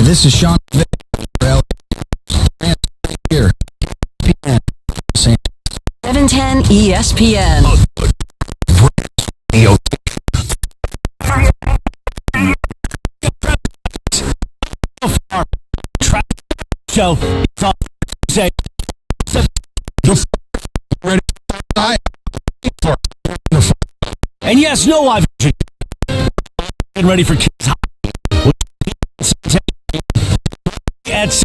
Hi, this is Sean Vick. Here. 710 ESPN. Show. And yes, no live. Getting ready for kids. As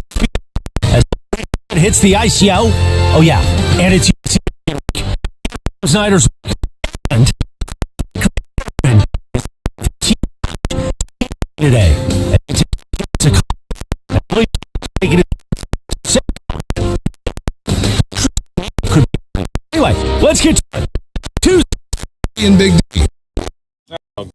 it hits the ice, yo. Oh yeah, and it's Snyder's and today. Anyway, let's get to it. Tuesday in Big D. Marco.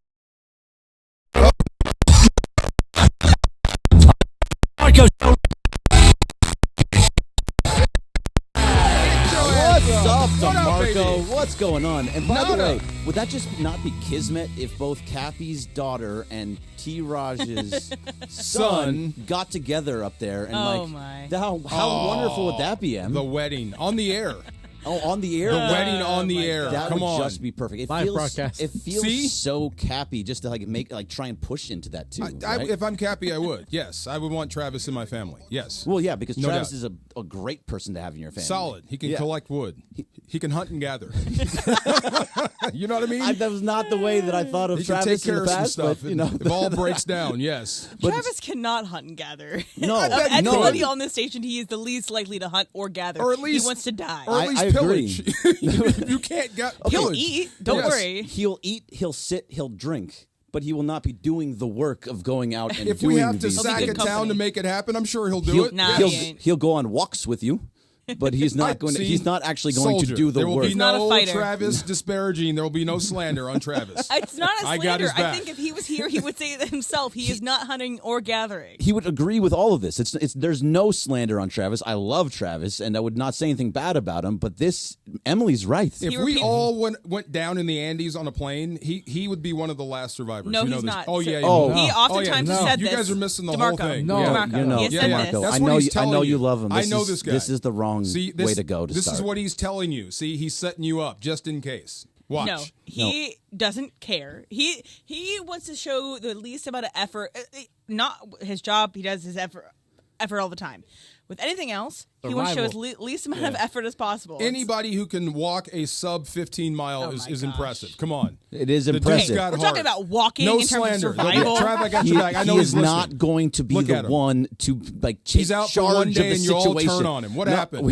What's up, DeMarco? What's going on? And by the way, would that just not be kismet if both Cappy's daughter and T-Raj's son got together up there? And how wonderful would that be, Em? The wedding on the air. Oh, on the air? The wedding on the air. That Come would on. just be perfect. It feels so Cappy just to try and push into that too. Right? If I'm Cappy, I would. Yes, I would want Travis in my family. Yes. Well, yeah, because No Travis doubt. is a great person to have in your family. Solid. He can collect wood. He can hunt and gather. You know what I mean? That was not the way that I thought of He can Travis take care in the of past. some stuff. But, If all breaks down, yes. Travis cannot hunt and gather. No, Of anybody no. on this station, he is the least likely to hunt or gather. Or at least he wants to die. Or at least I agree. pillage. You can't get He'll pillage. eat. Don't Yes. worry. He'll eat, he'll sit, he'll drink, but he will not be doing the work of going out and If doing we have to these sack a good town company. to make it happen, I'm sure he'll do it. Nah, he'll, he ain't. he'll go on walks with you, but he's not going to. See, He's not actually going soldier. to do the there will work. be not a no fighter. Travis disparaging. There will be no slander on Travis. It's not a I got slander. his I back. think if he was here, he would say it himself. He is not hunting or gathering. He would agree with all of this. It's there's no slander on Travis. I love Travis, and I would not say anything bad about him. But Emily's right. If we all went down in the Andes on a plane, he would be one of the last survivors. No, you know he's this. not. Oh yeah. Oh. yeah. He oftentimes Oh, yeah. has said You this. guys are missing the DeMarco. whole thing. No. Yeah. You know, He has said DeMarco, this. That's I what know he's you. I telling know you. you love him. I know this guy. This is the wrong See, way to go. This is what he's telling you. See, he's setting you up just in case. Watch. No, he doesn't care. He wants to show the least amount of effort. Not his job. He does his effort all the time. With anything else, he wants to show his least amount of effort as possible. Anybody who can walk a sub 15 mile is gosh. impressive. Come on. It is The dude's impressive. got We're heart. talking about walking No in terms slander. of survival. Trav, I got your back. I know he he's is listening. not going to be Look the at him. one to take He's out for charge one of day the and you all situation. turn on him. What No, happened?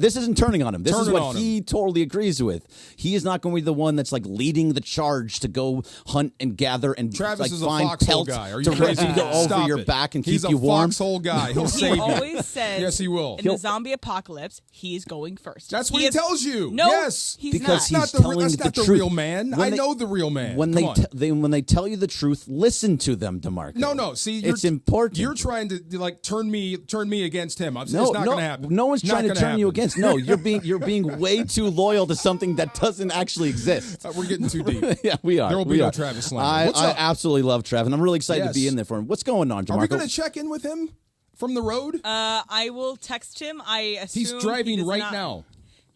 this isn't turning on him. This is Turning what on he totally agrees with. He is not going to be the one that's leading the charge to go hunt and gather and Travis is a find foxhole pelts guy. Are you to crazy? go over Stop your it. back and He's keep you warm. He's a foxhole guy. He'll save He you. always says, Yes, he will. in the zombie apocalypse, he's going first. That's what he tells you. No, Yes. he's Because not. he's That's telling not the the truth. real man. When I they- know the real man. When Come on. when they tell you the truth, listen to them, DeMarco. No. See, it's important. You're trying to turn me against him. It's No, not going to happen. no one's Not trying to gonna turn you happen. against. No, you're being way too loyal to something that doesn't actually exist. We're getting too deep. Yeah, we are. There will be we no are. Travis slander. What's I up? absolutely love Travis, and I'm really excited to be Yes. in there for him. What's going on, DeMarco? Are we going to check in with him from the road? I will text him. I assume He's driving he does right not- now.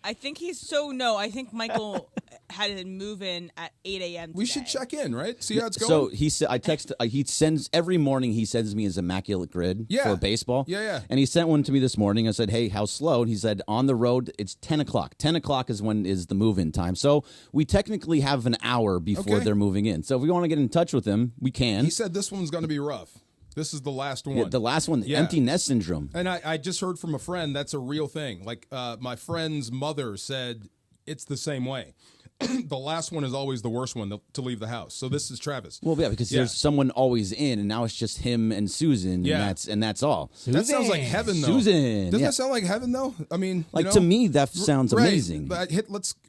I think I think Michael had to move in at 8 a.m. We should check in, right? See how it's going. So he said, I text. He sends every morning. He sends me his immaculate grid for baseball. Yeah. And he sent one to me this morning. I said, "Hey, how slow?" And he said, "On the road, it's 10 o'clock. 10 o'clock is when is the move-in time. So we technically have an hour before they're moving in. So if we want to get in touch with him, we can." He said this one's going to be rough. This is the last one. Yeah, the last one, empty nest syndrome. And I just heard from a friend that's a real thing. Like my friend's mother said it's the same way. The last one is always the worst one to leave the house. So this is Travis. Well, yeah, because there's someone always in, and now it's just him and Susan, and that's all. That sounds like heaven, though. Susan, Doesn't that sound like heaven, though? I mean, like to me, that sounds right, amazing. But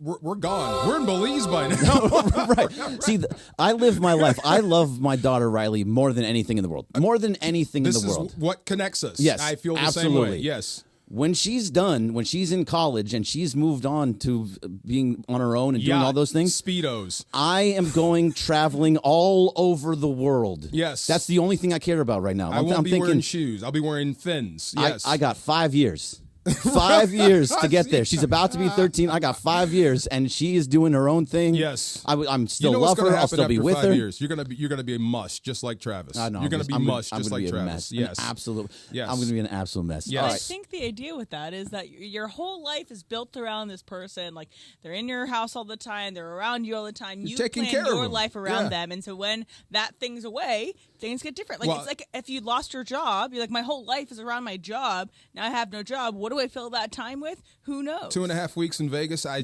we're gone. We're in Belize by now. Right. See, I live my life. I love my daughter Riley more than anything in the world. More than anything This in the is world. what connects us. Yes, I feel the absolutely. same way. Yes. When she's done, when she's in college and she's moved on to being on her own and doing all those things, Speedos. I am going traveling all over the world. Yes. That's the only thing I care about right now. I won't I'm be thinking, wearing shoes. I'll be wearing fins. Yes. I got 5 years. 5 years to get there. She's about to be 13. I got 5 years, and she is doing her own thing. Yes. I'm still you know what's love her. gonna I'll still be after with 5 her. Years. You're gonna be a mush, just like Travis. I know. You're gonna be mush, just like be a Travis. mess. Yes. An absolute. Yes. I'm gonna be an absolute mess. Yes. All I right. think the idea with that is that your whole life is built around this person. Like, they're in your house all the time. They're around you all the time. You taking plan care of your them. life around Yeah. them. And so when that thing's away, things get different. Like, Well- it's like if you lost your job, you're like, my whole life is around my job. Now I have no job. What do I fill that time with? Who knows? 2.5 weeks in Vegas. I'll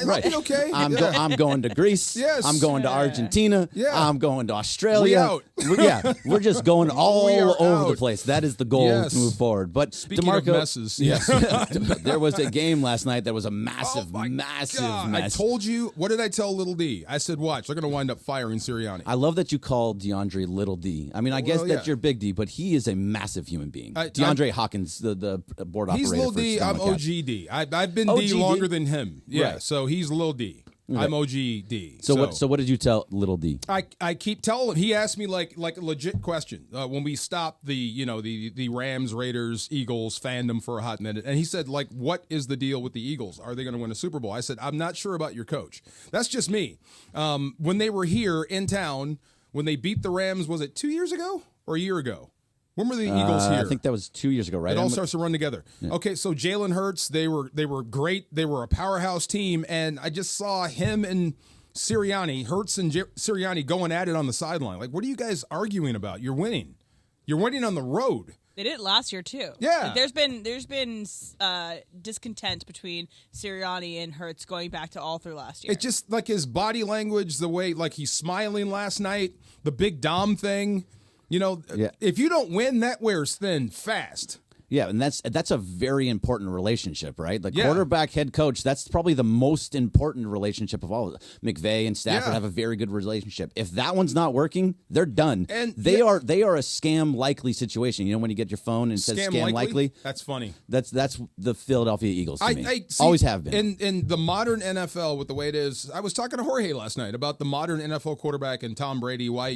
Right. be okay. I'm going to Greece. Yes. I'm going to Argentina. Yeah. I'm going to Australia. We out. We're just going We all are over the out. place. That is the goal Yes. to move forward. But Speaking DeMarco, of messes, yes, there was a game last night that was a massive, Oh my massive God. mess. I told you. What did I tell Little D? I said, watch. They're going to wind up firing Sirianni. I love that you called DeAndre Little D. I mean, I guess Well, that yeah. you're Big D, but he is a massive human being. I'm- DeAndre Hawkins, the board operator. He's Little for D. I'm Sonoma Cats. OGD. I've been OGD? D longer than him. Yeah. Right. So he's Little D. I'm OGD. So what did you tell Little D? I keep telling him. He asked me like a legit question when we stopped the Rams, Raiders, Eagles fandom for a hot minute, and he said like, what is the deal with the Eagles? Are they going to win a Super Bowl? I said, I'm not sure about your coach. That's just me. When they were here in town, when they beat the Rams, was it 2 years ago or a year ago? When were the Eagles here? I think that was 2 years ago, right? It all starts to run together. Yeah. Okay, so Jalen Hurts, they were great. They were a powerhouse team, and I just saw him and Sirianni, Hurts and Sirianni going at it on the sideline. Like, what are you guys arguing about? You're winning. You're winning on the road. They did it last year too. Yeah. Like, there's been discontent between Sirianni and Hurts going back to all through last year. It's just like his body language, the way like he's smiling last night, the big Dom thing. You know, if you don't win, that wears thin fast. Yeah, and that's a very important relationship, right? The quarterback head coach, that's probably the most important relationship of all. McVay and Stafford have a very good relationship. If that one's not working, they're done. And they are a scam likely situation. You know when you get your phone and it says scam likely? That's funny. That's the Philadelphia Eagles to me. Always have been. In the modern NFL with the way it is, I was talking to Jorge last night about the modern NFL quarterback and Tom Brady, why,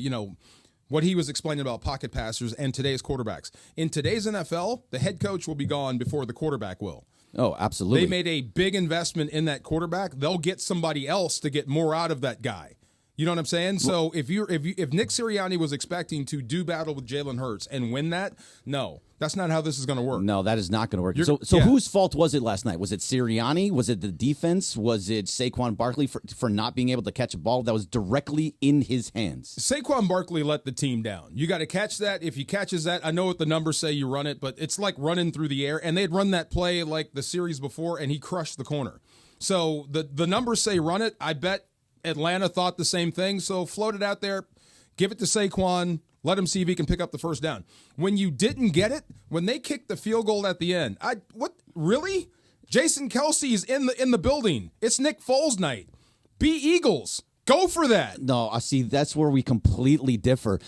what he was explaining about pocket passers and today's quarterbacks. In today's NFL, the head coach will be gone before the quarterback will. Oh, absolutely. They made a big investment in that quarterback. They'll get somebody else to get more out of that guy. You know what I'm saying? So if Nick Sirianni was expecting to do battle with Jalen Hurts and win that, no, that's not how this is going to work. No, that is not going to work. So whose fault was it last night? Was it Sirianni? Was it the defense? Was it Saquon Barkley for not being able to catch a ball that was directly in his hands? Saquon Barkley let the team down. You got to catch that. If he catches that, I know what the numbers say you run it, but it's like running through the air. And they'd run that play like the series before, and he crushed the corner. So the numbers say run it. I bet Atlanta thought the same thing, so float it out there, give it to Saquon, let him see if he can pick up the first down. When you didn't get it, when they kicked the field goal at the end, really? Jason Kelsey's in the building. It's Nick Foles night. Be Eagles. Go for that. No, I see. That's where we completely differ.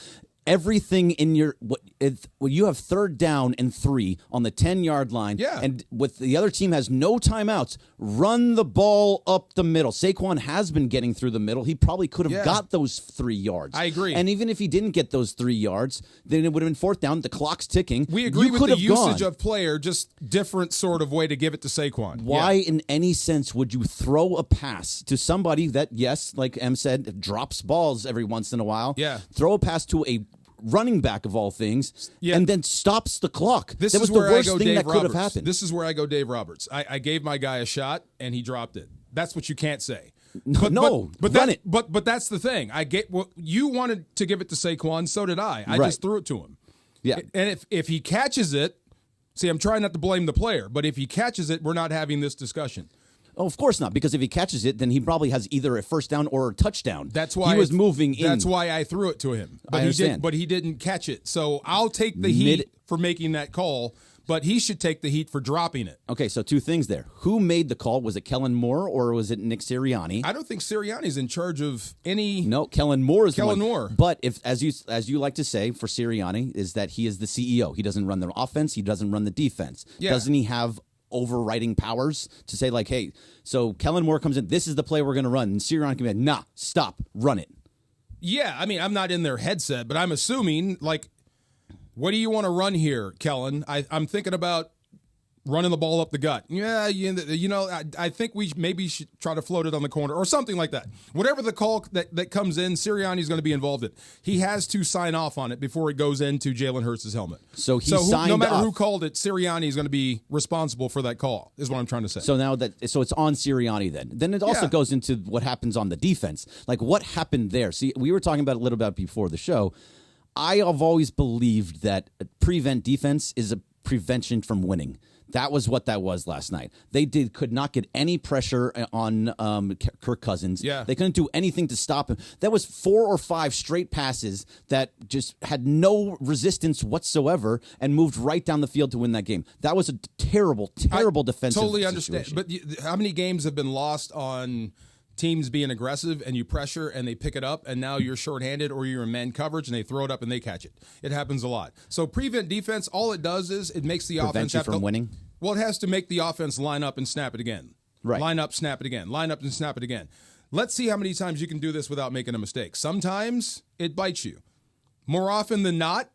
Everything in you have 3rd down and 3 on the 10-yard line, and with the other team has no timeouts, run the ball up the middle. Saquon has been getting through the middle. He probably could have got those 3 yards. I agree. And even if he didn't get those 3 yards, then it would have been 4th down. The clock's ticking. We agree with the usage of player, just different sort of way to give it to Saquon. Why, in any sense, would you throw a pass to somebody that, yes, like Em said, drops balls every once in a while? Yeah. Throw a pass to a running back of all things, and then stops the clock. This that was is where the worst I go thing Dave that could Roberts. have happened. This is where I go Dave Roberts. I gave my guy a shot, and he dropped it. That's what you can't say. But run it. But that's the thing. You wanted to give it to Saquon, so did I. I just threw it to him. Yeah. And if he catches it, see, I'm trying not to blame the player, but if he catches it, we're not having this discussion. Oh, of course not, because if he catches it, then he probably has either a first down or a touchdown. That's why he was moving in. That's why I threw it to him. But I understand. He didn't catch it. So I'll take the heat for making that call. but he should take the heat for dropping it. Okay, so two things there. Who made the call? Was it Kellen Moore or was it Nick Sirianni? I don't think Sirianni's in charge of any. No, Kellen Moore is Kellen the one. Moore. But if, as you like to say, for Sirianni, is that he is the CEO. He doesn't run the offense. He doesn't run the defense. Yeah. Doesn't he have overriding powers to say like, hey, so Kellen Moore comes in, this is the play we're going to run, and Sirianni can be like, nah, stop, run it. Yeah, I mean, I'm not in their headset, but I'm assuming, like, what do you want to run here, Kellen? I'm thinking about running the ball up the gut. Yeah, I think we maybe should try to float it on the corner or something like that. Whatever the call that comes in, Sirianni's going to be involved in. He has to sign off on it before it goes into Jalen Hurts' helmet. So signed no matter off. who called it, Sirianni is going to be responsible for that call, is what I'm trying to say. So now so it's on Sirianni then. Then it also Yeah. goes into what happens on the defense. Like what happened there? See, we were talking about it a little bit before the show. I have always believed that prevent defense is a prevention from winning. That was what that was last night. They could not get any pressure on Kirk Cousins. Yeah. They couldn't do anything to stop him. That was 4 or 5 straight passes that just had no resistance whatsoever and moved right down the field to win that game. That was a terrible defensive Totally understand. situation. But how many games have been lost on teams being aggressive and you pressure and they pick it up and now you're shorthanded or you're in man coverage and they throw it up and they catch it? It happens a lot. So prevent defense, all it does is it makes the Prevent offense you have from to, winning? Well, it has to make the offense line up and snap it again. Right. Line up, snap it again. Line up and snap it again. Let's see how many times you can do this without making a mistake. Sometimes it bites you. More often than not,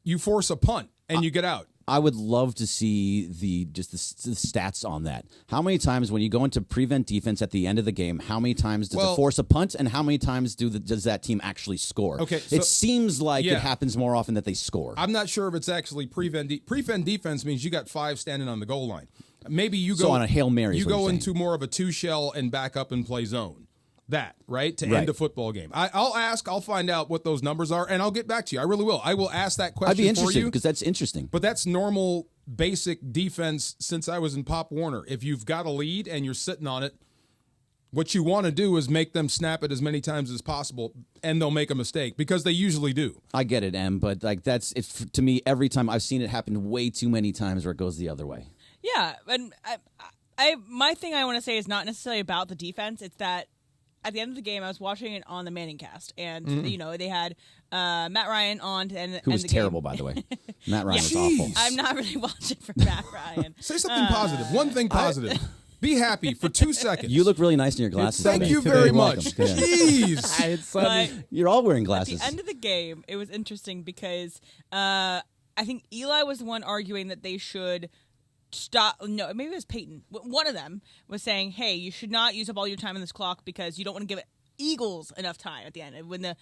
you force a punt and you get out. I would love to see the stats on that. How many times when you go into prevent defense at the end of the game, how many times does it force a punt and how many times does that team actually score? Okay, so- it seems like Yeah. it happens more often that they score. I'm not sure if it's actually prevent defense means you got 5 standing on the goal line. Maybe you go So on a Hail Mary is You what you're go saying. into more of a 2-shell and back up and play zone. That, right? To Right. end a football game. I'll find out what those numbers are and I'll get back to you. I really will. I will ask that question I'd be for interested you. because that's interesting. But that's normal basic defense since I was in Pop Warner. If you've got a lead and you're sitting on it, what you want to do is make them snap it as many times as possible, and they'll make a mistake because they usually do. I get it, Em, but like to me every time I've seen it happen way too many times where it goes the other way. Yeah, and my thing I want to say is not necessarily about the defense. It's that at the end of the game, I was watching it on the Manning cast, and they had Matt Ryan on to end Who was the terrible, game. by the way. Matt Ryan was Jeez. awful. I'm not really watching for Matt Ryan. Say something positive. One thing positive. Be happy for 2 seconds. You look really nice in your glasses. Thank today. you very You're welcome. much. Yeah. Jeez. But You're all wearing at glasses. the end of the game, it was interesting because I think Eli was the one arguing that they should stop. No, maybe it was Peyton. One of them was saying, hey, you should not use up all your time on this clock because you don't want to give Eagles enough time at the end. When the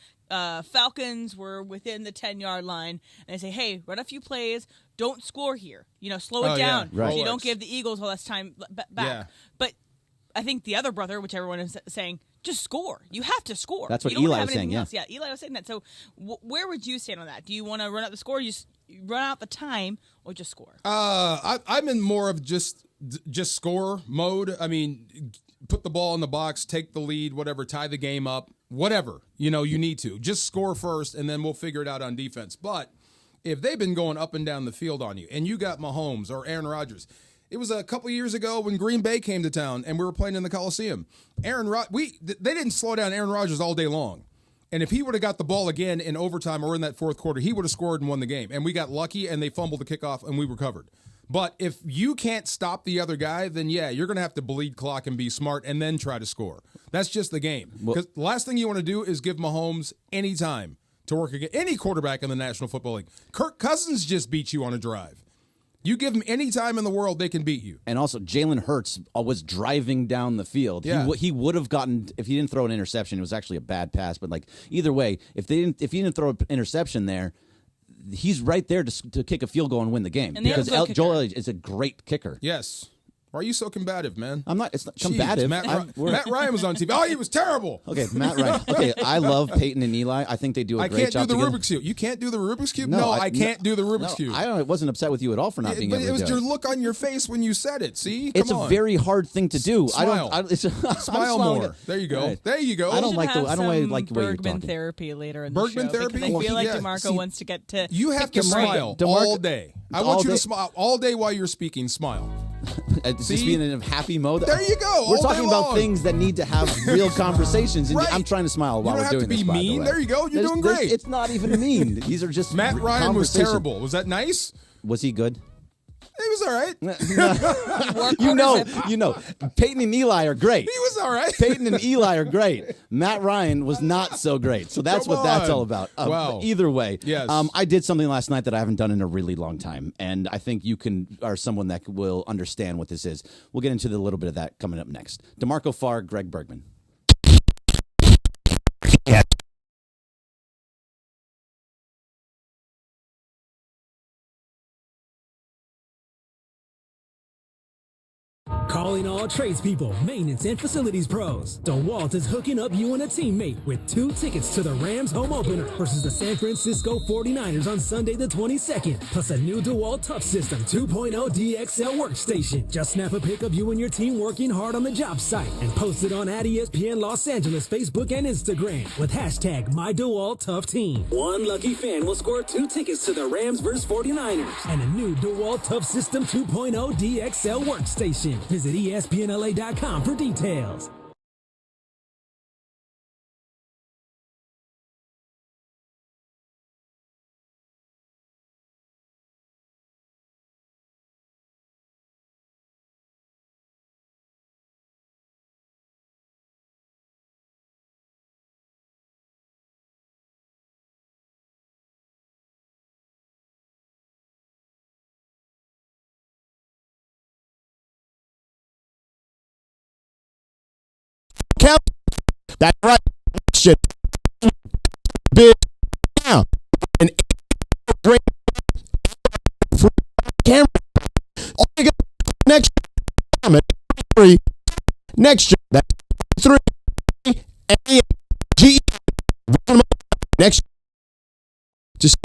Falcons were within the 10-yard line, and they say, hey, run a few plays, don't score here. Slow it down. Right. So you don't give the Eagles all this time back. Yeah. But I think the other brother, which everyone is saying, just score. You have to score. That's what You don't Eli have was saying, anything yeah. else. Yeah, Eli was saying that. So where would you stand on that? Do you want to run out the score, you run out the time, or just score? I'm in more of just score mode. I mean, put the ball in the box, take the lead, whatever, tie the game up, whatever, you need to. Just score first, and then we'll figure it out on defense. But if they've been going up and down the field on you, and you got Mahomes or Aaron Rodgers, it was a couple years ago when Green Bay came to town, and we were playing in the Coliseum. They didn't slow down Aaron Rodgers all day long. And if he would have got the ball again in overtime or in that fourth quarter, he would have scored and won the game. And we got lucky, and they fumbled the kickoff, and we recovered. But if you can't stop the other guy, then yeah, you're going to have to bleed clock and be smart and then try to score. That's just the game. Because the last thing you want to do is give Mahomes any time to work against any quarterback in the National Football League. Kirk Cousins just beat you on a drive. You give them any time in the world, they can beat you. And also, Jalen Hurts was driving down the field. Yeah. He would have gotten, if he didn't throw an interception, it was actually a bad pass. But like either way, if he didn't throw an interception there, he's right there to kick a field goal and win the game. And they have because a good Joel kicker. Elliott is a great kicker. Yes. Why are you so combative, man? I'm not. It's not Jeez, combative. Matt Ryan was on TV. Oh, he was terrible. Okay, Matt Ryan. Okay, I love Peyton and Eli. I think they do a I great can't do job the together. Rubik's Cube. You can't do the Rubik's Cube? No, I can't do the Rubik's Cube. I wasn't upset with you at all for not being But able it was to do your it. look on your face when you said it. See? It's Come a on. very hard thing to do. Smile. I'm Smile smiling more. at- There you go. Right. There you go. I don't should like the- have I don't some like the way you're Bergman talking. therapy later in the Bergman show therapy? because I Well, feel like yeah, DeMarco see, wants to get to You have to pick your brain. smile DeMarco- all day. I want you to smile all day while you're speaking. Smile. Just being in a happy mode. There you go. We're talking about things that need to have real conversations. And I'm trying to smile while we're doing this. You don't have to be mean. There you go. You're doing great. It's not even mean. These are just Matt Ryan was terrible. Was that nice? Was he good? He was all right. You know, Peyton and Eli are great. He was all right. Peyton and Eli are great. Matt Ryan was not so great. So that's what that's all about. Wow. Either way, yes. I did something last night that I haven't done in a really long time, and I think you are someone that will understand what this is. We'll get into a little bit of that coming up next. DeMarco Farr, Greg Bergman. Yeah. Calling all tradespeople, maintenance, and facilities pros. DeWalt is hooking up you and a teammate with 2 tickets to the Rams home opener versus the San Francisco 49ers on Sunday the 22nd, plus a new DeWalt Tough System 2.0 DXL workstation. Just snap a pic of you and your team working hard on the job site and post it on @ESPN Los Angeles Facebook and Instagram with hashtag #MyDeWaltToughTeam. One lucky fan will score 2 tickets to the Rams vs 49ers and a new DeWalt Tough System 2.0 DXL workstation. Visit ESPNLA.com for details. That's right. Shit. Big down. And great camera. Next three. Next year. That's 3. G. Next. Just.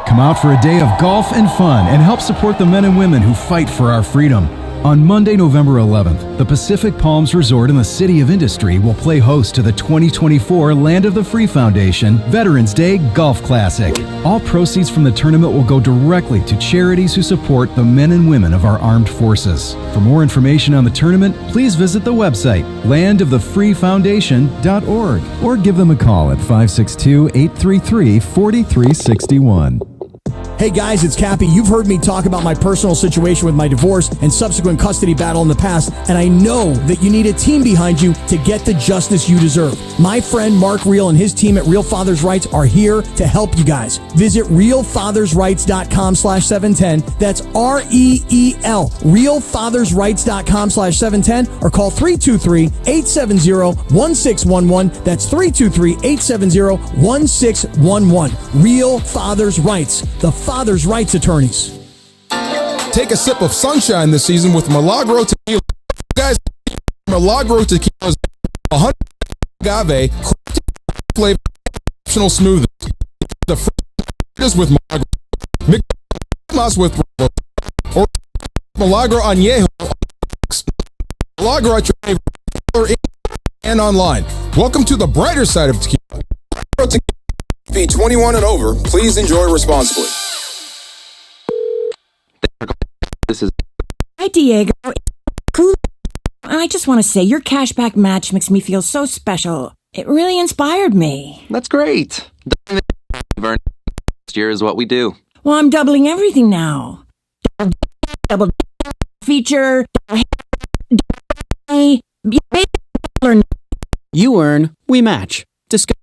Come out for a day of golf and fun and help support the men and women who fight for our freedom. On Monday, November 11th, the Pacific Palms Resort in the City of Industry will play host to the 2024 Land of the Free Foundation Veterans Day Golf Classic. All proceeds from the tournament will go directly to charities who support the men and women of our armed forces. For more information on the tournament, please visit the website landofthefreefoundation.org or give them a call at 562-833-4361. Hey guys, it's Cappy. You've heard me talk about my personal situation with my divorce and subsequent custody battle in the past, and I know that you need a team behind you to get the justice you deserve. My friend Mark Reel and his team at Real Fathers Rights are here to help you guys. Visit realfathersrights.com/710. That's REEL, realfathersrights.com/710, or call 323-870-1611. That's 323-870-1611. Real Fathers Rights, the Father's Rights Attorneys. Take a sip of sunshine this season with Milagro Tequila. Guys, Milagro Tequila is 100% agave, flavor, optional smoothie. The fruit with Milagro. Mix with or Milagro Añejo. Milagro at your favorite and online. Welcome to the brighter side of tequila. Be 21 and over. Please enjoy responsibly. This is. Hi, Diego. Cool. I just want to say your cashback match makes me feel so special. It really inspired me. That's great. Next year is what we do. Well, I'm doubling everything now. Double feature. You earn, we match. Discover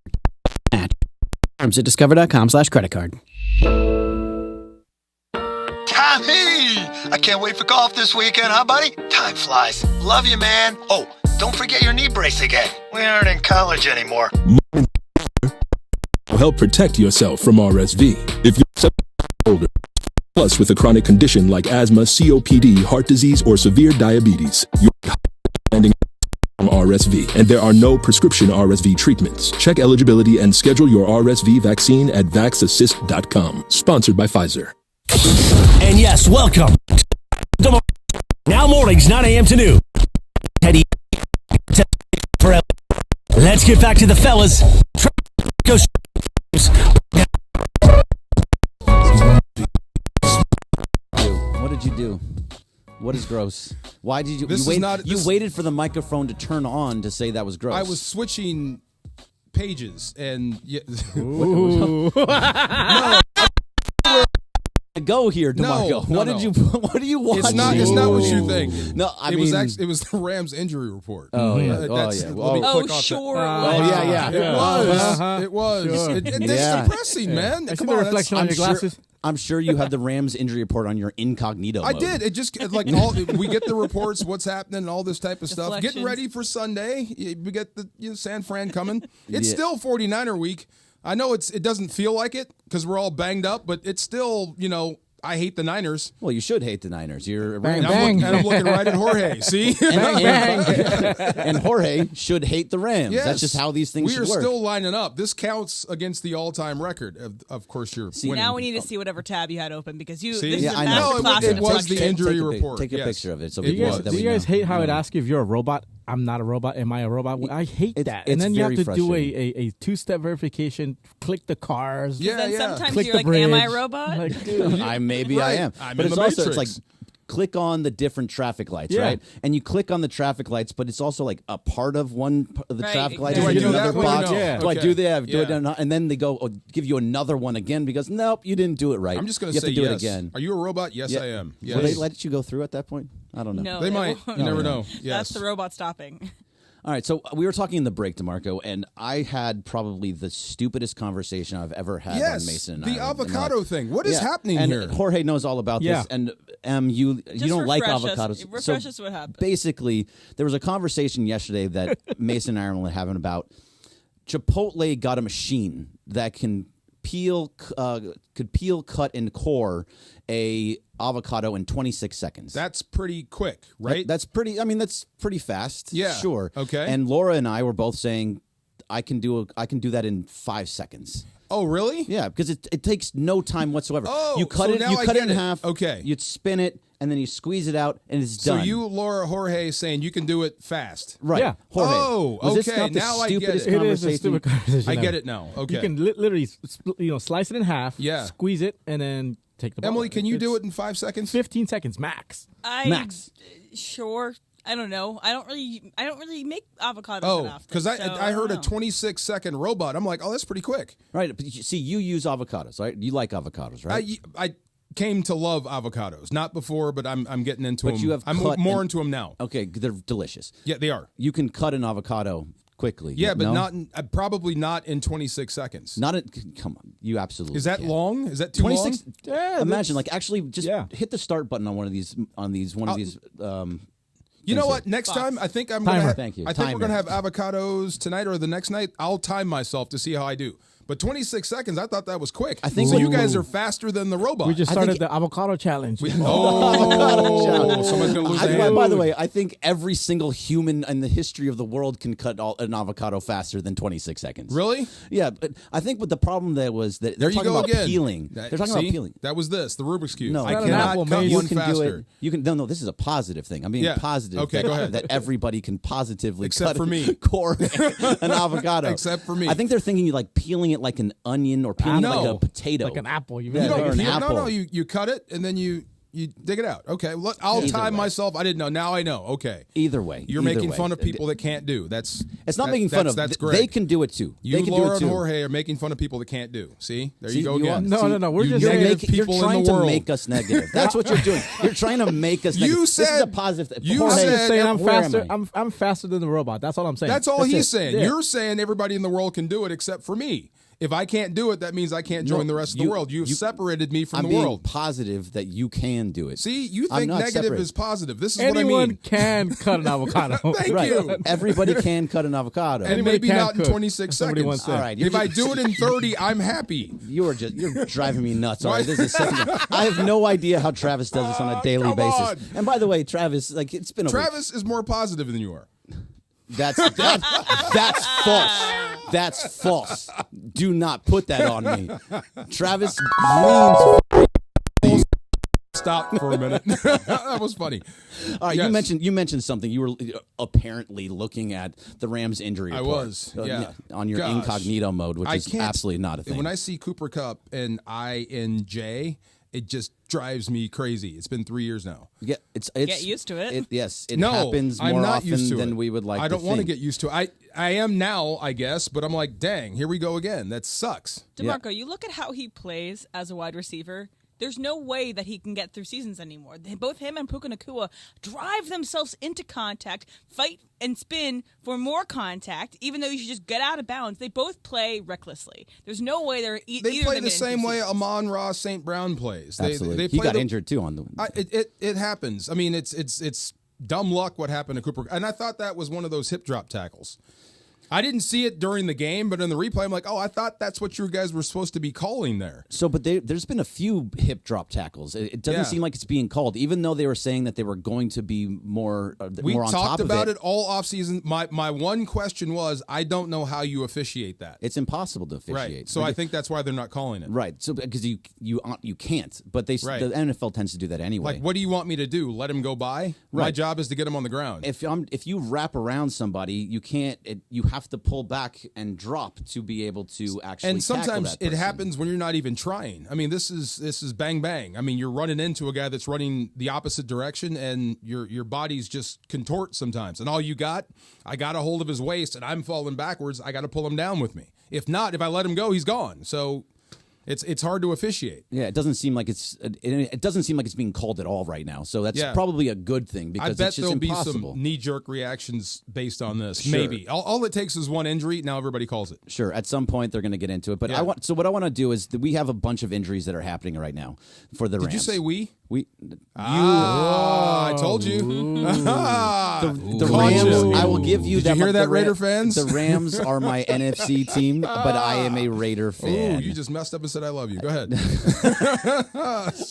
match. Terms at discover.com/creditcard. Tommy! I can't wait for golf this weekend, huh, buddy? Time flies. Love you, man. Oh, don't forget your knee brace again. We aren't in college anymore. Will help protect yourself from RSV. If you're older, plus with a chronic condition like asthma, COPD, heart disease, or severe diabetes, you're standing from RSV, and there are no prescription RSV treatments. Check eligibility and schedule your RSV vaccine at vaxassist.com. Sponsored by Pfizer. And yes, welcome. Now mornings, 9 a.m. to noon. Teddy. Let's get back to the fellas. What did you do? What is gross? Why did you? You waited for the microphone to turn on to say that was gross. I was switching pages and Go here, DeMarco. What did you? What do you want? It's not what you think. No, it was the Rams injury report. Oh yeah. Sure. It was. It's depressing, man. I see the reflection on your glasses. I'm sure you had the Rams injury report on your incognito mode. I did. It just like we get the reports, what's happening, and all this type of stuff. Getting ready for Sunday. We get the San Fran coming. It's still 49er week. I know it doesn't feel like it because we're all banged up, but it's still, I hate the Niners. Well, you should hate the Niners. You're bang, Rams. I'm looking right at Jorge. See? And Jorge should hate the Rams. Yes. That's just how these things should work. We are still lining up. This counts against the all-time record. Of course, you're winning. Now we need to see whatever tab you had open because this See? is a I know. masterclass in It was the deflection. injury report. Take a picture of it. So Do you guys hate how it asks you if you're a robot? I'm not a robot. Am I a robot? I hate that. And then you have to do a two-step verification, click the cars. Yeah, then sometimes click you're the like, am I a bridge. robot? Like, dude. Maybe I am. I'm but in it's the also, Matrix. it's like, click on the different traffic lights, Yeah. right? And you click on the traffic lights, but it's also like a part of one of the Right, traffic lights. Do I and do another that one? box. No. Yeah. Do I Okay. do that? Do Yeah. it or not? And then they go give you another one again because nope, you didn't do it right. I'm just going you to have say to do yes. it again. Are you a robot? Yes, Yeah. I am. Yes. Will they let you go through at that point? I don't know. No, They it might. won't. You never know. That's Yes. the robot stopping. All right, so we were talking in the break, DeMarco, and I had probably the stupidest conversation I've ever had on Mason and the I. avocado thing. What is happening and here? Jorge knows all about this, and you don't like avocados. Refresh us what happened. Basically, there was a conversation yesterday that Mason and I were having about Chipotle got a machine that can peel, cut, and core a avocado in 26 seconds. That's pretty quick, right? That's pretty. I mean, that's pretty fast. Yeah. Sure. Okay. And Laura and I were both saying, I can do that in 5 seconds. Oh, really? Yeah, because it takes no time whatsoever. Oh, you cut so it. now You I cut it get in it. half. Okay. You spin it, and then you squeeze it out, and it's So done. you, Laura, Jorge, saying you can do it fast. Right. Yeah. Jorge. Oh, Was this okay. not the Now I get stupidest it. It is a stupid conversation. I ever. get it now. Okay. You can literally slice it in half, Yeah. squeeze it, and then take the ball. Emily, can you do it in 5 seconds? 15 seconds max. Max. Sure. I don't know. I don't really make avocados Oh, enough. because so I heard a don't know. 26-second robot. I'm like, oh, that's pretty quick. Right. But you use avocados, right? You like avocados, right? I came to love avocados. Not before, but I'm getting into But them. you have I'm cut more and- into them now. Okay, they're delicious. Yeah, they are. You can cut an avocado quickly. Yeah, but no? not in, probably not in 26 seconds. Not come on. You absolutely Is that can. long? Is that too 26? long? Yeah, Imagine actually just Yeah. hit the start button on one of these You know things what? that- Next Box. time, I think I'm Timer. gonna. Thank you. I think we're gonna Timer. have avocados tonight or the next night. I'll time myself to see how I do. But 26 seconds, I thought that was quick. I think so. what- You guys are faster than the robot. We just I started think- the avocado challenge. Oh, someone's gonna lose a hand. By the way, I think every single human in the history of the world can cut an avocado faster than 26 seconds. Really? Yeah, but I think what the problem there was that There they're you talking go about again. peeling. That- They're talking see? about peeling. That was this, the Rubik's cube. No, I not an cannot apple, cut man. you one can faster. do it. You can no. This is a positive thing. I'm being Yeah. positive. Okay, that, go ahead. That everybody can positively Except cut for me. core an avocado. Except for me. I think they're thinking you like peeling it like an onion or peeling it like No. a potato, like an apple. Yeah, You or don't an peel, apple. no, you cut it and then you dig it out. Okay, I'll Either time way. myself. I didn't know. Now I know. Okay. Either way, You're either making way. fun of people that can't do. It's not making fun of. That's They great. can do it too. You, they can Laura, do it and too. Jorge are making fun of people that can't do. See, there See, you go you again. are- No. We're You just You're, saying. negative you're people in trying the to world. make us negative. That's what you're doing. You're trying to make us. You negative. This is said- a positive thing. you Jorge, I'm said- just saying I'm where am faster. I? I'm faster than the robot. That's all I'm saying. That's all That's he's it. saying. Yeah. You're saying everybody in the world can do it except for me. If I can't do it, that means I can't join the rest of the world. You've separated me from I'm the being world. positive that you can do it. See, you I'm think not negative separate. is positive. This is what I Anyone mean. can cut an avocado. Thank Right. you. Everybody can cut an avocado. And Anybody maybe can not in cook. 26 Somebody seconds. once said. All right. If I do it in 30, I'm happy. You're driving me nuts. All right, Why- this is the second. I have no idea how Travis does this on a daily come basis. on. And by the way, Travis, like it's been a week. Travis is more positive than you are. That's false. That's false. Do not put that on me. Travis leans stopped for a minute. That was funny. All right, Yes. you mentioned something. You were apparently looking at the Rams injury report. I was, yeah. On your Gosh. incognito mode, which is absolutely not a thing. When I see Cooper Kupp and INJ, it just drives me crazy. It's been 3 years now. Get used to it. It no, happens more I'm not often used to than it. we would like I don't to want to think. get used to it. I am now, I guess, but I'm like, dang, here we go again. That sucks. DeMarco, you look at how he plays as a wide receiver. There's no way that he can get through seasons anymore. Both him and Puka Nacua drive themselves into contact, fight and spin for more contact, even though you should just get out of bounds. They both play recklessly. There's no way they're They play the same way Amon-Ra St. Brown plays. Absolutely. They He got the- injured too on the. It happens. I mean, it's dumb luck what happened to Cooper. And I thought that was one of those hip drop tackles. I didn't see it during the game, but in the replay, I'm like, oh, I thought that's what you guys were supposed to be calling there. So, but there's been a few hip drop tackles. It doesn't seem like it's being called, even though they were saying that they were going to be more on top of it. We talked about it all offseason. My one question was, I don't know how you officiate that. It's impossible to officiate. Right. So I think that's why they're not calling it. Right. So because you can't, but the NFL tends to do that anyway. Like, what do you want me to do? Let him go by? My Right. job is to get him on the ground. If you wrap around somebody, you can't. You have to pull back and drop to be able to actually. And tackle sometimes that it person. happens when you're not even trying. I mean, this is bang bang. I mean, you're running into a guy that's running the opposite direction, and your body's just contort sometimes. And all you got, I got a hold of his waist, and I'm falling backwards. I got to pull him down with me. If not, if I let him go, he's gone. So it's hard to officiate. Yeah, it doesn't seem like it's being called at all right now. So that's probably a good thing because I bet it's just there'll impossible. be some knee-jerk reactions based on this. Sure. Maybe. All it takes is one injury. Now everybody calls it. Sure, at some point they're going to get into it. But what I want to do is that we have a bunch of injuries that are happening right now for the Rams. Did you say we? I told you. The Rams. I will give you Did that. you hear that, the Raider fans? The Rams are my NFC team, but I am a Raider fan. Ooh, you just messed up and said I love you. Go ahead.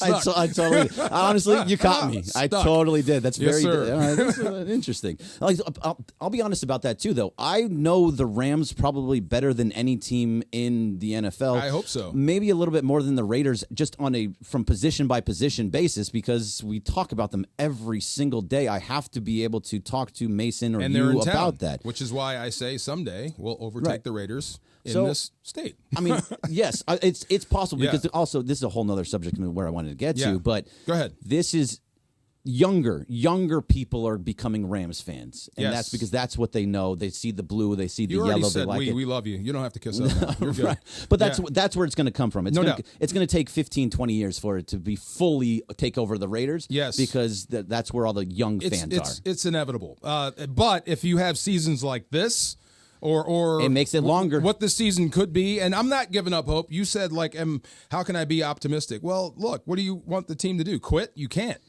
I totally, honestly, you caught me. I totally did. That's Yes, very sir. that's interesting. I'll be honest about that too, though. I know the Rams probably better than any team in the NFL. I hope so. Maybe a little bit more than the Raiders, just on a from position by position basis, because we talk about them every single day. I have to be able to talk to Mason or And they're you in town, about that. which is why I say someday we'll overtake the Raiders in So, this state. I mean, yes, it's possible Yeah. because also this is a whole nother subject where I wanted to get Yeah. to. But Go ahead. This is younger people are becoming Rams fans, and Yes. that's because that's what they know. They see the blue, they see the You already yellow, said they like it. we love you. You don't have to kiss us. Now. You're good. Right. But that's Yeah. that's where it's going to come from. It's No gonna, doubt. it's going to take 15, 20 years for it to be fully take over the Raiders. Yes. because that's where all the young fans are. It's inevitable. But if you have seasons like this, or It makes it longer. What the season could be, and I'm not giving up hope. You said how can I be optimistic? Well, look, what do you want the team to do? Quit? You can't.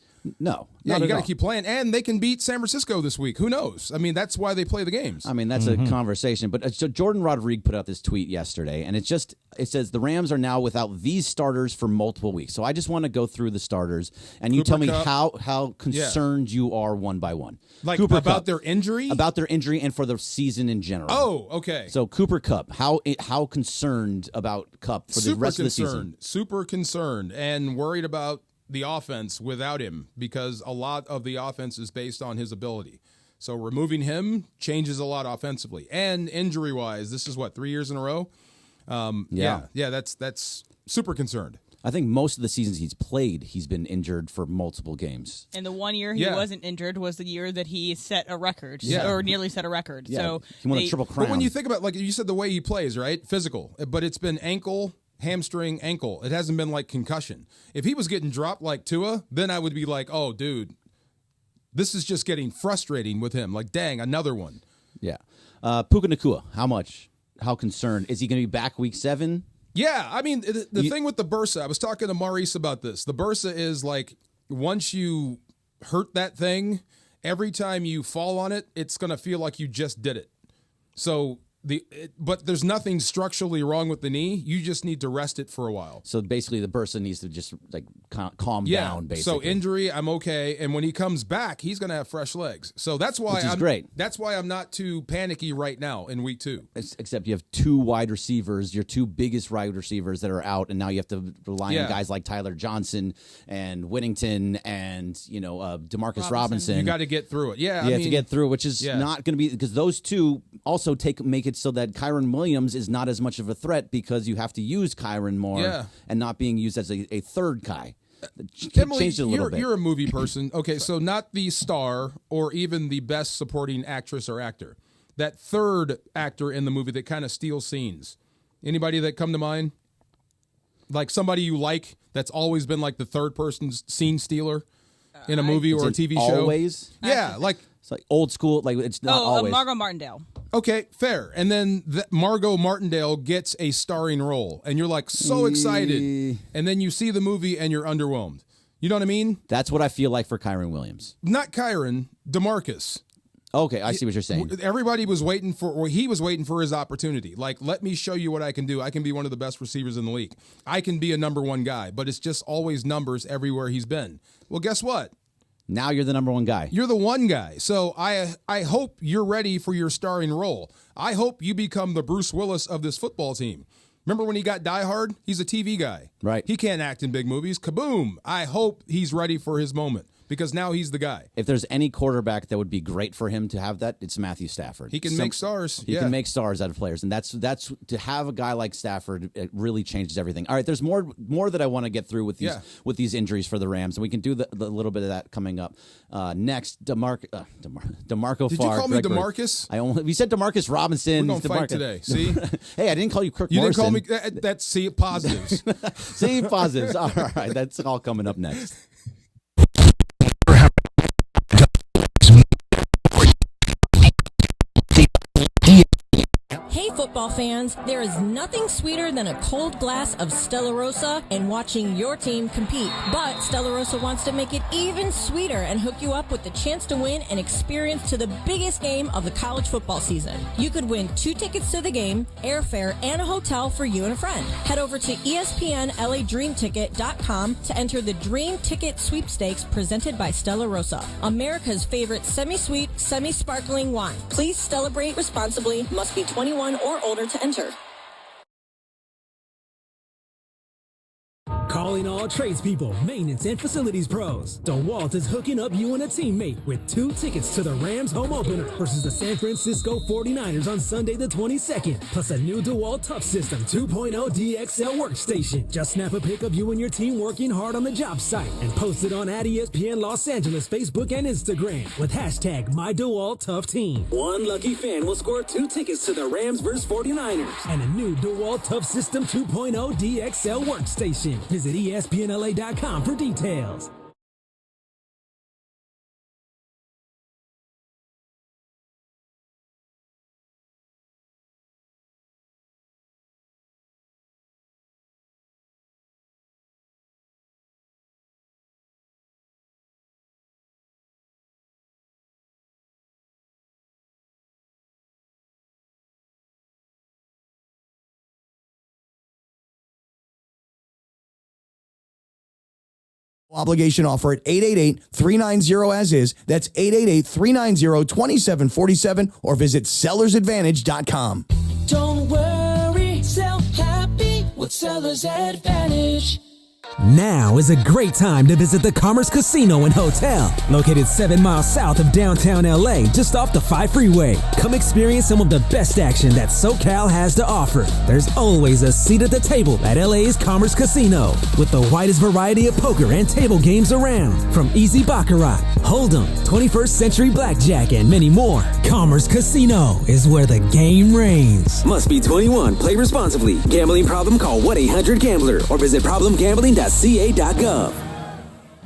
No, Yeah, not you at got to all. keep playing, and they can beat San Francisco this week. Who knows? I mean, that's why they play the games. I mean, that's a conversation. But so Jordan Rodriguez put out this tweet yesterday, and it says the Rams are now without these starters for multiple weeks. So I just want to go through the starters, and you Cooper tell me Kupp. how concerned you are one by one. Like Cooper about Kupp. their injury? About their injury and for the season in general. Oh, okay. So Cooper Kupp, how concerned about Kupp for the rest of the season? Super concerned and worried about the offense without him because a lot of the offense is based on his ability. So removing him changes a lot offensively. And injury-wise, this is 3 years in a row? Yeah, that's super concerned. I think most of the seasons he's played, he's been injured for multiple games. And the 1 year he wasn't injured was the year that he set a record, or nearly set a record. Yeah, So he won a triple crown. But when you think about, like you said, the way he plays, right? Physical. But it's been ankle, hamstring, ankle. It hasn't been like concussion. If he was getting dropped like Tua, then I would be like, oh, dude, this is just getting frustrating with him. Like, dang, another one. Yeah. Puka Nacua, how concerned? Is he going to be back week 7? Yeah, I mean, the thing with the bursa, I was talking to Maurice about this. The bursa is like, once you hurt that thing, every time you fall on it, it's going to feel like you just did it. So but there's nothing structurally wrong with the knee. You just need to rest it for a while. So basically, the person needs to just like calm down. Basically, so injury, I'm okay, and when he comes back, he's going to have fresh legs. So that's why great. That's why I'm not too panicky right now in week 2. Except you have 2 wide receivers, your 2 biggest wide receivers that are out, and now you have to rely on guys like Tyler Johnson and Whittington and Demarcus Robinson. You got to get through it. You have to get through it, which is not going to be, because those 2 also make it so that Kyren Williams is not as much of a threat, because you have to use Kyren more and not being used as a third guy. Emily, you're a movie person. Okay, so not the star or even the best supporting actress or actor. That third actor in the movie that kind of steals scenes. Anybody that come to mind? Like somebody you like that's always been like the third person's scene stealer in a movie or a TV show? Always? Yeah, like... It's like old school, like it's not always. Margot Martindale. Okay, fair. And then Margot Martindale gets a starring role, and you're like so excited, and then you see the movie and you're underwhelmed. You know what I mean? That's what I feel like for Kyren Williams. Not Kyren, DeMarcus. Okay, I see what you're saying. Everybody was waiting he was waiting for his opportunity. Like, let me show you what I can do. I can be one of the best receivers in the league. I can be a number 1 guy, but it's just always numbers everywhere he's been. Well, guess what? Now you're the number 1 guy. You're the one guy. So I hope you're ready for your starring role. I hope you become the Bruce Willis of this football team. Remember when he got Die Hard? He's a TV guy. Right. He can't act in big movies. Kaboom. I hope he's ready for his moment, because now he's the guy. If there's any quarterback that would be great for him to have that, it's Matthew Stafford. He can make stars. He can make stars out of players, and that's to have a guy like Stafford. It really changes everything. All right, there's more that I want to get through with these injuries for the Rams, and we can do the little bit of that coming up next. DeMarco Farr. Did you call me DeMarcus? We said DeMarcus Robinson. We're gonna fight today. See? Hey, I didn't call you Kirk You Morrison. didn't call me. That's see positives. See positives. All right, that's all coming up next. Hey football fans, there is nothing sweeter than a cold glass of Stella Rosa and watching your team compete. But Stella Rosa wants to make it even sweeter and hook you up with the chance to win an experience to the biggest game of the college football season. You could win 2 tickets to the game, airfare, and a hotel for you and a friend. Head over to ESPNLADreamTicket.com to enter the Dream Ticket Sweepstakes presented by Stella Rosa, America's favorite semi-sweet, semi-sparkling wine. Please celebrate responsibly. Must be 21 or older to enter. Calling all tradespeople, maintenance, and facilities pros. DeWalt is hooking up you and a teammate with 2 tickets to the Rams home opener versus the San Francisco 49ers on Sunday the 22nd, plus a new DeWalt Tough System 2.0 DXL workstation. Just snap a pic of you and your team working hard on the job site and post it on @ESPN Los Angeles Facebook and Instagram with hashtag #MyDeWaltToughTeam. One lucky fan will score 2 tickets to the Rams vs 49ers and a new DeWalt Tough System 2.0 DXL workstation. Visit ESPNLA.com for details. Obligation offer at 888-390-AS-IS. That's 888-390-2747 or visit sellersadvantage.com. Don't worry, sell happy with Seller's Advantage. Now is a great time to visit the Commerce Casino and Hotel, located 7 miles south of downtown LA, just off the 5 freeway. Come experience some of the best action that SoCal has to offer. There's always a seat at the table at LA's Commerce Casino, with the widest variety of poker and table games around, from easy baccarat, hold'em, 21st century blackjack, and many more. Commerce Casino is where the game reigns. Must be 21. Play responsibly. Gambling problem? Call 1-800-GAMBLER or visit problemgambling.ca.gov.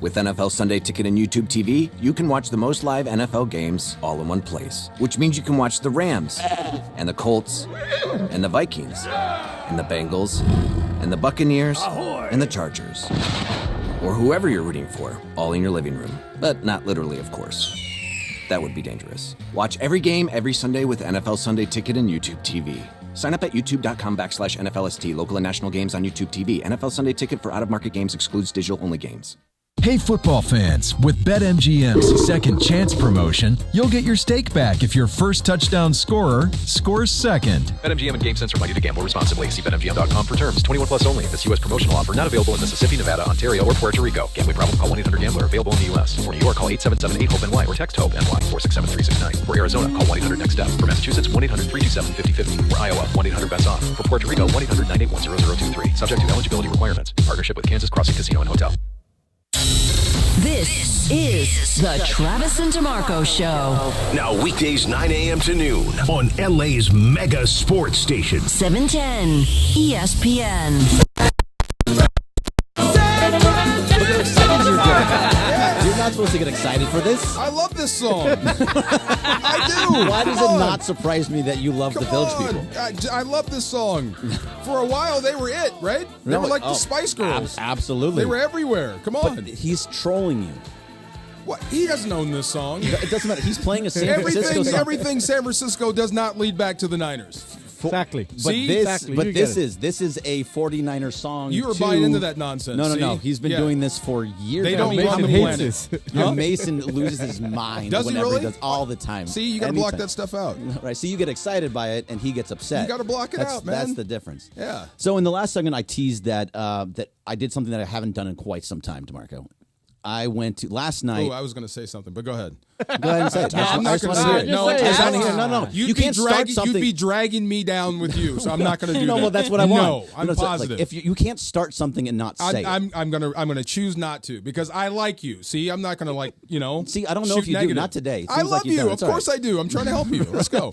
With NFL Sunday Ticket and YouTube TV, you can watch the most live NFL games all in one place. Which means you can watch the Rams, and the Colts, and the Vikings, and the Bengals, and the Buccaneers, and the Chargers. Or whoever you're rooting for, all in your living room. But not literally, of course. That would be dangerous. Watch every game every Sunday with NFL Sunday Ticket and YouTube TV. Sign up at youtube.com/NFLST. Local and national games on YouTube TV. NFL Sunday Ticket for out-of-market games excludes digital-only games. Hey football fans, with BetMGM's second chance promotion, you'll get your stake back if your first touchdown scorer scores second. BetMGM and GameSense are money to gamble responsibly. See BetMGM.com for terms. 21 plus only. This U.S. promotional offer not available in Mississippi, Nevada, Ontario, or Puerto Rico. Gambling problem? Call 1-800-GAMBLER. Available in the U.S. For New York, call 877-8-HOPE-NY or text HOPE-NY 467-369. For Arizona, call 1-800-NEXT-STEP. For Massachusetts, 1-800-327-5050. For Iowa, 1-800-BETS-OFF. For Puerto Rico, 1-800-981-0023. Subject to eligibility requirements. Partnership with Kansas Crossing Casino and Hotel. This is the Travis and DeMarco Show. Now weekdays 9 a.m. to noon on LA's mega sports station. 710 ESPN. You're not supposed to get excited for this. I love this song. I do. Why does it not surprise me that you love the Village People? I love this song. For a while, they were it, right? They were like the Spice Girls. Absolutely. They were everywhere. Come on. But he's trolling you. What? He doesn't own this song. It doesn't matter. He's playing a San Francisco song. Everything San Francisco does not lead back to the Niners. Exactly. But this is a 49er song. You were buying into that nonsense. No. He's been doing this for years. They don't belong on the planet. Mason loses his mind. Does he whenever really? He does all the time. See, you got to block that stuff out. Right. So you get excited by it, and he gets upset. You got to block it out, man. That's the difference. Yeah. So in the last segment, I teased that that I did something that I haven't done in quite some time, DeMarco. I went to last night. Oh, I was going to say something, but go ahead. Go ahead and say it. I'm not going to say it. No. You can't start something. You'd be dragging me down with you, so I'm not going to do that. No, well, that's what I want. No, I'm positive. Like, if you can't start something and not say it. I'm gonna choose not to because I like you. See, I'm not gonna See, I don't know if you do. Not today. I love you. Of course I do. I'm trying to help you. Let's go.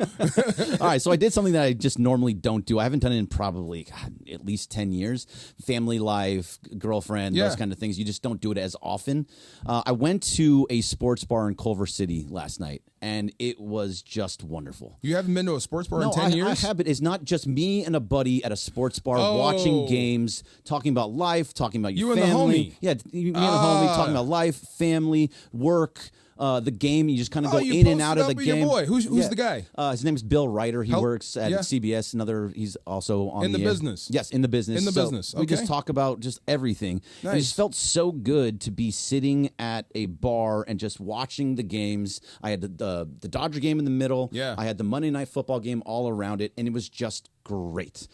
All right. So I did something that I just normally don't do. I haven't done it in probably at least 10 years. Family life, girlfriend, those kind of things. You just don't do it as often. I went to a sports bar in Culver City last night, and it was just wonderful. You haven't been to a sports bar in 10 years? I have. It's not just me and a buddy at a sports bar watching games, talking about life, talking about your family. You and the homie. Yeah, me and the homie talking about life, family, work. The game, you just kind of go in and out of the game. Your boy. Who's the guy? His name is Bill Ryder. He works at CBS. He's also on in the business. Yes, in the business. In the business. Okay. We just talk about just everything. Nice. And it just felt so good to be sitting at a bar and just watching the games. I had the Dodger game in the middle. Yeah. I had the Monday Night Football game all around it, and it was just great.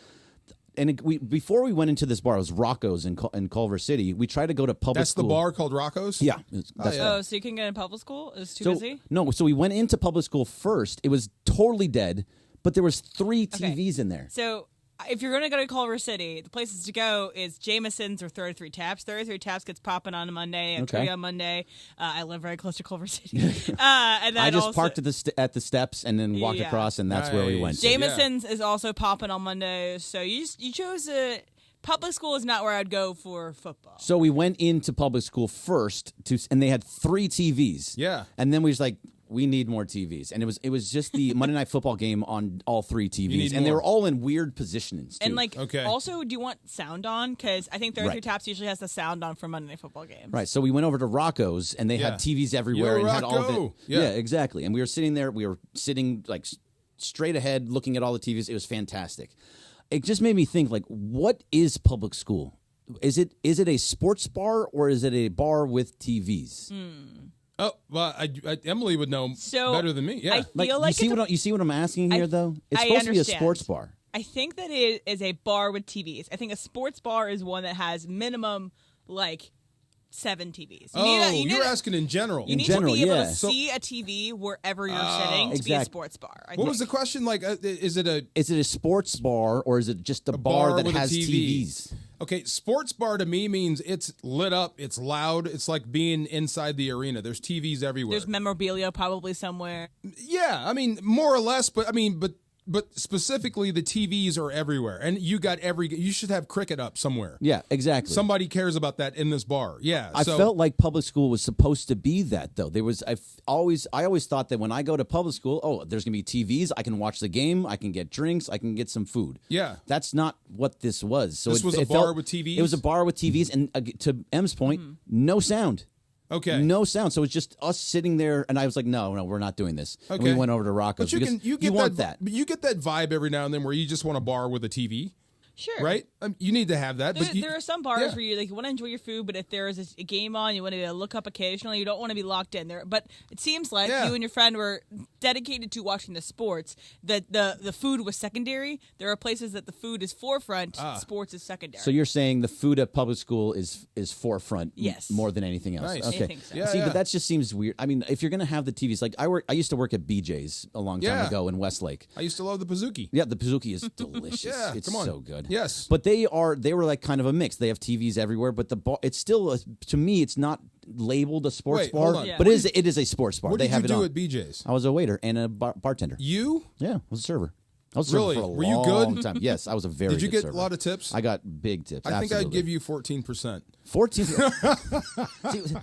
And before we went into this bar, it was Rocco's in Culver City. We tried to go to public school. That's the bar called Rocco's? Yeah. So you can get in public school? It was too busy? No, so we went into public school first. It was totally dead, but there was 3 TVs in there. So if you're going to go to Culver City, the places to go is Jameson's or 33 Taps. 33 Taps gets popping on a Monday and Tree on Monday. I live very close to Culver City. And then I just parked at the steps and then walked across, and that's where we went. Jameson's is also popping on Monday. So you chose public school is not where I'd go for football. So we went into public school first, and they had 3 TVs. Yeah. And then we was like, we need more TVs. And it was just the Monday Night Football game on all 3 TVs. And they were all in weird positionings, too. And also, do you want sound on? Because I think 33 Taps usually has the sound on for Monday Night Football games. Right. So we went over to Rocco's, and they had TVs everywhere. And had all of it. Yeah, exactly. And we were sitting there. We were sitting like straight ahead, looking at all the TVs. It was fantastic. It just made me think, like, what is public school? Is it a sports bar, or is it a bar with TVs? Oh, well, Emily would know better than me. Yeah. I feel like you see what I'm asking here, though? It's supposed to be a sports bar. I think that it is a bar with TVs. I think a sports bar is one that has minimum, 7 TVs. You're asking in general. You need to be able to see a TV wherever you're sitting to be a sports bar. What was the question? Is it a sports bar, or is it just a bar that has TVs? Okay, sports bar to me means it's lit up, it's loud, it's like being inside the arena. There's TVs everywhere. There's memorabilia probably somewhere. Yeah, I mean, more or less, but specifically the TVs are everywhere, and you should have cricket up somewhere. Yeah, exactly. Somebody cares about that in this bar. Yeah, I felt like public school was supposed to be that, though. I always thought that when I go to public school, there's gonna be TVs. I can watch the game. I can get drinks. I can get some food. Yeah, that's not what this was. So this was a bar with TVs. It was a bar with TVs, and to M's point, no sound. Okay. No sound. So it's just us sitting there, and I was like, no, we're not doing this. Okay. And we went over to Rocco's. But you get want that. You get that vibe every now and then where you just want a bar with a TV. Sure. Right? You need to have that. There are some bars where you want to enjoy your food, but if there is a game on, you want to look up occasionally. You don't want to be locked in there. But it seems like you and your friend were dedicated to watching the sports. That the food was secondary. There are places that the food is forefront, sports is secondary. So you're saying the food at public school is forefront, yes, more than anything else. Nice. Okay. I think so. See, but that just seems weird. I mean, if you're gonna have the TVs, like I used to work at BJ's a long time ago in Westlake. I used to love the Pizookie. Yeah, the Pizookie is delicious. It's so good. Yes, but they were like kind of a mix. They have TVs everywhere, but the bar, it's still to me, it's not labeled a sports bar, but it is a sports bar. What they did have you it do on. at BJ's? I was a waiter and a bartender. You? Yeah, I was a server. I was a server for a Were you long good? time. Yes, I was a very good Did you get server. a lot of tips? I got big tips. I think I'd absolutely. give you 14%. 14.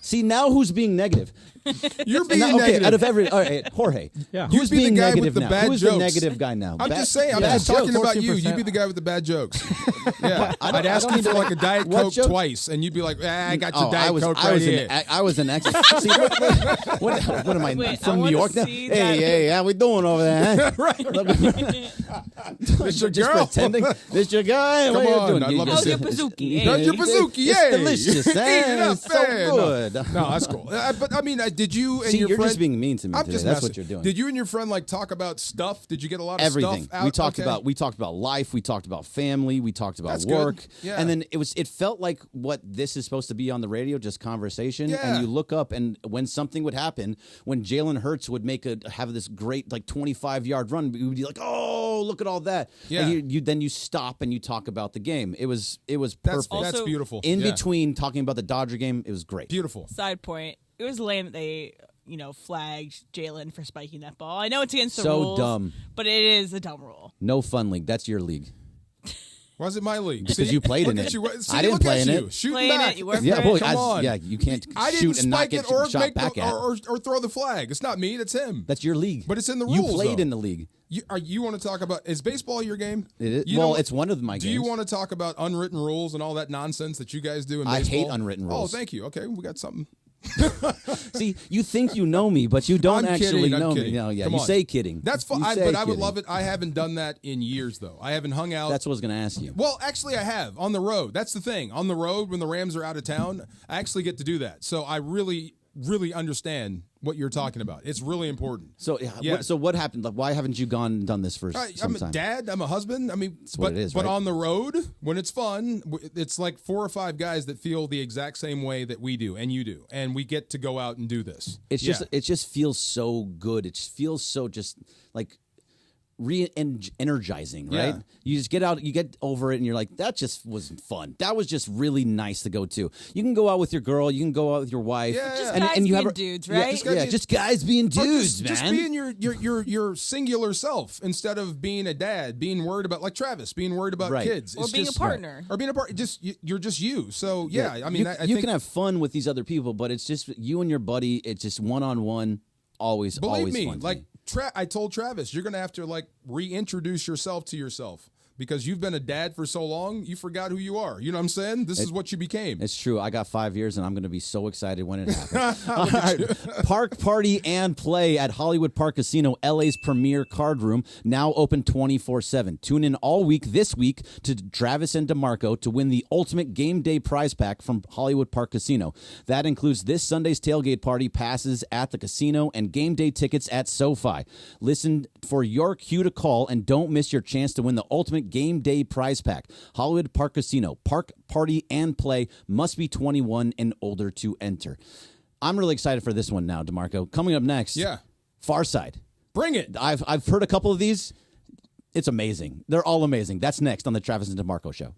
see, now who's being negative? You're being now, okay, negative. out of every, all right, Jorge. Yeah. Who's You'd be being the guy negative with the now? bad Who's jokes. the negative guy now? I'm just saying. I'm just talking about you. You'd be the guy with the bad jokes. Yeah, I'd ask you for like a Diet What Coke joke? twice, and you'd be like, I got your Diet Coke I right was here. I was an expert. See, what am I Wait, from I New wanna York now? see Hey, how we doing over there? Huh? This your just girl? pretending. This your guy? Come what are you on, doing? I'd love to How's see your it. Pizookie? How's your Pizookie? It's Yay. delicious. Eat it up, It's so man. good. No, that's cool. But I mean, did you and See, your you're friend? just being mean to me I'm today. just That's messing. what you're doing. Did you and your friend like talk about stuff? Did you get a lot of Everything. stuff out? We talked Okay. about life. We talked about family. We talked about That's good. work. Yeah. And then it felt like what this is supposed to be on the radio, just conversation. Yeah. And you look up, and when something would happen, when Jalen Hurts would have this great like 25-yard run, we would be like, oh, look at all that. Yeah. And then you stop and you talk about the game. It was perfect. That's beautiful. In Yeah. between talking about the Dodger game, it was great. Beautiful. Side point: it was lame that they flagged Jalen for spiking that ball. I know it's against the So rules, dumb. but it is a dumb rule. No fun league. That's your league. Why is it my league? Because See? you played in Look it. at you. See, I didn't look play at in you. it. Shooting Playing back. it, you work Yeah, for well, it. Come on. you can't I didn't shoot and not spike get it or shot make back at. or throw the flag. It's not me. It's him. That's your league. But it's in the You rules. played though. in the league. You want to talk about, is baseball your game? It is. You Well, know- it's one of my Do games. you want to talk about unwritten rules and all that nonsense that you guys do in I baseball? hate unwritten rules. Oh, thank you. Okay, we got something. See, you think you know me, but you don't I'm actually kidding, I'm know kidding. me. No, yeah, Come you on. say kidding. That's fun, You but say I would kidding. love it. I haven't done that in years, though. I haven't hung out. That's what I was going to ask you. Well, actually, I have on the road. That's the thing. On the road, when the Rams are out of town, I actually get to do that. So I really understand what you're talking about. It's really important. So, Yeah. so what happened? Like, why haven't you gone and done this for some I'm time? a dad. I'm a husband. I mean, what it is, but right? on the road, when it's fun, it's like 4 or 5 guys that feel the exact same way that we do and you do, and we get to go out and do this. It just feels so good. It just feels so just like re-energizing, right? Yeah. You just get out, you get over it, and you're like, that just was fun. That was just really nice to go to. You can go out with your girl, you can go out with your wife, Just guys you being have dudes, yeah, right? just guys being dudes, just man. being your singular self instead of being a dad, being worried about, like Travis, being worried about Right. kids, Or It's being a just- partner. or being a partner. You're just you. So yeah, I mean, I you think, can have fun with these other people, but it's just you and your buddy. It's just one-on-one. Always, believe always me, fun to like me. I told Travis, you're gonna have to like reintroduce yourself to yourself. Because you've been a dad for so long, you forgot who you are. You know what I'm saying? This is what you became. It's true. I got 5 years, and I'm going to be so excited when it happens. All right. Park Party and Play at Hollywood Park Casino, LA's premier card room, now open 24/7. Tune in all week this week to Travis and DeMarco to win the ultimate game day prize pack from Hollywood Park Casino. That includes this Sunday's tailgate party, passes at the casino, and game day tickets at SoFi. Listen for your cue to call, and don't miss your chance to win the ultimate game day prize pack. Hollywood Park Casino. Park Party and Play. Must be 21 and older to enter. I'm really excited for this one now, DeMarco. Coming up next, Far Side. Bring it. I've heard a couple of these. It's amazing. They're all amazing. That's next on the Travis and DeMarco Show.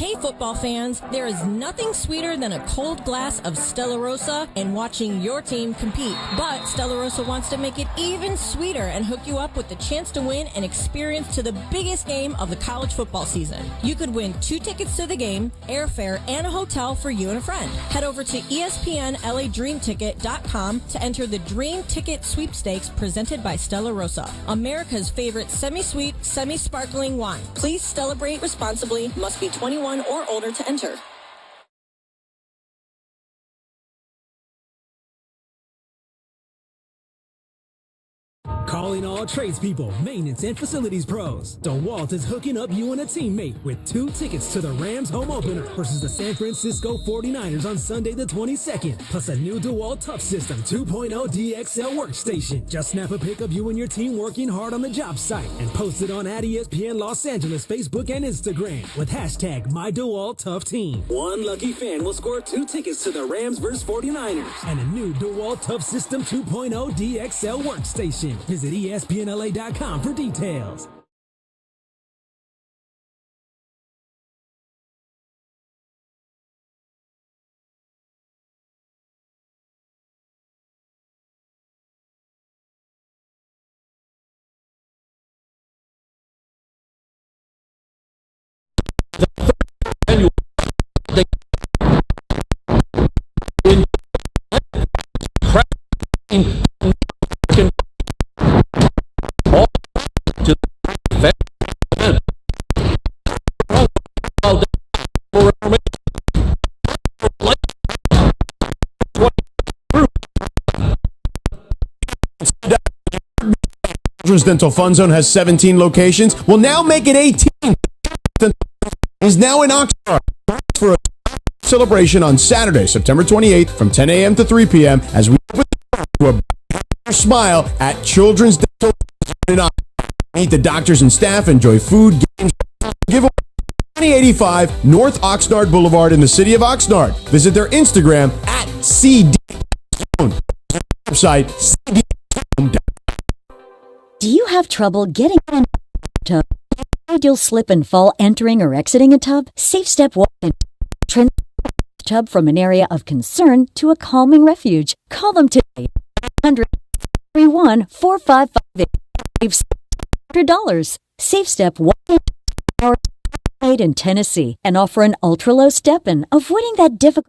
Hey football fans, there is nothing sweeter than a cold glass of Stella Rosa and watching your team compete. But Stella Rosa wants to make it even sweeter and hook you up with the chance to win an experience to the biggest game of the college football season. You could win 2 tickets to the game, airfare, and a hotel for you and a friend. Head over to ESPNLADreamTicket.com to enter the Dream Ticket Sweepstakes presented by Stella Rosa, America's favorite semi-sweet, semi-sparkling wine. Please celebrate responsibly. Must be 21 or older to enter. Calling all tradespeople, maintenance, and facilities pros. DeWalt is hooking up you and a teammate with 2 tickets to the Rams home opener versus the San Francisco 49ers on Sunday the 22nd, plus a new DeWalt Tough System 2.0 DXL workstation. Just snap a pic of you and your team working hard on the job site and post it on @ESPN Los Angeles Facebook and Instagram with hashtag #MyDeWaltToughTeam. One lucky fan will score 2 tickets to the Rams vs 49ers and a new DeWalt Tough System 2.0 DXL workstation. Visit ESPNLA.com for details. Children's Dental Fun Zone has 17 locations. We'll now make it 18. Is now in Oxnard for a celebration on Saturday, September 28th from 10 a.m. to 3 p.m. as we open to a smile at Children's Dental in Oxnard. Meet the doctors and staff, enjoy food, games, giveaway. 2085 North Oxnard Boulevard in the city of Oxnard. Visit their Instagram @CD. Website CD. Do you have trouble getting in a tub? You'll slip and fall entering or exiting a tub? Safe Step Walk and transfer the tub from an area of concern to a calming refuge. Call them today. 100-314-5558. $100. Safe Step Walk in Tennessee and offer an ultra-low step-in, avoiding that difficult.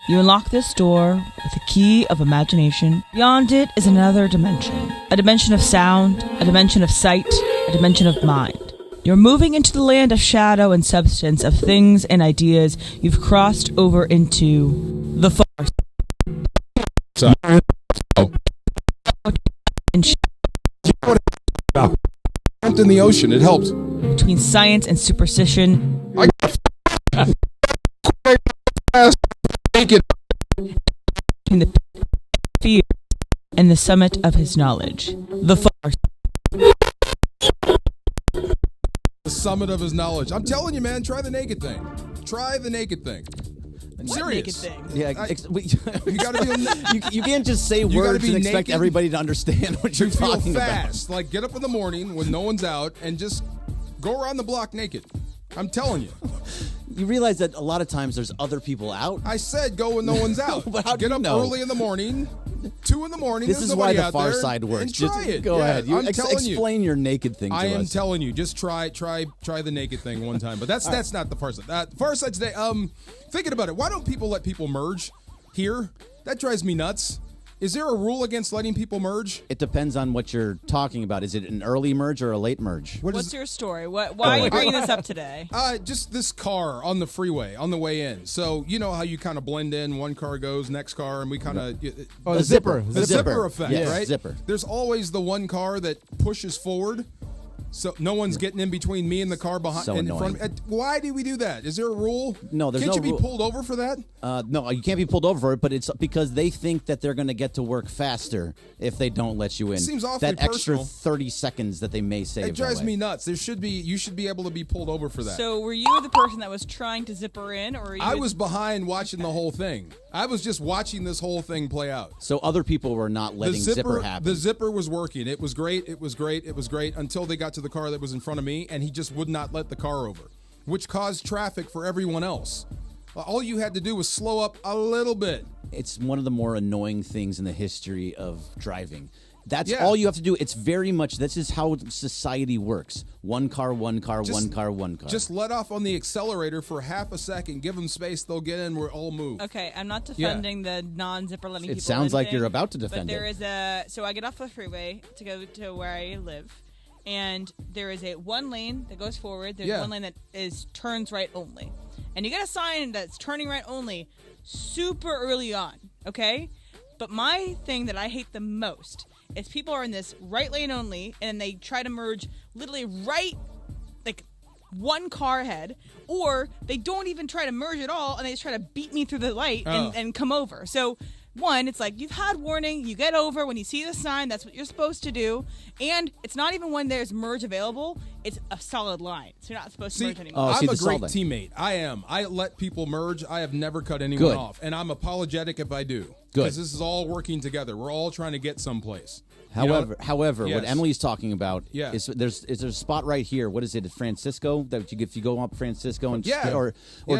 You unlock this door with a key of imagination. Beyond it is another dimension. A dimension of sound, a dimension of sight, a dimension of mind. You're moving into the land of shadow and substance, of things and ideas. You've crossed over into the far side. in the ocean. It helps. Between science and superstition. Naked. Between the fear and the summit of his knowledge. The far. The summit of his knowledge. I'm telling you, man, try the naked thing. Try the naked thing. I'm serious. Naked thing? Yeah, you gotta be. You can't just say words and expect everybody to understand what you're talking about. Fast. Like, get up in the morning when no one's out and just go around the block naked. I'm telling you. You realize that a lot of times there's other people out? I said go when no one's out. But how do get you up know? early in the morning, 2 in the morning. This there's is why nobody the out far there, side works. And Just try it. go ahead. You I'm telling you. Explain your naked thing to us. I am telling you, just try the naked thing one time. But that's not the far side. Far side today. Thinking about it, why don't people let people merge here? That drives me nuts. Is there a rule against letting people merge? It depends on what you're talking about. Is it an early merge or a late merge? What's your story? Why are you bringing this up today? Just this car on the freeway on the way in. So you know how you kind of blend in. One car goes, next car, and we kind of the zipper. The zipper effect, yes, right? Zipper. There's always the one car that pushes forward. So no one's getting in between me and the car behind. So in front annoying. Why do we do that? Is there a rule? No, there's Can't no you rule. be pulled over for that? No, you can't be pulled over for it, but it's because they think that they're going to get to work faster if they don't let you in. Seems awfully that extra personal. 30 seconds that they may save. It drives that way. me nuts. You should be able to be pulled over for that. So were you the person that was trying to zipper in, or were you? I was behind watching the whole thing. I was just watching this whole thing play out. So other people were not letting zipper happen. The zipper was working. It was great. It was great. It was great until they got to the car that was in front of me, and he just would not let the car over, which caused traffic for everyone else. All you had to do was slow up a little bit. It's one of the more annoying things in the history of driving. That's all you have to do. It's very much, this is how society works. One car, one car, one car, one car. Just let off on the accelerator for half a second. Give them space. They'll get in. We'll all move. Okay, I'm not defending the non-zipper letting people in. It sounds like thing, you're about to defend but there is so I get off the freeway to go to where I live, and there is one lane that goes forward. There's one lane that is turns right only. And you get a sign that's turning right only super early on, okay? But my thing that I hate the most is people are in this right lane only, and they try to merge literally right, like, one car ahead, or they don't even try to merge at all, and they just try to beat me through the light and come over. So, one, it's like, you've had warning, you get over when you see the sign, that's what you're supposed to do, and it's not even when there's merge available, it's a solid line, so you're not supposed to merge anymore. I'm a great teammate. I am. I let people merge. I have never cut anyone off, and I'm apologetic if I do. Because this is all working together. We're all trying to get someplace. However, what Emily's talking about Yes. is there's a spot right here. What is it? Francisco? That if you go up Francisco and or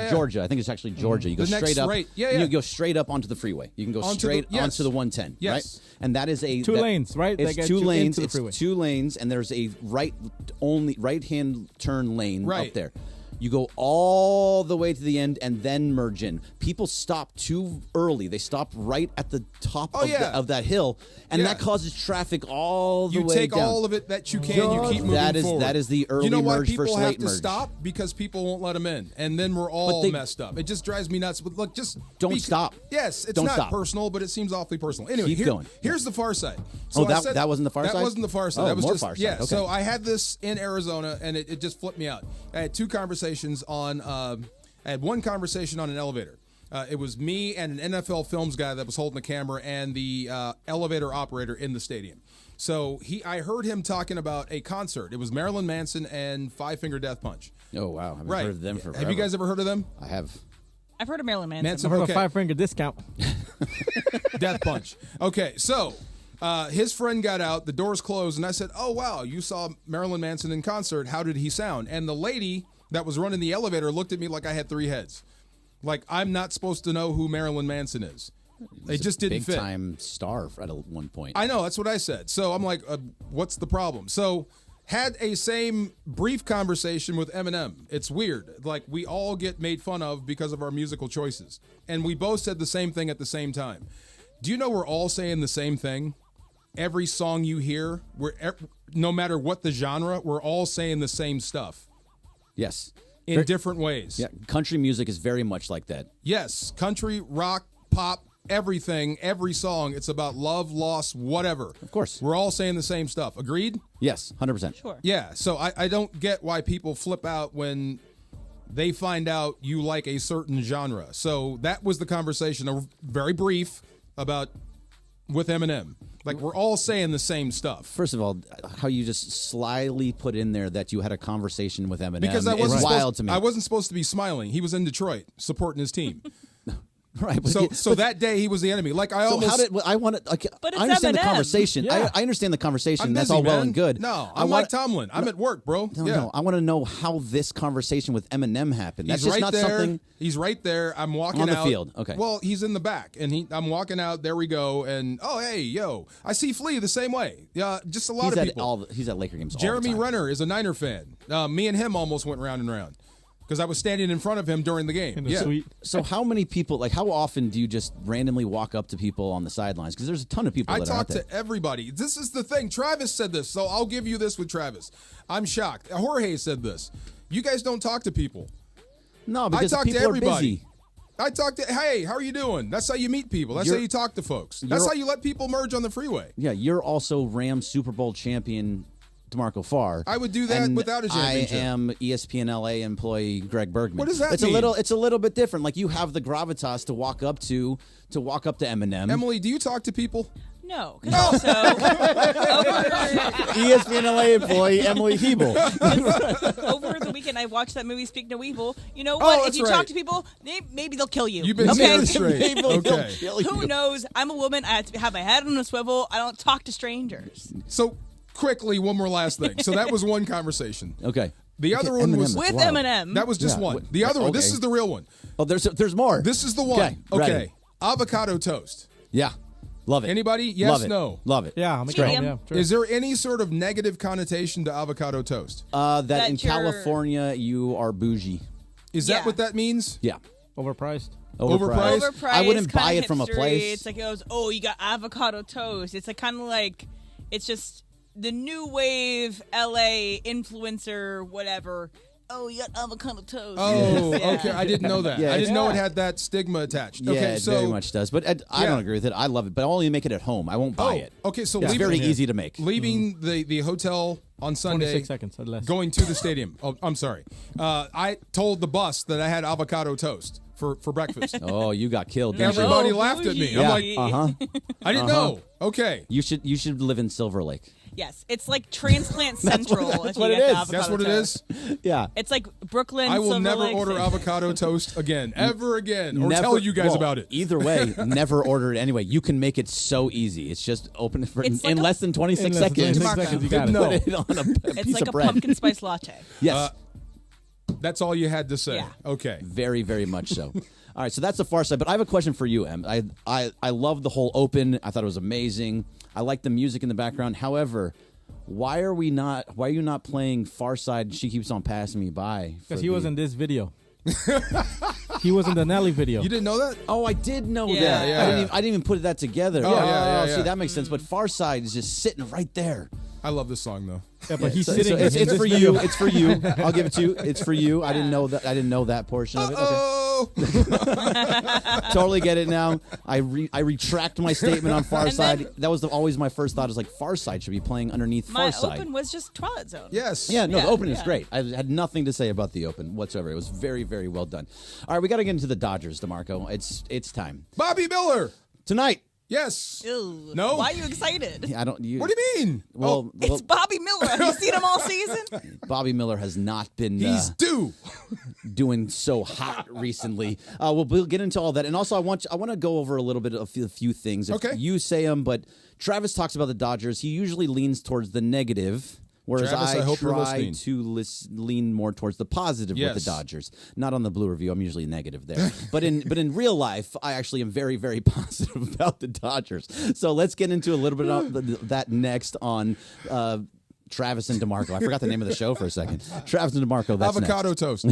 Georgia, I think it's actually Georgia. You go straight up. You go straight up onto the freeway. You can go straight onto the 110. Yes. Right, and that is two lanes, right? It's two lanes. It's 2 lanes, and there's a right-hand turn lane up there. You go all the way to the end and then merge in. People stop too early. They stop right at the top of that hill, and that causes traffic all the way down. You take all of it that you can. You keep moving forward. That is the early merge versus late merge. You know why people have to stop? Because people won't let them in, and then we're all messed up. It just drives me nuts. But look, just don't stop. Yes, it's not personal, but it seems awfully personal. Anyway, keep going. Here's the far side. So that wasn't the far side? That wasn't the far side. Oh, that was more just far side. yeah. Okay. So I had this in Arizona, and it just flipped me out. I had 2 conversations on. I had one conversation on an elevator. It was me and an NFL films guy that was holding the camera and the elevator operator in the stadium. So I heard him talking about a concert. It was Marilyn Manson and Five Finger Death Punch. Oh, wow. I haven't heard of them forever. Have you guys ever heard of them? I have. I've heard of Marilyn Manson. I've heard of 5 Finger Discount. Death Punch. Okay, so his friend got out. The doors closed, and I said, oh, wow, you saw Marilyn Manson in concert. How did he sound? And the lady that was running the elevator looked at me like I had 3 heads. Like, I'm not supposed to know who Marilyn Manson is. It just didn't fit. Big-time star at one point. I know, that's what I said. So I'm like, what's the problem? So had a same brief conversation with Eminem. It's weird. Like, we all get made fun of because of our musical choices. And we both said the same thing at the same time. Do you know we're all saying the same thing? Every song you hear, no matter what the genre, we're all saying the same stuff. Yes. In different ways. Yeah, country music is very much like that. Yes, country, rock, pop, everything, every song, it's about love, loss, whatever. Of course. We're all saying the same stuff. Agreed? Yes, 100%. Sure. Yeah, so I don't get why people flip out when they find out you like a certain genre. So that was the conversation, very brief, about with Eminem. Like, we're all saying the same stuff. First of all, how you just slyly put in there that you had a conversation with Eminem Because I is wild to me. I wasn't supposed to be smiling. He was in Detroit supporting his team. Right. So that day he was the enemy. Like I so almost. how did I want to? Like, But it's I understand the Eminem. conversation. Yeah. I understand the conversation. I'm That's busy, all well man. and good. No, I I'm want- like Tomlin. I'm at work, bro. No, I want to know how this conversation with Eminem happened. That's He's just right not there. something He's right there. I'm walking on the out. field. Okay. Well, he's in the back, and I'm walking out. There we go. And oh, hey, yo, I see Flea the same way. Yeah, just a lot he's of at people. he's at Laker games. all Jeremy the time. Renner is a Niner fan. Me and him almost went round and round because I was standing in front of him during the game. In the suite. So how many people? Like, how often do you just randomly walk up to people on the sidelines? Because there's a ton of people I that are out talk there. to everybody. This is the thing. Travis said this, so I'll give you this with Travis. I'm shocked. Jorge said this. You guys don't talk to people. No, I because talk people to are everybody. busy. I talk to, hey, how are you doing? That's how you meet people. That's how you talk to folks. That's how you let people merge on the freeway. Yeah, you're also Rams Super Bowl champion DeMarco Farr. I would do that and without a championship. I am ESPN LA employee Greg Bergman. What does that it's mean? It's a little bit different. Like, you have the gravitas to walk up to Eminem. Emily, do you talk to people? No, because also ESPN LA employee Emily Hebel. over the weekend I watched that movie Speak No Evil. You know what? If that's you right. talk to people, maybe they'll kill you. You've been okay? scared straight. Okay. Who knows? I'm a woman. I have to have my head on a swivel. I don't talk to strangers. So quickly, one more last thing. So that was one conversation. Okay. The other one was With Eminem. That was just one. The other one. This is the real one. Oh, there's more. This is the one. Okay. Okay. Avocado toast. Yeah. Love it. Anybody? Yes, Love it. no. Love it. Yeah, I'm a Medium. yeah, sure. Is there any sort of negative connotation to avocado toast? That in you're- California you are bougie. Is Yeah. that what that means? Yeah. Overpriced. Overpriced? Overpriced. I wouldn't buy kinda it from a hipstery. place. It's like it goes, oh, you got avocado toast. It's like kind of like it's just the new wave LA influencer, whatever. Oh, you got avocado toast. Oh, Yeah. okay. I didn't know that. Yeah, I didn't know it yeah. had that stigma attached. Yeah, Okay, it so very much does. But I Yeah. don't agree with it. I love it, but I'll only make it at home. I won't buy it. Okay, so It's very easy to make. Leaving the hotel on Sunday, 26 seconds or less. going to the stadium. Oh, I'm sorry. I told the bus that I had avocado toast for breakfast. Oh, you got killed. didn't you? Everybody Oh, laughed at me. bougie. I'm Yeah. like, I didn't know. Okay. You should live in Silver Lake. Yes, it's like Transplant Central. that's if what you it get the is. avocado That's what it toast. is. Yeah. It's like Brooklyn. I will Silver never Lake, order same. avocado toast again, ever again, or Never- tell you guys well, about it. Either way, never order it anyway. You can make it so easy. It's just open it for, It's in like less than 26 In less than seconds. 26 seconds, you got Didn't it. know. Put it on a It's piece like of a bread. pumpkin spice latte. Yes. That's all you had to say. Yeah. Okay. Very, very much so. All right, so that's the far side. But I have a question for you, Em. I love the whole open. I thought it was amazing. I like the music in the background. However, why are you not playing Far Side? She keeps on passing me by. Because he was in this video. He was in the Nelly video. You didn't know that? Oh, I did know Yeah. that. Yeah, I didn't even put that together. Oh, yeah. See, that makes sense. But Far Side is just sitting right there. I love this song though. Yeah, but he's So sitting. it's in this for video. you. It's for you. I'll give it to you. It's for you. I didn't know that. I didn't know that portion of it. Okay. Oh. Totally get it now. I retract my statement on Far And Side. then- That was always my first thought. Is like Far Side should be playing underneath My Far Side. open was just Twilight Zone. Yes. Yeah, no, Yeah, the open is yeah. great. I had nothing to say about the open whatsoever. It was very, very well done. All right, we got to get into the Dodgers, DeMarco. It's time Bobby Miller. tonight. Yes. Ew. No. Why are you excited? I don't. What do you mean? Well, It's Bobby Miller. Have you seen him all season? Bobby Miller has not been He's due. doing so hot recently. We'll get into all that, and also I want to go over a little bit of a few things. If Okay. you say them, but Travis talks about the Dodgers. He usually leans towards the negative. Whereas Travis, I hope you're try listening. to lean more towards the positive with Yes. the Dodgers. Not on the Blue Review. I'm usually negative there. but in real life, I actually am very, very positive about the Dodgers. So let's get into a little bit of that next on Travis and DeMarco. I forgot the name of the show for a second. Travis and DeMarco. That's Avocado next. toast.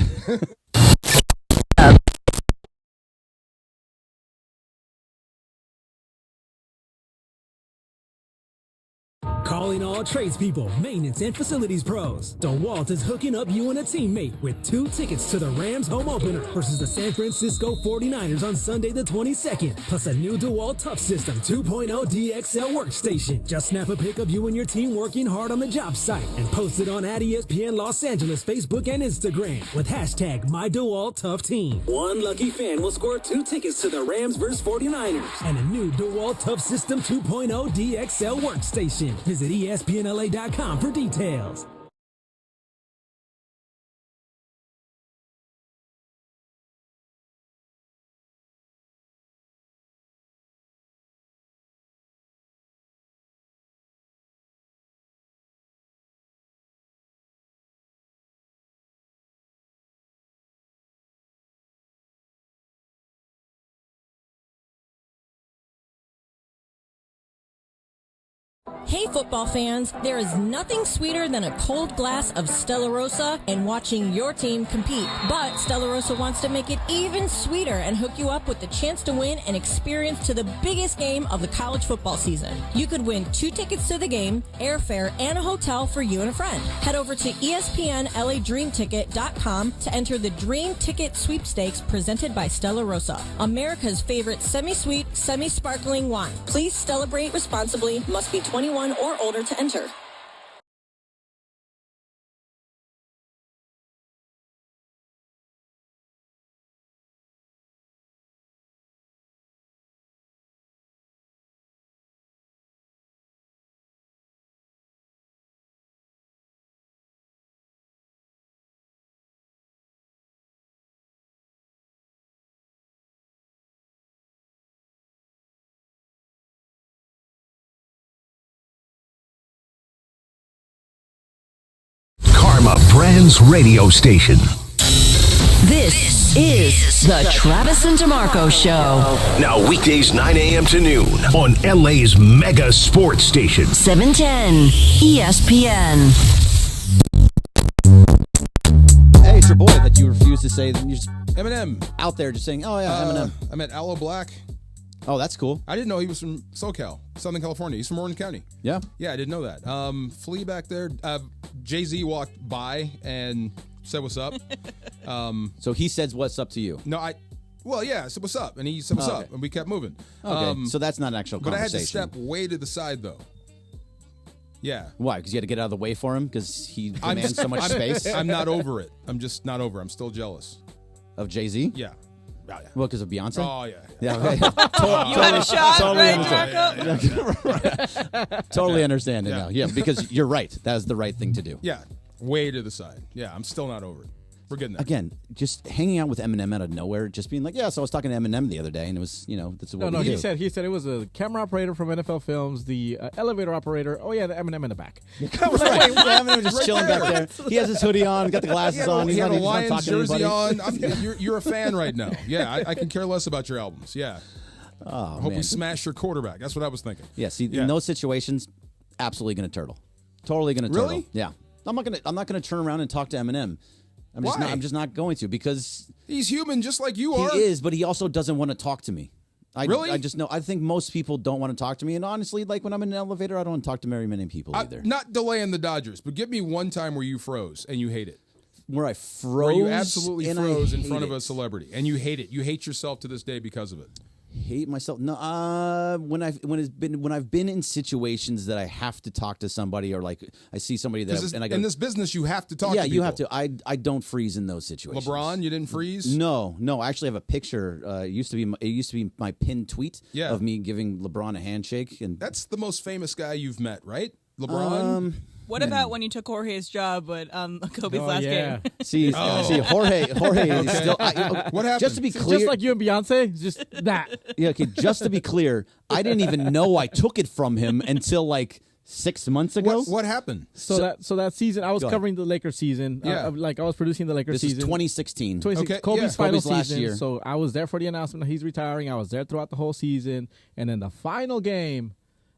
Call Calling all tradespeople, maintenance, and facilities pros. DeWalt is hooking up you and a teammate with 2 tickets to the Rams home opener versus the San Francisco 49ers on Sunday the 22nd, plus a new DeWalt Tough System 2.0 DXL workstation. Just snap a pic of you and your team working hard on the job site and post it on @ESPN Los Angeles Facebook and Instagram with hashtag #MyDeWaltToughTeam. One lucky fan will score 2 tickets to the Rams vs 49ers and a new DeWalt Tough System 2.0 DXL workstation. Visit ESPNLA.com for details. Hey football fans, there is nothing sweeter than a cold glass of Stella Rosa and watching your team compete. But Stella Rosa wants to make it even sweeter and hook you up with the chance to win an experience to the biggest game of the college football season. You could win 2 tickets to the game, airfare, and a hotel for you and a friend. Head over to ESPNLADreamTicket.com to enter the Dream Ticket Sweepstakes presented by Stella Rosa, America's favorite semi-sweet, semi-sparkling wine. Please celebrate responsibly. Must be 21 or older to enter. Brands radio station. This is the Travis and DeMarco Show. Now weekdays 9 a.m. to noon on LA's mega sports station. 710 ESPN. Hey, it's your boy that you refuse to say. You're just Eminem. Out there just saying, oh, yeah, Eminem. I met Aloe Black. Oh, that's cool. I didn't know he was from SoCal, Southern California. He's from Orange County. Yeah? Yeah, I didn't know that. Flea back there. Jay-Z walked by and said what's up. So he says what's up to you? No, I said what's up. And he said what's up. And we kept moving. Okay, so that's not an actual conversation. But I had to step way to the side, though. Yeah. Why? Because you had to get out of the way for him? Because he demands so much space? I'm not over it. I'm just not over it. I'm still jealous. Of Jay-Z? Yeah. Oh, yeah. Well, because of Beyonce? Oh, yeah. Yeah, okay. You had a shot, totally right, Marco? Totally understand it now. Yeah, because you're right. That is the right thing to do. Yeah, way to the side. Yeah, I'm still not over it. We're getting there. Again, just hanging out with Eminem out of nowhere, just being like, yeah, so I was talking to Eminem the other day, and it was, that's what we do. He said it was a camera operator from NFL Films, the elevator operator. Oh, yeah, the Eminem in the back. Right. Eminem just chilling back there. He has his hoodie on, got the glasses on. He had a not Lions talking jersey to on. You're a fan right now. Yeah, I can care less about your albums. Yeah. Oh, I hope we smash your quarterback. That's what I was thinking. Yeah, see, in those situations, absolutely going to turtle. Totally going to turtle. Really? Yeah. I'm not going to turn around and talk to Eminem. I'm just not going to, because he's human just like you are. He is, but he also doesn't want to talk to me. Really? I just know. I think most people don't want to talk to me, and honestly, like when I'm in an elevator, I don't want to talk to very many people either. Not delaying the Dodgers, but give me one time where you froze and you hate it. Where I froze, where you absolutely froze in front of it. a celebrity, and you hate it. You hate yourself to this day because of it. Hate myself? No. When I've been in situations that I have to talk to somebody, or like I see somebody that and I go, in this business you have to talk. Yeah, to people. you have to. I don't freeze in those situations. LeBron, you didn't freeze? No. I actually have a picture. It used to be my pinned tweet of me giving LeBron a handshake, and that's the most famous guy you've met, right? LeBron. What about when you took Jorge's job at Kobe's last game? See, Jorge is still. What happened? Just to be clear, just like you and Beyonce, just that. Yeah, okay. Just to be clear, I didn't even know I took it from him until like 6 months ago. What happened? So that season, I was covering the Lakers season. Yeah, I was producing the Lakers season. This is 2016. Okay. Kobe's final last season. year. So I was there for the announcement that he's retiring. I was there throughout the whole season, and then the final game,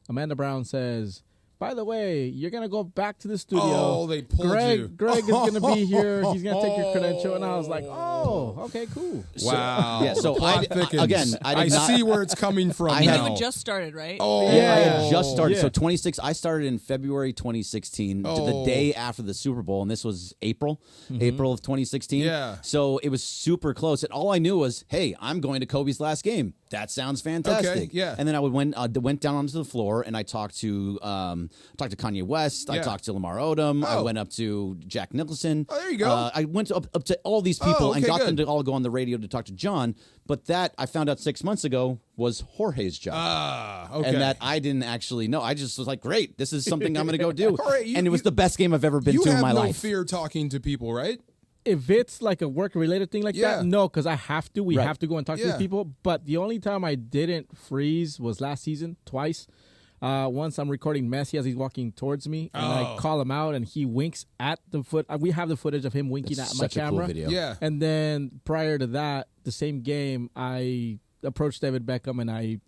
Amanda Brown says, by the way, you're going to go back to the studio. Oh, they pulled you. Greg is going to be here. He's going to take your credential. And I was like, oh, okay, cool. Wow. So I see where it's coming from And now. you had just started, right? Oh, yeah. I had just started. So 26. I started in February 2016, the day after the Super Bowl, and this was April of 2016. Yeah. So it was super close, and all I knew was, hey, I'm going to Kobe's last game. That sounds fantastic. Okay, yeah. And then I went down onto the floor, and I talked to Kanye West. I talked to Lamar Odom. I went up to Jack Nicholson. Oh, there you go. I went up to all these people and got them to all go on the radio to talk to John. But that, I found out 6 months ago, was Jorge's job. Okay. And that I didn't actually know. I just was like, great, this is something I'm going to go do. Jorge, and it was the best game I've ever been to in my life. You have no fear talking to people, right? If it's like a work-related thing like that, no, because I have to. We have to go and talk to these people. But the only time I didn't freeze was last season, twice. Once I'm recording Messi as he's walking towards me, and I call him out, and he winks at the foot. We have the footage of him winking at my camera. Cool video. Yeah. And then prior to that, the same game, I approached David Beckham, and I,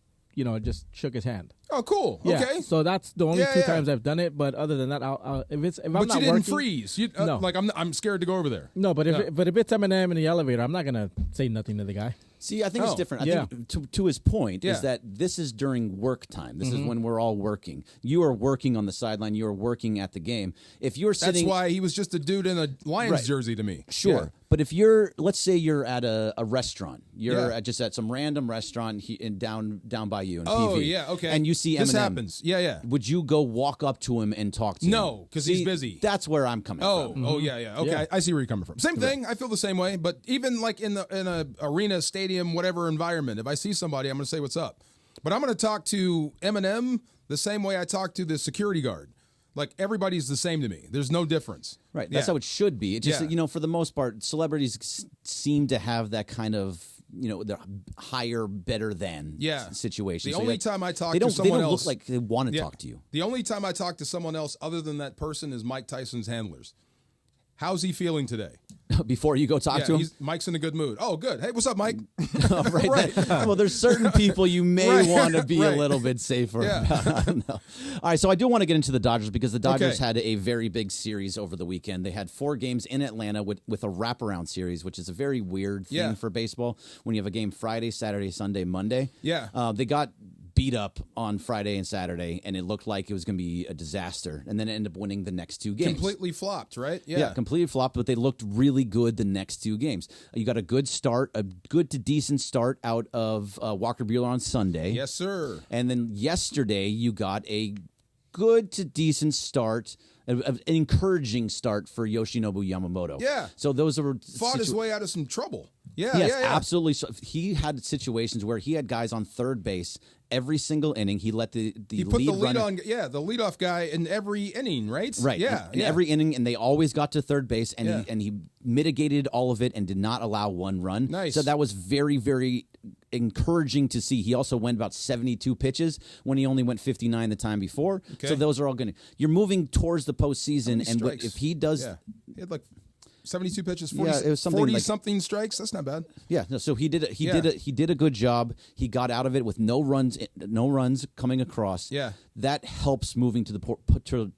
just shook his hand. Oh, cool. Yeah. Okay. So that's the only two times I've done it. But other than that, if I'm not you didn't working, freeze. No. Like I'm scared to go over there. No, but if it's Eminem in the elevator, I'm not gonna say nothing to the guy. See, I think it's different. I think to his point is that this is during work time. This is when we're all working. You are working on the sideline. You are working at the game. If you're sitting, that's why he was just a dude in a Lions jersey to me. Sure. Yeah. But if let's say you're at a restaurant, you're just at some random restaurant down by you in PV. Oh, yeah, okay. And you see Eminem. This happens. Yeah. Would you go walk up to him and talk to him? No, because he's busy. That's where I'm coming from. Oh, yeah. Okay, yeah. I see where you're coming from. Same thing. I feel the same way. But even like in a arena, stadium, whatever environment, if I see somebody, I'm going to say what's up. But I'm going to talk to Eminem the same way I talk to the security guard. Like, everybody's the same to me. There's no difference. Right. That's how it should be. It just, for the most part, celebrities seem to have that kind of, the higher, better than situation. The only time I talk to someone else. They don't look like they want to talk to you. The only time I talk to someone else other than that person is Mike Tyson's handlers. How's he feeling today? Before you go talk to him? Mike's in a good mood. Oh, good. Hey, what's up, Mike? Right. Well, there's certain people you may want to be a little bit safer about. No. All right, so I do want to get into the Dodgers because the Dodgers had a very big series over the weekend. They had 4 games in Atlanta with a wraparound series, which is a very weird thing for baseball when you have a game Friday, Saturday, Sunday, Monday. Yeah. They got beat up on Friday and Saturday, and it looked like it was going to be a disaster. And then it ended up winning the next 2 games. Completely flopped, right? Yeah, completely flopped, but they looked really good the next 2 games. You got a good start, a good to decent start out of Walker Buehler on Sunday. Yes, sir. And then yesterday you got a good to decent start, an encouraging start for Yoshinobu Yamamoto. Yeah. So those were fought his way out of some trouble. Yeah, yes, yeah. Absolutely. So he had situations where he had guys on third base every single inning. He let the he put lead the lead runner, on, the leadoff guy in every inning, right? Right. Yeah. In every inning, and they always got to third base, and he mitigated all of it and did not allow one run. Nice. So that was very, very encouraging to see. He also went about 72 pitches when he only went 59 the time before. Okay. So those are all going to. You're moving towards the postseason, and if he does, he had like 72 pitches, 40, it was something 40 like, something strikes. That's not bad. Yeah, no, so he did a good job. He got out of it with no runs coming across. Yeah, that helps moving to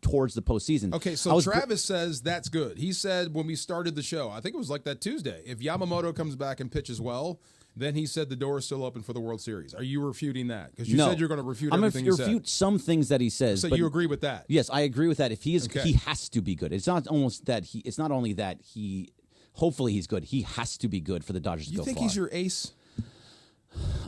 towards the postseason. Okay, so Travis says that's good. He said when we started the show, I think it was like that Tuesday, if Yamamoto comes back and pitches well, then he said the door is still open for the World Series. Are you refuting that? Because you said you're going to refute everything he said. I'm going to refute some things that he says. So but you agree with that? Yes, I agree with that. If he is, he has to be good. It's not almost that he. It's not only that he. Hopefully he's good. He has to be good for the Dodgers to go far. You think he's your ace?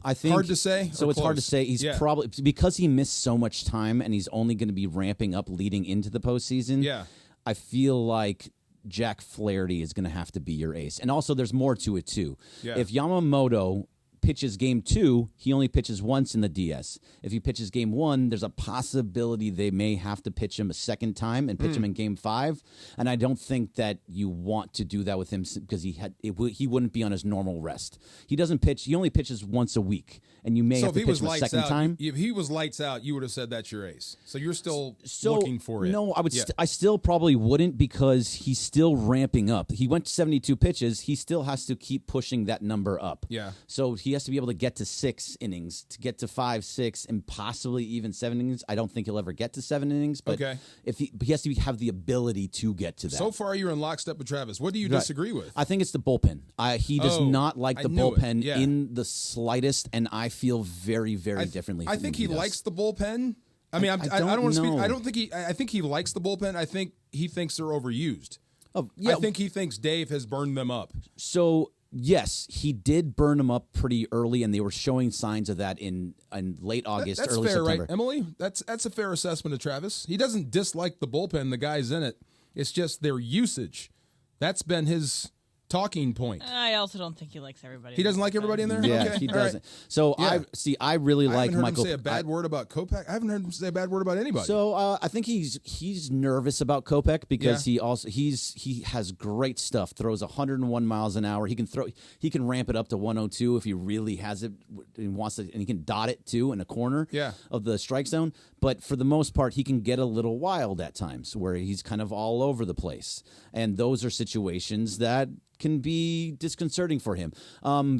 I think hard to say. So it's hard to say. He's probably because he missed so much time, and he's only going to be ramping up leading into the postseason. Yeah, I feel like Jack Flaherty is going to have to be your ace, and also there's more to it too. Yeah. If Yamamoto pitches game 2, he only pitches once in the DS. If he pitches game 1, there's a possibility they may have to pitch him a second time and pitch him in game 5. And I don't think that you want to do that with him because he wouldn't be on his normal rest. He doesn't pitch. He only pitches once a week, and you may have to pitch him a second time. If he was lights out, you would have said that's your ace. So you're still looking for it. No, I would. I still probably wouldn't because he's still ramping up. He went to 72 pitches. He still has to keep pushing that number up. Yeah. So he has to be able to get to 6 innings, to get to 5, 6, and possibly even 7 innings. I don't think he'll ever get to 7 innings, but if he has to have the ability to get to that. So far, you're in lockstep with Travis. What do you disagree with? I think it's the bullpen. He does not like the bullpen in the slightest, and I feel very, very differently. I think he likes the bullpen. I mean, I don't want to speak. I don't think he. I think he likes the bullpen. I think he thinks they're overused. Oh, yeah. I think he thinks Dave has burned them up. So yes, he did burn them up pretty early, and they were showing signs of that in late August, that's early fair, September. Right, Emily? That's a fair assessment of Travis. He doesn't dislike the bullpen, the guys in it. It's just their usage. That's been his talking point. I also don't think he likes everybody. He doesn't like everybody in there? Yeah, okay. he doesn't. Right. So I really like Michael. I haven't heard Michael. him say a bad word about Kopech. I haven't heard him say a bad word about anybody. So I think he's nervous about Kopech because he has great stuff. Throws 101 miles an hour. He can ramp it up to 102 if he really has it and wants to, and he can dot it too in a corner of the strike zone. But for the most part, he can get a little wild at times where he's kind of all over the place, and those are situations that can be disconcerting for him.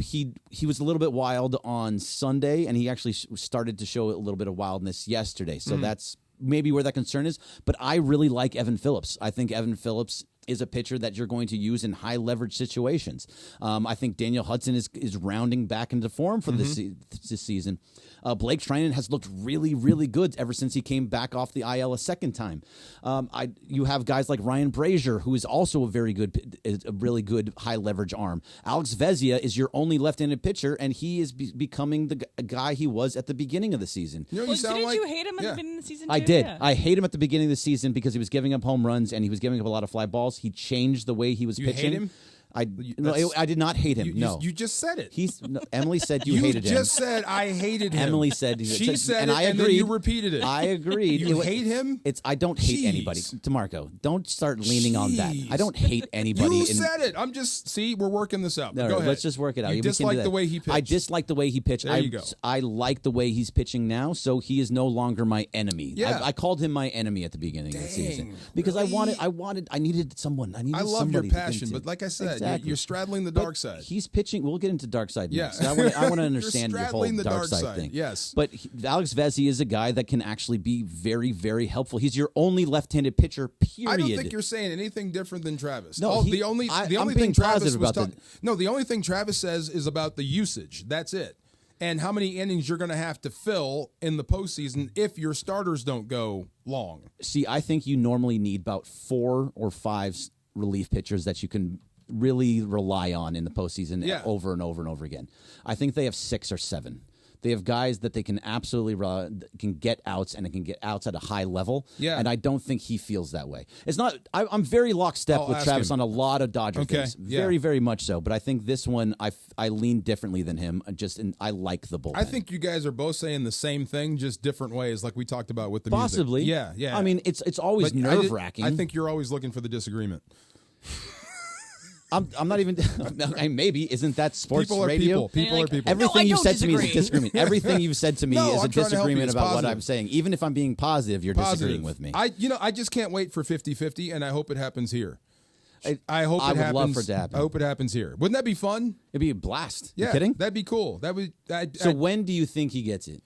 He was a little bit wild on Sunday, and he actually started to show a little bit of wildness yesterday. So that's maybe where that concern is. But I really like Evan Phillips. I think Evan Phillips is a pitcher that you're going to use in high leverage situations. I think Daniel Hudson is rounding back into form for this season. Blake Treinen has looked really, really good ever since he came back off the IL a second time. You have guys like Ryan Brazier, who is also a really good high leverage arm. Alex Vezia is your only left-handed pitcher, and he is becoming the guy he was at the beginning of the season. You know, didn't you hate him at the beginning of the season? I too? did. Yeah. I hate him at the beginning of the season because he was giving up home runs and he was giving up a lot of fly balls. He changed the way he was pitching. Hate him? I did not hate him. You just said it. Emily said you hated him. You just said I hated him. Emily said she said and it, I and agreed. then you repeated it. I agreed. You hate him? I don't hate anybody. DeMarco, don't start leaning on that. I don't hate anybody. You said it. I'm just we're working this out. No, Go ahead. let's just work it out. You dislike the way he pitched. I dislike the way he pitched. There you go. I like the way he's pitching now, so he is no longer my enemy. Yeah. I called him my enemy at the beginning of the season because really? I needed someone. I love your passion, but like I said, you're straddling the dark side. He's pitching. We'll get into dark side next. I want to understand your whole dark side thing. Yes, but Alex Vezzi is a guy that can actually be very, very helpful. He's your only left-handed pitcher. Period. I don't think you're saying anything different than Travis. No, the only thing Travis the only thing Travis says is about the usage. That's it. And how many innings you're going to have to fill in the postseason if your starters don't go long. See, I think you normally need about 4 or 5 relief pitchers that you can really rely on in the postseason over and over and over again. I think they have 6 or 7. They have guys that they can absolutely can get outs, and it can get outs at a high level. Yeah. And I don't think he feels that way. It's not. I'm very lockstep with Travis on a lot of Dodger things. Very, very much so. But I think this one, I lean differently than him. I like the bullpen. I think you guys are both saying the same thing, just different ways, like we talked about with the possibly. music. Yeah. I mean, it's always nerve wracking. I think you're always looking for the disagreement. I'm not even. Maybe isn't that sports radio? People are people. Everything you've said to me is a disagreement. Everything you've said to me is a disagreement about what I'm saying. Even if I'm being positive, you're disagreeing with me. I just can't wait for 50-50, and I hope it happens here. I hope it happens. I would love for it to happen. I hope it happens here. Wouldn't that be fun? It'd be a blast. Yeah, you kidding? That'd be cool. So when do you think he gets it?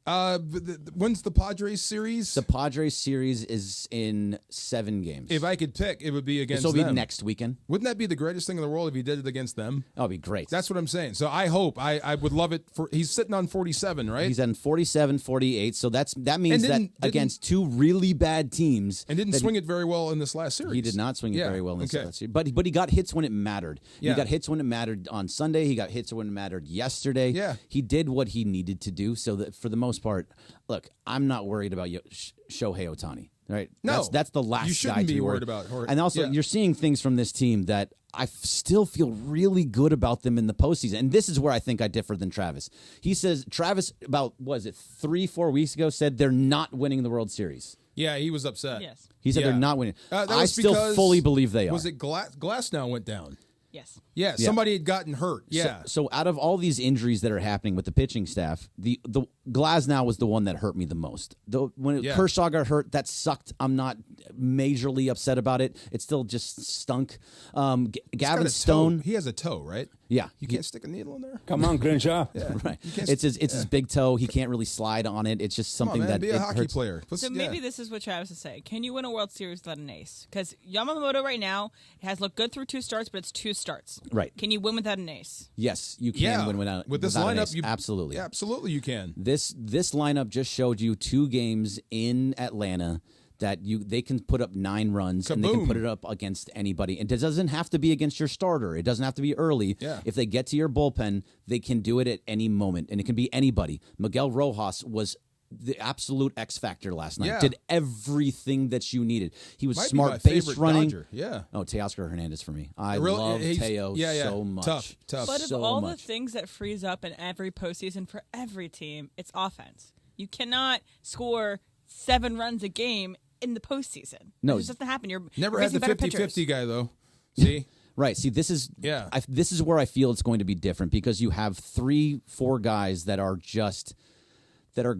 When's the Padres series? The Padres series is in 7 games. If I could pick, it would be against them. So it'll be next weekend. Wouldn't that be the greatest thing in the world if he did it against them? That would be great. That's what I'm saying. So I hope. I would love it. He's sitting on 47, right? He's on 47, 48. So that means that against 2 really bad teams. And didn't swing it very well in this last series. He did not swing it very well in this last series. But he got hits when it mattered. Yeah. He got hits when it mattered on Sunday. He got hits when it mattered yesterday. Yeah. He did what he needed to do. So that for the most part, look, I'm not worried about Shohei Ohtani. Right? No, that's the last you shouldn't guy to be worried about. And also, you're seeing things from this team that I still feel really good about them in the postseason. And this is where I think I differ than Travis. He says Travis about 3-4 weeks ago said they're not winning the World Series. Yeah, he was upset. Yes, he said they're not winning. I still because, fully believe they are. Was it Glass now went down? Yes. Yeah, somebody had gotten hurt. Yeah. So out of all these injuries that are happening with the pitching staff, the Glasnow was the one that hurt me the most. When Kershaw got hurt, that sucked. I'm not majorly upset about it. It still just stunk. Gavin Stone. He has a toe, right? Yeah, You can't stick a needle in there. Come on, Crenshaw. Yeah, right. You can't It's his big toe. He can't really slide on it. It's just something Come on, man, that be a it hockey hurts. player. So maybe this is what Travis is saying. Can you win a World Series without an ace? Because Yamamoto right now has looked good through 2 starts, but it's 2 starts. Right. Can you win without an ace? Yes, you can win without with this without an lineup. ace. Absolutely, absolutely, you can. This lineup just showed you 2 games in Atlanta that they can put up 9 runs and they can put it up against anybody. And it doesn't have to be against your starter. It doesn't have to be early. Yeah. If they get to your bullpen, they can do it at any moment, and it can be anybody. Miguel Rojas was the absolute X factor last night. Yeah. Did everything that you needed. He was Might be smart my base favorite running. Dodger. Yeah. Oh, Teoscar Hernandez for me. I Really? love He's- Teo yeah. so much. Tough. But so of all much. the things that frees up in every postseason for every team, it's offense. You cannot score 7 runs a game in the postseason. No. It just doesn't happen. You're Never you're had the facing better 50-50 guy though. See. Right. See, this is Yeah. this is where I feel it's going to be different because you have 3-4 guys that are just they're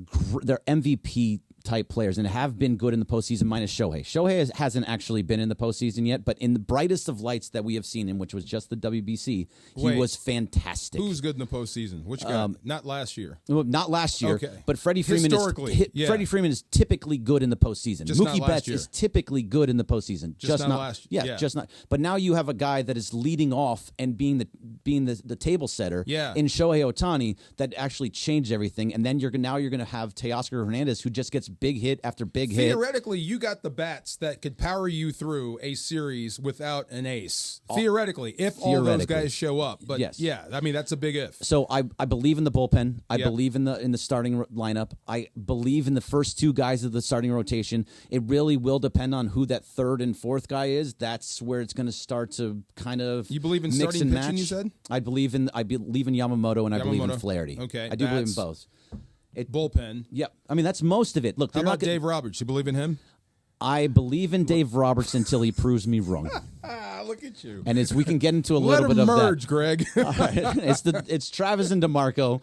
MVP type players and have been good in the postseason minus Shohei. Shohei hasn't actually been in the postseason yet, but in the brightest of lights that we have seen him, which was just the WBC, he Wait. was fantastic. Who's good in the postseason? Which guy? Not last year. Well, not last year, Okay. but Freddie Freeman Historically, yeah. Freddie Freeman is typically good in the postseason. Just not Mookie last Betts year. is typically good in the postseason. Just not last- yeah. just not. But now you have a guy that is leading off and being the table setter Yeah. in Shohei Ohtani that actually changed everything. And then you're going to have Teoscar Hernandez who just gets big hit after big hit. Theoretically, you got the bats that could power you through a series without an ace. Theoretically, if all those guys show up. But Yes. yeah, I mean, that's a big if. So I believe in the bullpen. I Yep. believe in the starting lineup. I believe in the first 2 guys of the starting rotation. It really will depend on who that 3rd and 4th guy is. That's where it's going to start to kind of You believe in mix starting and pitching, match. you said? I believe in Yamamoto and I believe in Yamamoto. Flaherty. Okay, I do believe in bats. both. Bullpen. Yep. I mean that's most of it. Look, How they're not about gonna- Dave Roberts? You believe in him? I believe in Dave Roberts until he proves me wrong. Look at you. And we can get into a Let little him bit of merge, that. Greg. All right. It's Travis and DeMarco.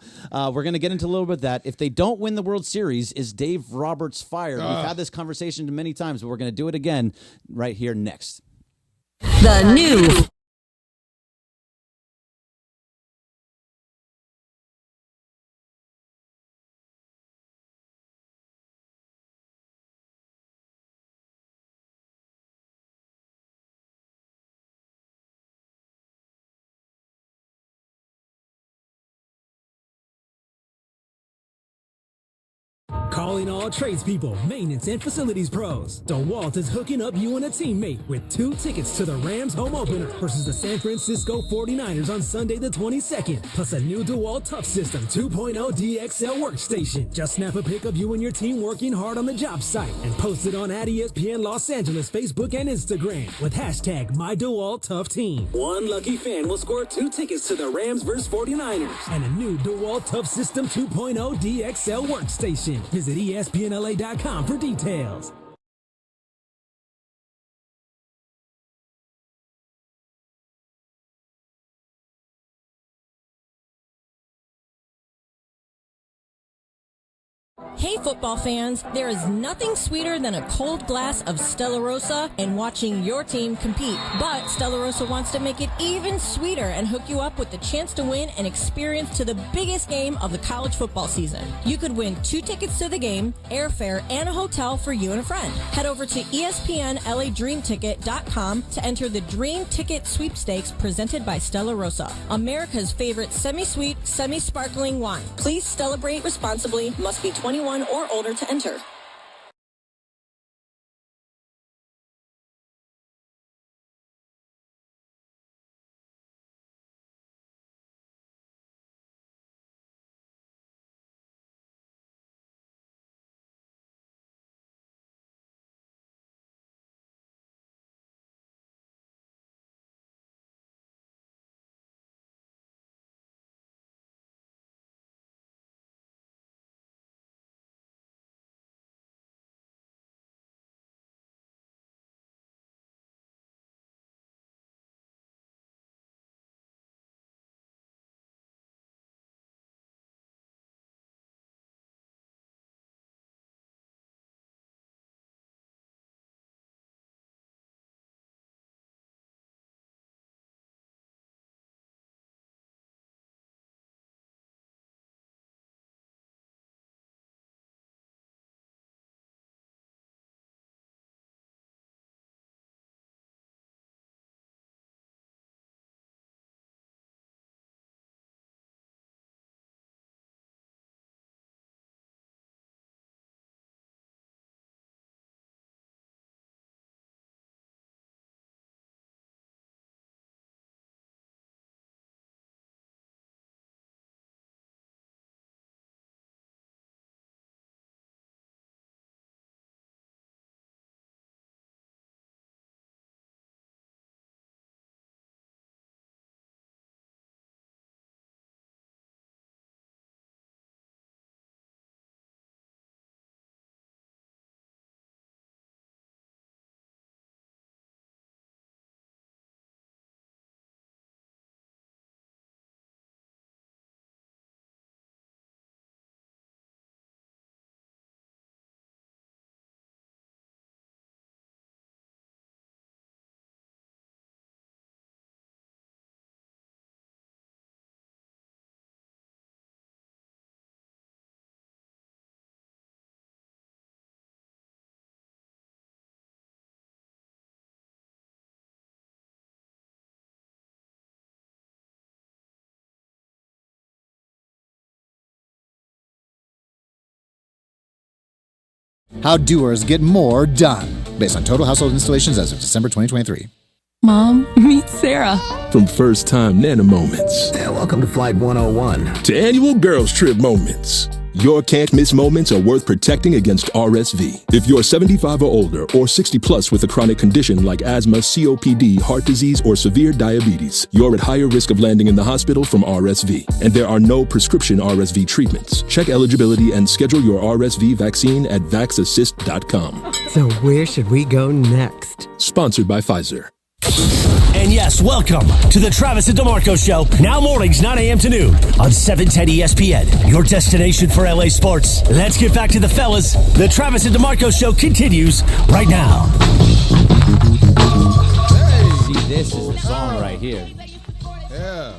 We're going to get into a little bit of that. If they don't win the World Series, is Dave Roberts fired? We've had this conversation many times, but we're going to do it again right here next. The new Calling all tradespeople, maintenance, and facilities pros. DeWalt is hooking up you and a teammate with 2 tickets to the Rams home opener versus the San Francisco 49ers on Sunday the 22nd, plus a new DeWalt Tough System 2.0 DXL workstation. Just snap a pic of you and your team working hard on the job site and post it on @ESPN Los Angeles Facebook and Instagram with hashtag #MyDeWaltToughTeam. One lucky fan will score 2 tickets to the Rams vs 49ers and a new DeWalt Tough System 2.0 DXL workstation. Visit ESPNLA.com for details. Hey football fans, there is nothing sweeter than a cold glass of Stella Rosa and watching your team compete. But Stella Rosa wants to make it even sweeter and hook you up with the chance to win an experience to the biggest game of the college football season. You could win 2 tickets to the game, airfare, and a hotel for you and a friend. Head over to ESPNLADreamTicket.com to enter the Dream Ticket Sweepstakes presented by Stella Rosa, America's favorite semi-sweet, semi-sparkling wine. Please celebrate responsibly. Must be 21 or older to enter. How doers get more done. Based on total household installations as of December 2023. Mom, meet Sarah. From first-time Nana moments. Yeah, welcome to Flight 101. To annual girls trip moments. Your can't-miss moments are worth protecting against RSV. If you're 75 or older or 60 plus with a chronic condition like asthma, COPD, heart disease, or severe diabetes, you're at higher risk of landing in the hospital from RSV. And there are no prescription RSV treatments. Check eligibility and schedule your RSV vaccine at vaxassist.com. So where should we go next? Sponsored by Pfizer. And yes, welcome to the Travis and DeMarco Show. Now mornings, 9 a.m. to noon on 710 ESPN. Your destination for LA sports. Let's get back to the fellas. The Travis and DeMarco Show continues right now. See, this is the song right here. Yeah.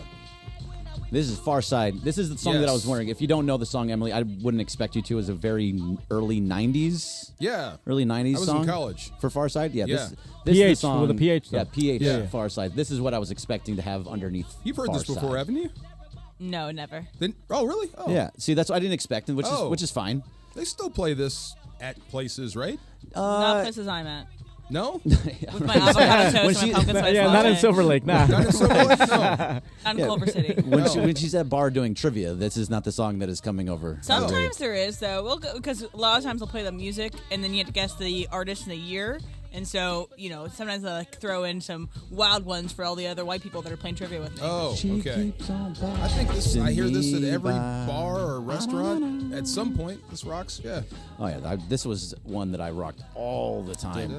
This is Far Side. This is the song that I was wondering. If you don't know the song, Emily, I wouldn't expect you to. As a very early 90s. Yeah. Early 90s I was song. in college. For Far Side? Yeah. Yeah. This PH, is the song. with a PH. Yeah, PH Yeah. Far Side. This is what I was expecting to have underneath. You've heard Far this before, Side. haven't you? No, never. Oh, really? Oh. Yeah. See, that's what I didn't expect, which is fine. They still play this at places, right? Not places I'm at. No? With my avocado toast and my pumpkin spice not in latte. Silver Lake, nah. Not in Silver Lake, no. Not in Culver City. When she's at bar doing trivia, this is not the song that is coming over. Sometimes there is, though. We'll go because a lot of times they'll play the music, and then you have to guess the artist and the year. And so, sometimes I throw in some wild ones for all the other white people that are playing trivia with me. Oh, okay. I think I hear this at every bar or restaurant at some point. This rocks, yeah. Oh, yeah. This was one that I rocked all the time.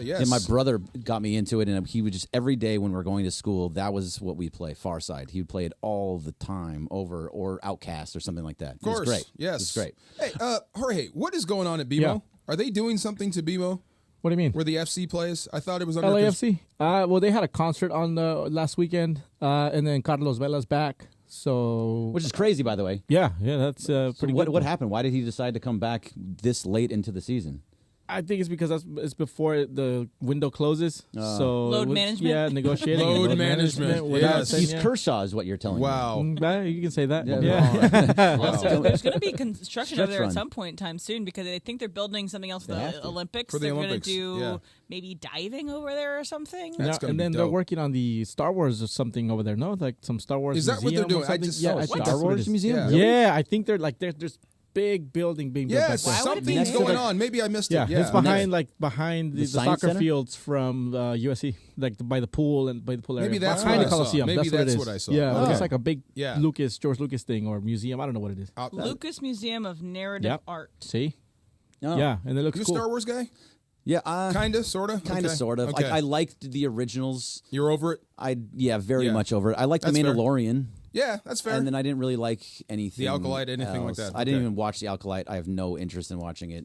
Yes. And my brother got me into it, and he would just, every day when we were going to school, that was what we play, Far Side. He would play it all the time or Outcast or something like that. Of course. It was great. Yes. It was great. Hey, Jorge, what is going on at BMO? Yeah. Are they doing something to BMO? What do you mean? Where the FC plays? I thought it was under LAFC. Well, they had a concert on the last weekend, and then Carlos Vela's back. So, which is crazy, by the way. Yeah, that's pretty good. What happened? Why did he decide to come back this late into the season? I think it's because it's before the window closes. So load management. Yeah, negotiating. Load management. Yes. He's Kershaw, is what you're telling me. Wow. You can say that. Yeah. Also, there's going to be construction over there at some point in time soon because I think they're building something else for the Olympics. For the they're Olympics, going to do yeah. maybe diving over there or something. And then they're working on the Star Wars or something over there. No, like some Star Wars. Is that what they're museum or doing? something? I Star Wars museum. Yeah, I think they're like there's big building being built. Yes, back there. something's going on. Maybe I missed it. Yeah, it's behind the Science soccer Center? fields from USC, like by the pool area. Maybe that's behind what the I saw. Coliseum. Maybe that's what I saw. Yeah, Okay. it's like a big Yeah. George Lucas thing or museum. I don't know what it is. Lucas Museum of Narrative Art. See? Oh. Yeah, and it looks You a cool. Star Wars guy? Yeah, Kinda, sorta? Kinda, Okay. sort of. Okay. I liked the originals. You're over it? Very much over it. I liked The That's fair. Mandalorian. Yeah, that's fair. And then I didn't really like anything. The Alkalite, anything like else. that. I didn't Okay. even watch The Alkalite. I have no interest in watching it.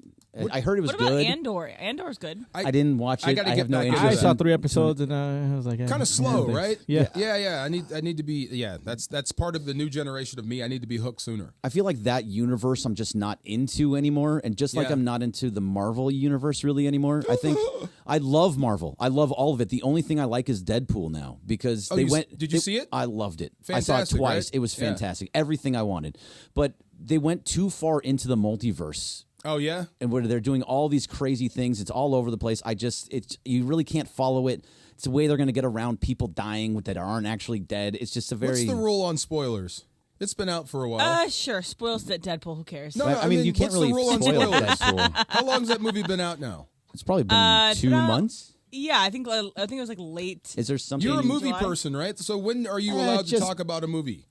I heard it was What about good. Andor? Andor's good. I didn't watch it. gotta I get have no back interest. into I saw it. 3 episodes and I was like, Kind of slow, thanks. right? Yeah. Yeah. I need to be. Yeah, that's part of the new generation of me. I need to be hooked sooner. I feel like that universe I'm just not into anymore, and just like Yeah. I'm not into the Marvel universe really anymore. I think I love Marvel. I love all of it. The only thing I like is Deadpool now because Oh, they went. did you see it? I loved it. I saw it Fantastic, twice. right? It was Yeah. fantastic. Everything I wanted, but they went too far into the multiverse. Oh yeah. And where they're doing all these crazy things. It's all over the place. You really can't follow it. It's the way they're going to get around people dying that aren't actually dead. It's just a very. What's the rule on spoilers? It's been out for a while. Sure. Spoils that Deadpool. Who cares? No, I mean, you can't what's really the rule on spoil spoilers? Deadpool. How long's that movie been out now? It's probably been 2 months. Yeah, I think it was like late. Is there something? You're a movie July? person, right? So when are you allowed to just- talk about a movie?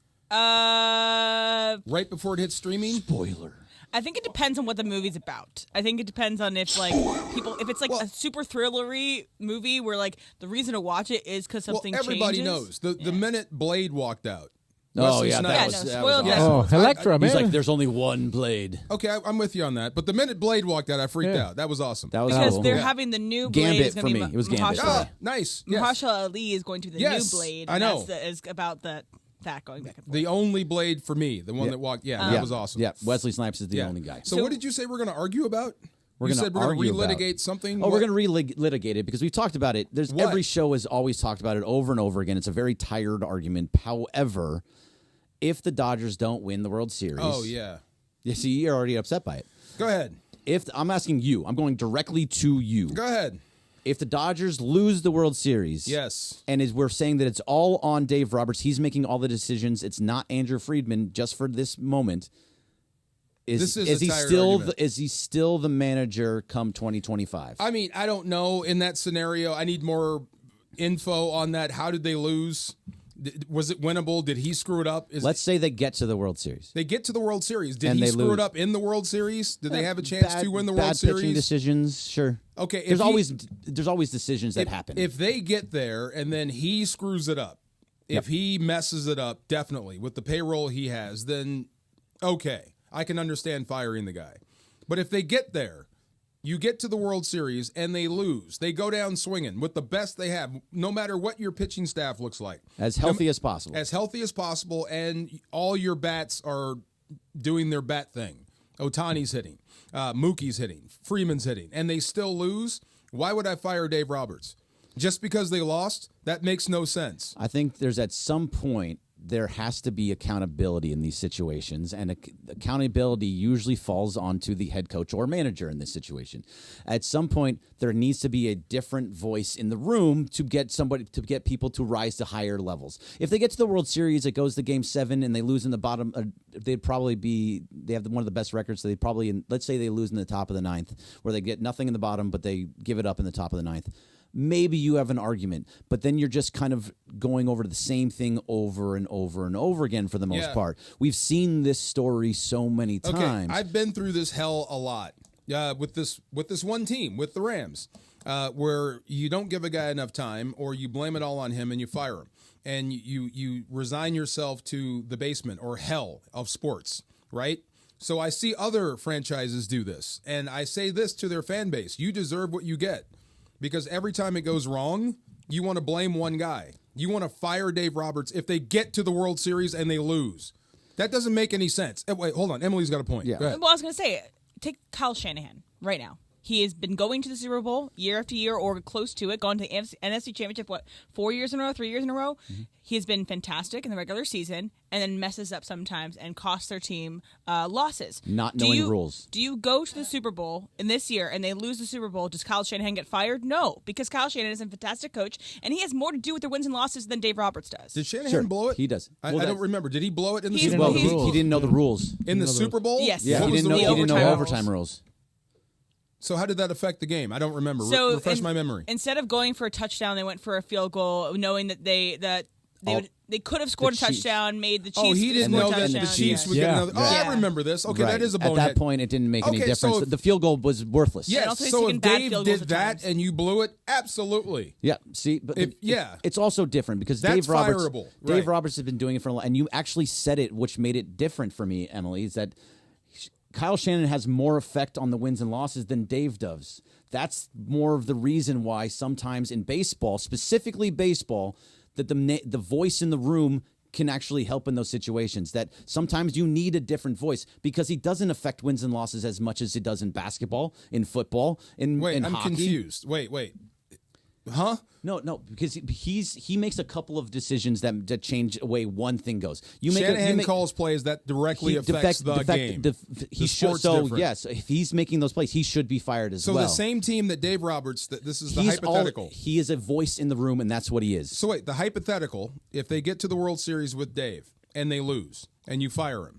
Right before it hits streaming? Spoiler. I think it depends on what the movie's about. I think it depends on if if it's like a super thrillery movie where like the reason to watch it is because something everybody changes. knows. The minute Blade walked out. Oh, Wesley yeah, Snipes- that was spoiled that. awesome. Oh, Electra, man. He's like, there's only one Blade. Okay, I'm with you on that. But the minute Blade walked out, I freaked out. That was awesome. That was Because cool. they're having the new Blade Gambit is going for to be me. It was Gambit for Ah, me. nice. Yes. Mahershala Ali is going to be the Yes, new Blade. I know. Is about that going back and forth. The only Blade for me, the one that walked. Yeah, that was awesome. Yeah, Wesley Snipes is the only guy. So what did you say we're going to argue about? We're you gonna said we're going to argue about- relitigate something? Oh, we're going to relitigate it because we've talked about it. What? Every show has always talked about it over and over again. It's a very tired argument. However, if the Dodgers don't win the World Series, Oh, yeah. you see, you're already upset by it. Go ahead. if I'm asking you, I'm going directly to you. Go ahead. If the Dodgers lose the World Series, yes, and we're saying that it's all on Dave Roberts, he's making all the decisions. It's not Andrew Friedman just for this moment. Is he still the manager come 2025? I mean, I don't know. In that scenario, I need more info on that. How did they lose? Was it winnable? Did he screw it up? Let's say they get to the World Series. They get to the World Series. Did he screw it up in the World Series? Did they have a chance to win the World Series? Bad pitching decisions, sure. Okay, there's always decisions that happen. If they get there and then he screws it up, if he messes it up, definitely with the payroll he has, then okay, I can understand firing the guy. But if they get there, you get to the World Series and they lose. They go down swinging with the best they have, no matter what your pitching staff looks like. As healthy as possible. As healthy as possible, and all your bats are doing their bat thing. Ohtani's hitting. Mookie's hitting. Freeman's hitting. And they still lose? Why would I fire Dave Roberts? Just because they lost? That makes no sense. I think there's at some point there has to be accountability in these situations, and accountability usually falls onto the head coach or manager in this situation. At some point, there needs to be a different voice in the room to get people to rise to higher levels. If they get to the World Series, it goes to Game 7, and they lose in the bottom. They have one of the best records. So they probably, let's say they lose in the top of the ninth, where they get nothing in the bottom, but they give it up in the top of the ninth. Maybe you have an argument, but then you're just kind of going over the same thing over and over and over again for the most part. We've seen this story so many times. Okay, I've been through this hell a lot with this one team, with the Rams, where you don't give a guy enough time or you blame it all on him and you fire him. And you resign yourself to the basement or hell of sports, right? So I see other franchises do this, and I say this to their fan base. You deserve what you get. Because every time it goes wrong, you want to blame one guy. You want to fire Dave Roberts if they get to the World Series and they lose. That doesn't make any sense. Wait, hold on. Emily's got a point. Yeah. Go ahead. Well, I was going to say, take Kyle Shanahan right now. He has been going to the Super Bowl year after year or close to it, going to the NFC Championship, 4 years in a row, 3 years in a row? Mm-hmm. He has been fantastic in the regular season and then messes up sometimes and costs their team losses. Not knowing the rules. Do you go to the Super Bowl in this year and they lose the Super Bowl? Does Kyle Shanahan get fired? No, because Kyle Shanahan is a fantastic coach and he has more to do with their wins and losses than Dave Roberts does. Did Shanahan blow it? He does. I don't remember. Did he blow it in the Super Bowl? He didn't know the rules. In the Super Bowl? Yes. Yeah, he didn't know overtime rules. So how did that affect the game? I don't remember. So refresh my memory. Instead of going for a touchdown, they went for a field goal, knowing that they could have scored a touchdown, made the Chiefs. Oh, he didn't know that the touchdowns. Chiefs would get another. Oh, I remember this. Okay, that is a bonehead. At that point, it didn't make any difference. So the field goal was worthless. Yes. So if Dave did that and you blew it, absolutely. Yeah. See, but yeah, it's also different because that's Dave Roberts. Fireable. Dave Roberts has been doing it for a while, and you actually said it, which made it different for me, Emily. Is that Kyle Shanahan has more effect on the wins and losses than Dave does. That's more of the reason why sometimes in baseball, specifically baseball, that the voice in the room can actually help in those situations. That sometimes you need a different voice because he doesn't affect wins and losses as much as it does in basketball, in football, in I'm hockey. Confused. Wait. Huh? No, because he makes a couple of decisions that change the way one thing goes. Shanahan calls plays that directly affects the game. Yes, if he's making those plays, he should be fired as well. So the same team that Dave Roberts, this is the hypothetical. He is a voice in the room, and that's what he is. So wait, the hypothetical, if they get to the World Series with Dave and they lose and you fire him,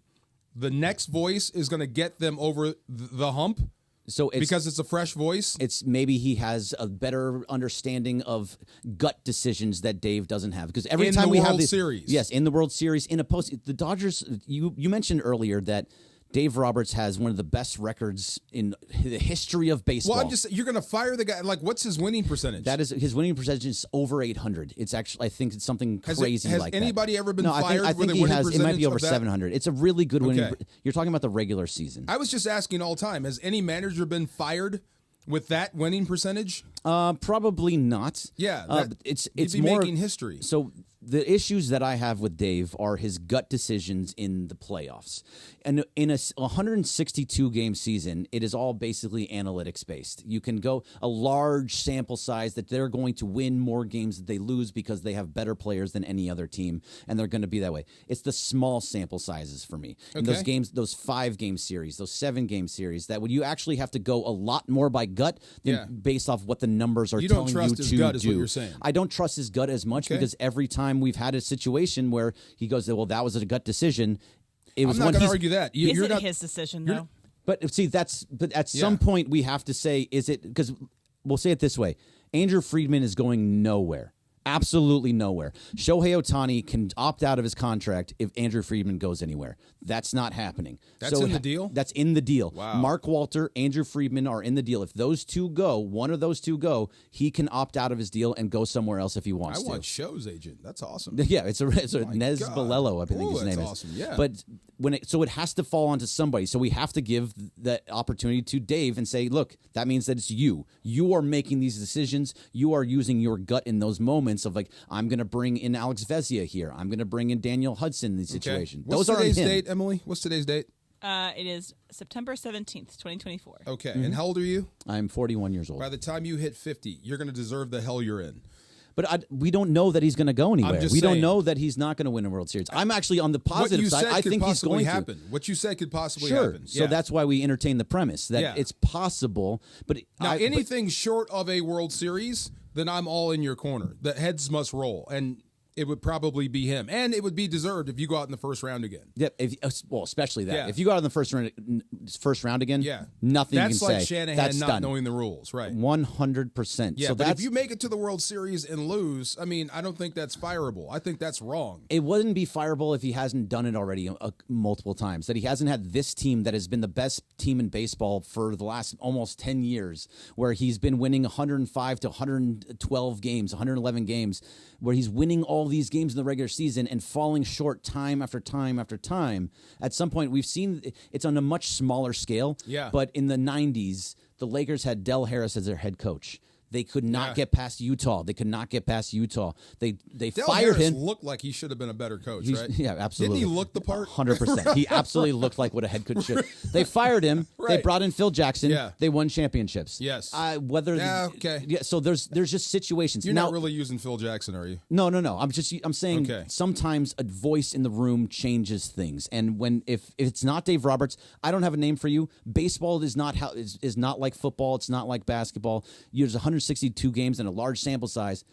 the next voice is going to get them over the hump? So because it's a fresh voice? It's maybe he has a better understanding of gut decisions that Dave doesn't have. Because every time we have this Series. Yes, in the World Series, in a post, the Dodgers, you mentioned earlier that Dave Roberts has one of the best records in the history of baseball. Well, you're going to fire the guy. Like, what's his winning percentage? That is, his winning percentage is over 800. It's actually, I think it's something crazy like that. Has anybody ever been fired I think with a he winning has. percentage? It might be over of that? 700. It's a really good winning. You're talking about the regular season. I was just asking all time. Has any manager been fired with that winning percentage? Probably not. Yeah, it's you'd be more making history. So the issues that I have with Dave are his gut decisions in the playoffs. And in a 162-game season, it is all basically analytics-based. You can go a large sample size that they're going to win more games that they lose because they have better players than any other team, and they're going to be that way. It's the small sample sizes for me. And those games, those 5-game series, those 7-game series, that would you actually have to go a lot more by gut than based off what the numbers are telling you to do. You don't trust his gut is what you're saying. I don't trust his gut as much because every time we've had a situation where he goes, well, that was a gut decision. It was I'm not going to argue that. You're not his decision, though. But see, at some point we have to say, is it, because we'll say it this way. Andrew Friedman is going nowhere. Absolutely nowhere. Shohei Ohtani can opt out of his contract if Andrew Friedman goes anywhere. That's not happening. That's in the deal? That's in the deal. Wow. Mark Walter, Andrew Friedman are in the deal. If those two go, one of those two go, he can opt out of his deal and go somewhere else if he wants to. I want Show's agent. That's awesome. Yeah, it's a Nez Balello, I think his name is. Awesome. Yeah. But it has to fall onto somebody. So we have to give the opportunity to Dave and say, look, that means that it's you. You are making these decisions. You are using your gut in those moments of like, I'm going to bring in Alex Vezia here. I'm going to bring in Daniel Hudson in the situation. What's today's date, Emily? What's today's date? It is September 17th, 2024. Okay. And how old are you? I'm 41 years old. By the time you hit 50, you're going to deserve the hell you're in. But we don't know that he's going to go anywhere. We don't know that he's not going to win a World Series. I'm actually on the positive side. I think he's going to. What you said could possibly happen. So that's why we entertain the premise that it's possible. But anything short of a World Series, then I'm all in your corner. The heads must roll, and it would probably be him, and it would be deserved if you go out in the first round again. Yeah, especially that. Yeah. If you go out in the first round again, nothing you can say. That's like Shanahan that's not done. Knowing the rules, right? 100%. Yeah, so but if you make it to the World Series and lose, I mean, I don't think that's fireable. I think that's wrong. It wouldn't be fireable if he hasn't done it already multiple times. That he hasn't had this team that has been the best team in baseball for the last almost 10 years, where he's been winning 105 to 112 games, 111 games, where he's winning all these games in the regular season and falling short time after time after time. At some point, we've seen it's on a much smaller scale. Yeah. But in the 90s, the Lakers had Del Harris as their head coach. They could not get past Utah. They Del fired Harris him. Looked like he should have been a better coach, right? Yeah, absolutely. Didn't he look the part? 100%. He absolutely looked like what a head coach should. They fired him. They brought in Phil Jackson. Yeah. They won championships. Yes. So there's just situations. You're not really using Phil Jackson, are you? No. I'm saying sometimes a voice in the room changes things. And if it's not Dave Roberts, I don't have a name for you. Baseball is not like football. It's not like basketball. There's 162 games and a large sample size.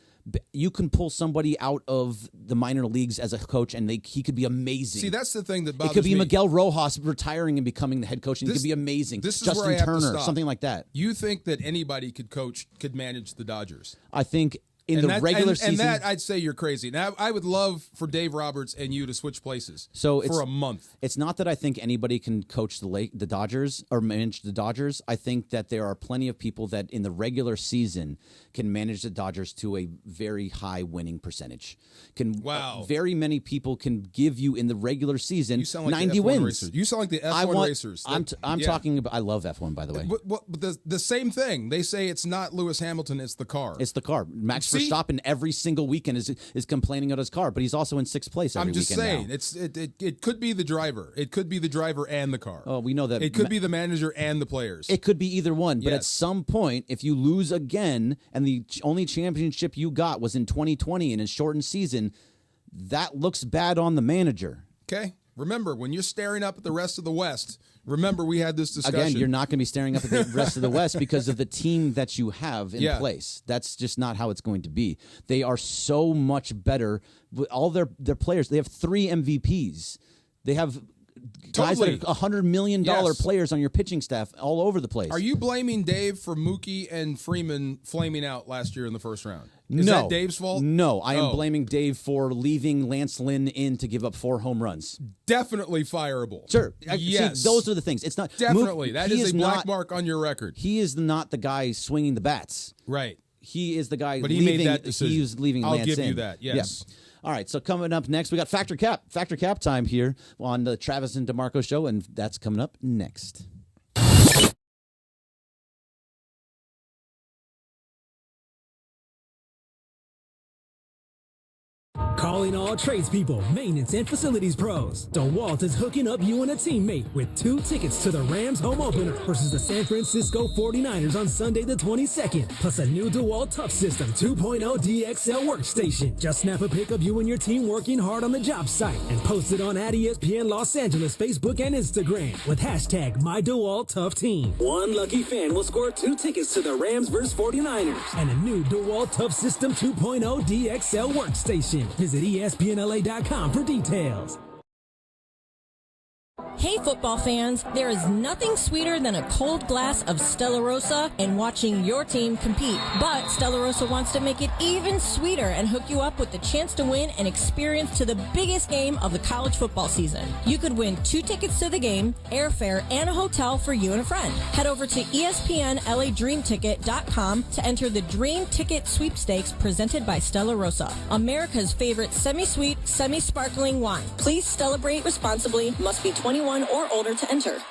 You can pull somebody out of the minor leagues as a coach, and he could be amazing. See, that's the thing that bothers me. It could be Miguel Rojas retiring and becoming the head coach, and he could be amazing. This is Justin where I have to Turner, stop. something like that. You think that anybody could manage the Dodgers? I think in the regular season. And that, I'd say you're crazy. Now, I would love for Dave Roberts and you to switch places for a month. It's not that I think anybody can coach the Dodgers or manage the Dodgers. I think that there are plenty of people that in the regular season can manage the Dodgers to a very high winning percentage. Very many people can give you in the regular season 90 wins. Racers. You sound like the F1 racers. I'm talking about. I love F1, by the way. But the same thing. They say it's not Lewis Hamilton, it's the car. It's the car. Max Verstappen every single weekend is complaining about his car, but he's also in sixth place every weekend. I'm just saying, it could be the driver. It could be the driver and the car. Oh, we know that. It could be the manager and the players. It could be either one, but at some point, if you lose again and the only championship you got was in 2020 in a shortened season, that looks bad on the manager. Okay. Remember, when you're staring up at the rest of the West, remember we had this discussion. Again, you're not going to be staring up at the rest of the West because of the team that you have in place. That's just not how it's going to be. They are so much better with all their players. They have 3 MVPs. They have guys that are $100 million players on your pitching staff all over the place. Are you blaming Dave for Mookie and Freeman flaming out last year in the first round? Is that Dave's fault? No, I am blaming Dave for leaving Lance Lynn in to give up 4 home runs. Definitely fireable. Sure. Yes. See, those are the things. It's not definitely. That is a black mark on your record. He is not the guy swinging the bats. Right. He is the guy. But he made that decision. He was leaving I'll Lance give in. you that. Yes. Yeah. All right, so coming up next, we got Factor Cap time here on the Travis and DeMarco show, and that's coming up next. Calling all tradespeople, maintenance, and facilities pros. DeWalt is hooking up you and a teammate with 2 tickets to the Rams home opener versus the San Francisco 49ers on Sunday the 22nd, plus a new DeWalt Tough System 2.0 DXL workstation. Just snap a pic of you and your team working hard on the job site and post it on @ESPN Los Angeles Facebook and Instagram with hashtag #MyDeWaltToughTeam. One lucky fan will score 2 tickets to the Rams vs 49ers and a new DeWalt Tough System 2.0 DXL workstation. Visit ESPNLA.com for details. Hey football fans, there is nothing sweeter than a cold glass of Stella Rosa and watching your team compete. But Stella Rosa wants to make it even sweeter and hook you up with the chance to win an experience to the biggest game of the college football season. You could win 2 tickets to the game, airfare, and a hotel for you and a friend. Head over to ESPNLADreamTicket.com to enter the Dream Ticket Sweepstakes presented by Stella Rosa, America's favorite semi-sweet, semi-sparkling wine. Please celebrate responsibly. Must be 21 or older to enter.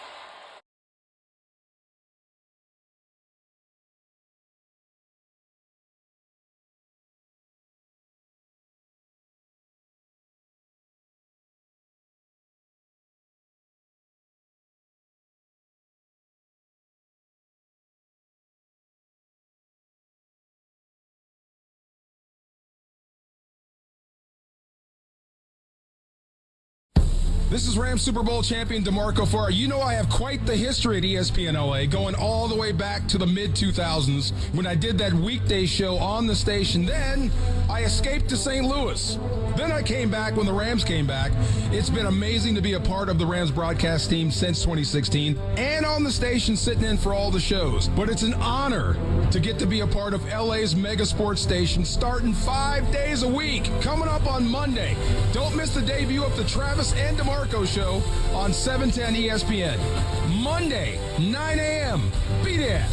This is Rams Super Bowl champion DeMarco Farr. You know I have quite the history at ESPN LA, going all the way back to the mid-2000s when I did that weekday show on the station. Then I escaped to St. Louis. Then I came back when the Rams came back. It's been amazing to be a part of the Rams broadcast team since 2016 and on the station sitting in for all the shows. But it's an honor to get to be a part of LA's mega sports station starting 5 days a week. Coming up on Monday, don't miss the debut of the Travis and DeMarco Show on 710 ESPN. Monday, 9 a.m. Be there.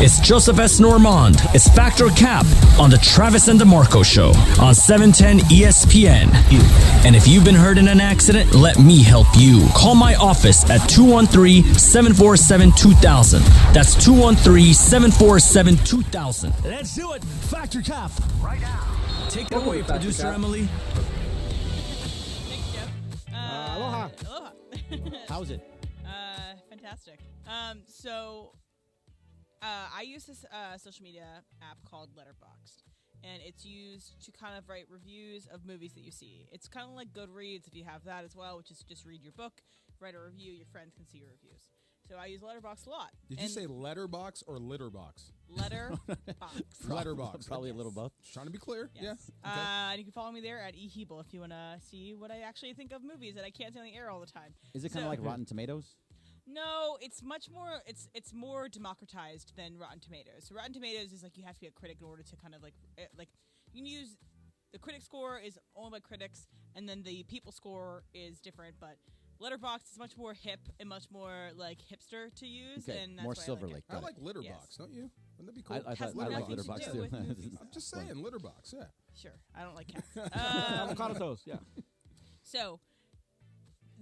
It's Joseph S. Normand. It's Factor Cap on the Travis and DeMarco Show on 710 ESPN. And if you've been hurt in an accident, let me help you. Call my office at 213-747-2000. That's 213-747-2000. Let's do it. Factor Cap. Right now. Take it away, producer Emily. Aloha. Aloha. How's it? Fantastic. I use this social media app called Letterboxd, and it's used to kind of write reviews of movies that you see. It's kind of like Goodreads if you have that as well, which is just read your book, write a review, your friends can see your reviews. So I use Letterboxd a lot. Did you say letterbox or litterbox? Letterboxd. Letterbox. Probably a little both. Just trying to be clear. Yes. Yeah. And you can follow me there at eHebel if you want to see what I actually think of movies that I can't say on the air all the time. Is it kind of like Rotten Tomatoes? No, it's much more. It's more democratized than Rotten Tomatoes. So Rotten Tomatoes is like you have to be a critic in order to kind of like you can use the critic score is only by critics, and then the people score is different. But Letterboxd is much more hip and much more like hipster to use. Okay, and that's more why Silver I like Lake. I like Litterbox, Yes. don't you? Wouldn't that be cool? I like Litterbox too. I'm just saying, Litterbox, yeah. Sure, I don't like cats. Avocado toast, yeah. So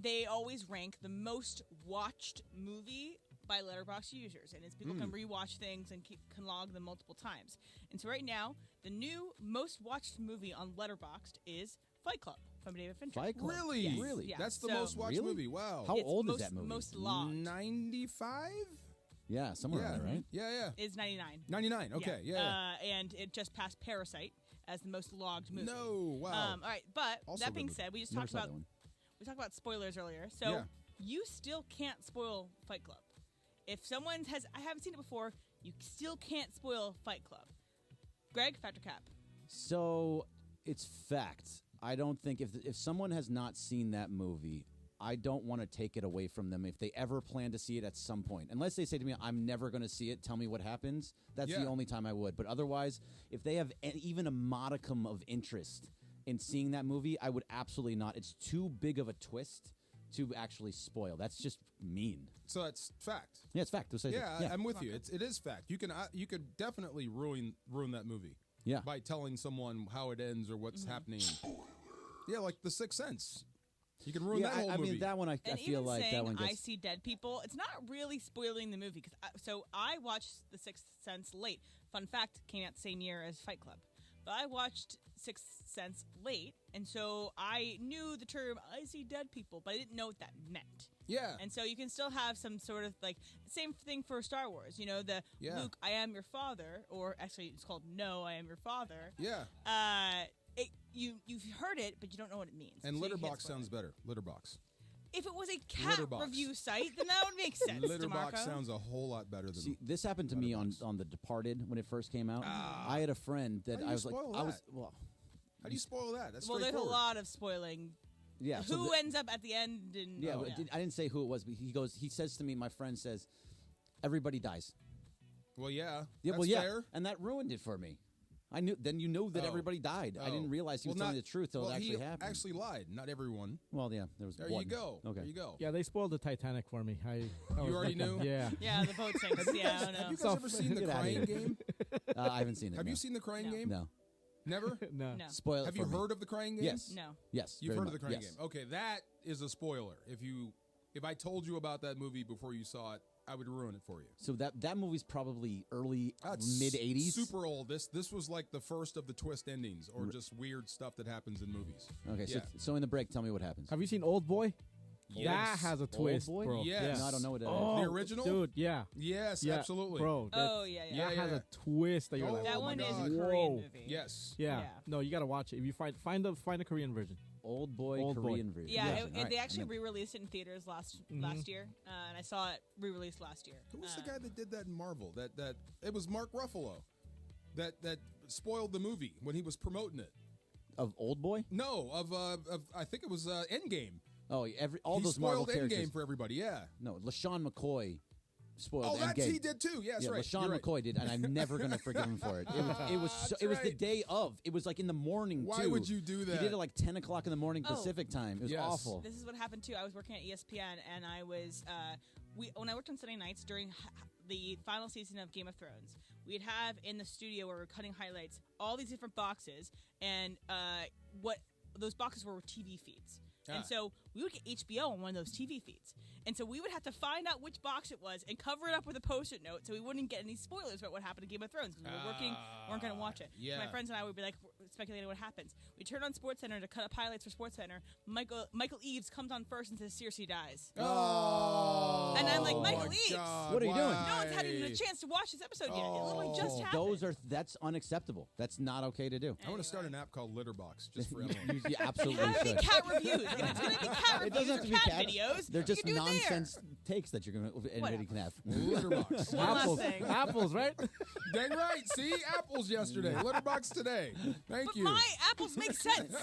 they always rank the most watched movie by Letterboxd users, and it's people can rewatch things and can log them multiple times. And so right now, the new most watched movie on Letterboxd is Fight Club from David Fincher. Fight Club? Really? Yes. Really? Yeah. That's the So- most watched movie. Wow. How It's old is most- that movie? Most logged. 95? Yeah, somewhere around there, right? Yeah. Is 99. 99, okay, yeah. And it just passed Parasite as the most logged movie. No, wow. All right, but Also that being good said, we just Never talked saw about that one. we talked about spoilers earlier. So Yeah. you still can't spoil Fight Club. If someone has, I haven't seen it before, you still can't spoil Fight Club. Greg, fact or cap? So it's fact. I don't think if someone has not seen that movie, I don't want to take it away from them if they ever plan to see it at some point. Unless they say to me, I'm never going to see it, tell me what happens. That's the only time I would. But otherwise, if they have even a modicum of interest in seeing that movie, I would absolutely not. It's too big of a twist to actually spoil. That's just mean. So that's fact. Yeah, it's fact. Yeah, I'm with you. It is fact. You could definitely ruin that movie. Yeah. By telling someone how it ends or what's happening. Yeah, like The Sixth Sense. You can ruin that whole movie. I mean, that one I And feel even like saying that one gets... I see dead people, it's not really spoiling the movie. So I watched The Sixth Sense late. Fun fact, came out the same year as Fight Club. But I watched Sixth Sense late, and so I knew the term I see dead people, but I didn't know what that meant. Yeah. And so you can still have some sort of like same thing for Star Wars. You know, the Luke, I am your father, or actually it's called No, I am your father. Yeah. You've heard it, but you don't know what it means. And so you can't Litterbox spoil sounds it. better. Litterbox. If it was a cat Litterbox. review site, then that would make sense. Litterbox DeMarco. sounds a whole lot better than. See, this happened to me on The Departed when it first came out. I had a friend that How do you I was like, spoil I was that? well. How do you spoil that? That's Well, there's a straightforward. lot of spoiling. Yeah. so Who ends up at the end? And Yeah, but I didn't say who it was, but he says to me, my friend says, everybody dies. Well, yeah. Yeah, That's well, yeah, fair. and that ruined it for me. I knew. Then you know that everybody died. I didn't realize he was telling the truth till it actually happened. He actually lied. Not everyone. Well, yeah, there was There one. you go. Okay. There you go. Yeah, they spoiled the Titanic for me. I You already knew? Yeah. Yeah, the boat sinks. Yeah, I don't know. Have you guys ever seen The Get outta Crying here. Game? I haven't seen it. Have no. you seen The Crying Game? No. Never? No. No. Spoil it Have for you me. heard of The Crying Game? Yes. No. Yes. You've very heard of The much. Crying Yes. Game. Okay, that is a spoiler. If I told you about that movie before you saw it, I would ruin it for you. So that movie's probably early That's mid 80s. Super old. This was like the first of the twist endings or just weird stuff that happens in movies. Okay, Yeah. so in the break, tell me what happens. Have you seen Old Boy? Yes. That has a twist, Boy? bro. Yes. No, I don't know what that is. Oh, The original? dude. Yeah. Yes, Yeah, absolutely. bro. Oh, that- yeah. Yeah, That has yeah. a twist that you're Oh, like, That my one is God. a Korean Whoa. movie. Yes. yeah. Yeah. No, you gotta watch it. If you find a Korean version. Old Boy Old Boy. Korean version. Yeah, Version. All right. they actually I'm in. re-released it in theaters last year, and I saw it re-released last year. Who was the guy that did that in Marvel? That it was Mark Ruffalo. That spoiled the movie when he was promoting it. Of Old Boy? No, of I think it was Endgame. Oh, all He those Marvel spoiled characters. Endgame for everybody. Yeah. No, LaShawn McCoy spoiled Oh, that's Endgame. he did too. Yeah, that's yeah, right. LaShawn You're right. McCoy did, and I'm never gonna forgive him for it. It was That's the right. day of. It was like in the morning. Why too. would you do that? He did it like 10 o'clock in the morning Oh. Pacific time. It was Yes. awful. This is what happened too. I was working at ESPN, and I was when I worked on Sunday nights during the final season of Game of Thrones, we'd have in the studio where we're cutting highlights all these different boxes, and what those boxes were TV feeds. And so we would get HBO on one of those TV feeds. And so we would have to find out which box it was and cover it up with a Post-it note so we wouldn't get any spoilers about what happened in Game of Thrones because we were working, weren't going to watch it. yeah. So my friends and I would be like speculating what happens. We turn on SportsCenter to cut up highlights for SportsCenter. Michael Eaves comes on first and says Cersei dies. Oh. And I'm like, Michael my Eaves. God, What are you doing? No one's had even a chance to watch this episode yet. It literally just happened. That's unacceptable. That's not okay to do. I want to start an app called Litterbox just for everyone. You absolutely How many should. cat reviews? It's going to be cat cat It doesn't have to be cat videos. They're just You do nonsense takes that anybody can have. Litterbox. Apples, right? Dang right. See, apples yesterday. Litterbox today. Thank you. My apples make sense.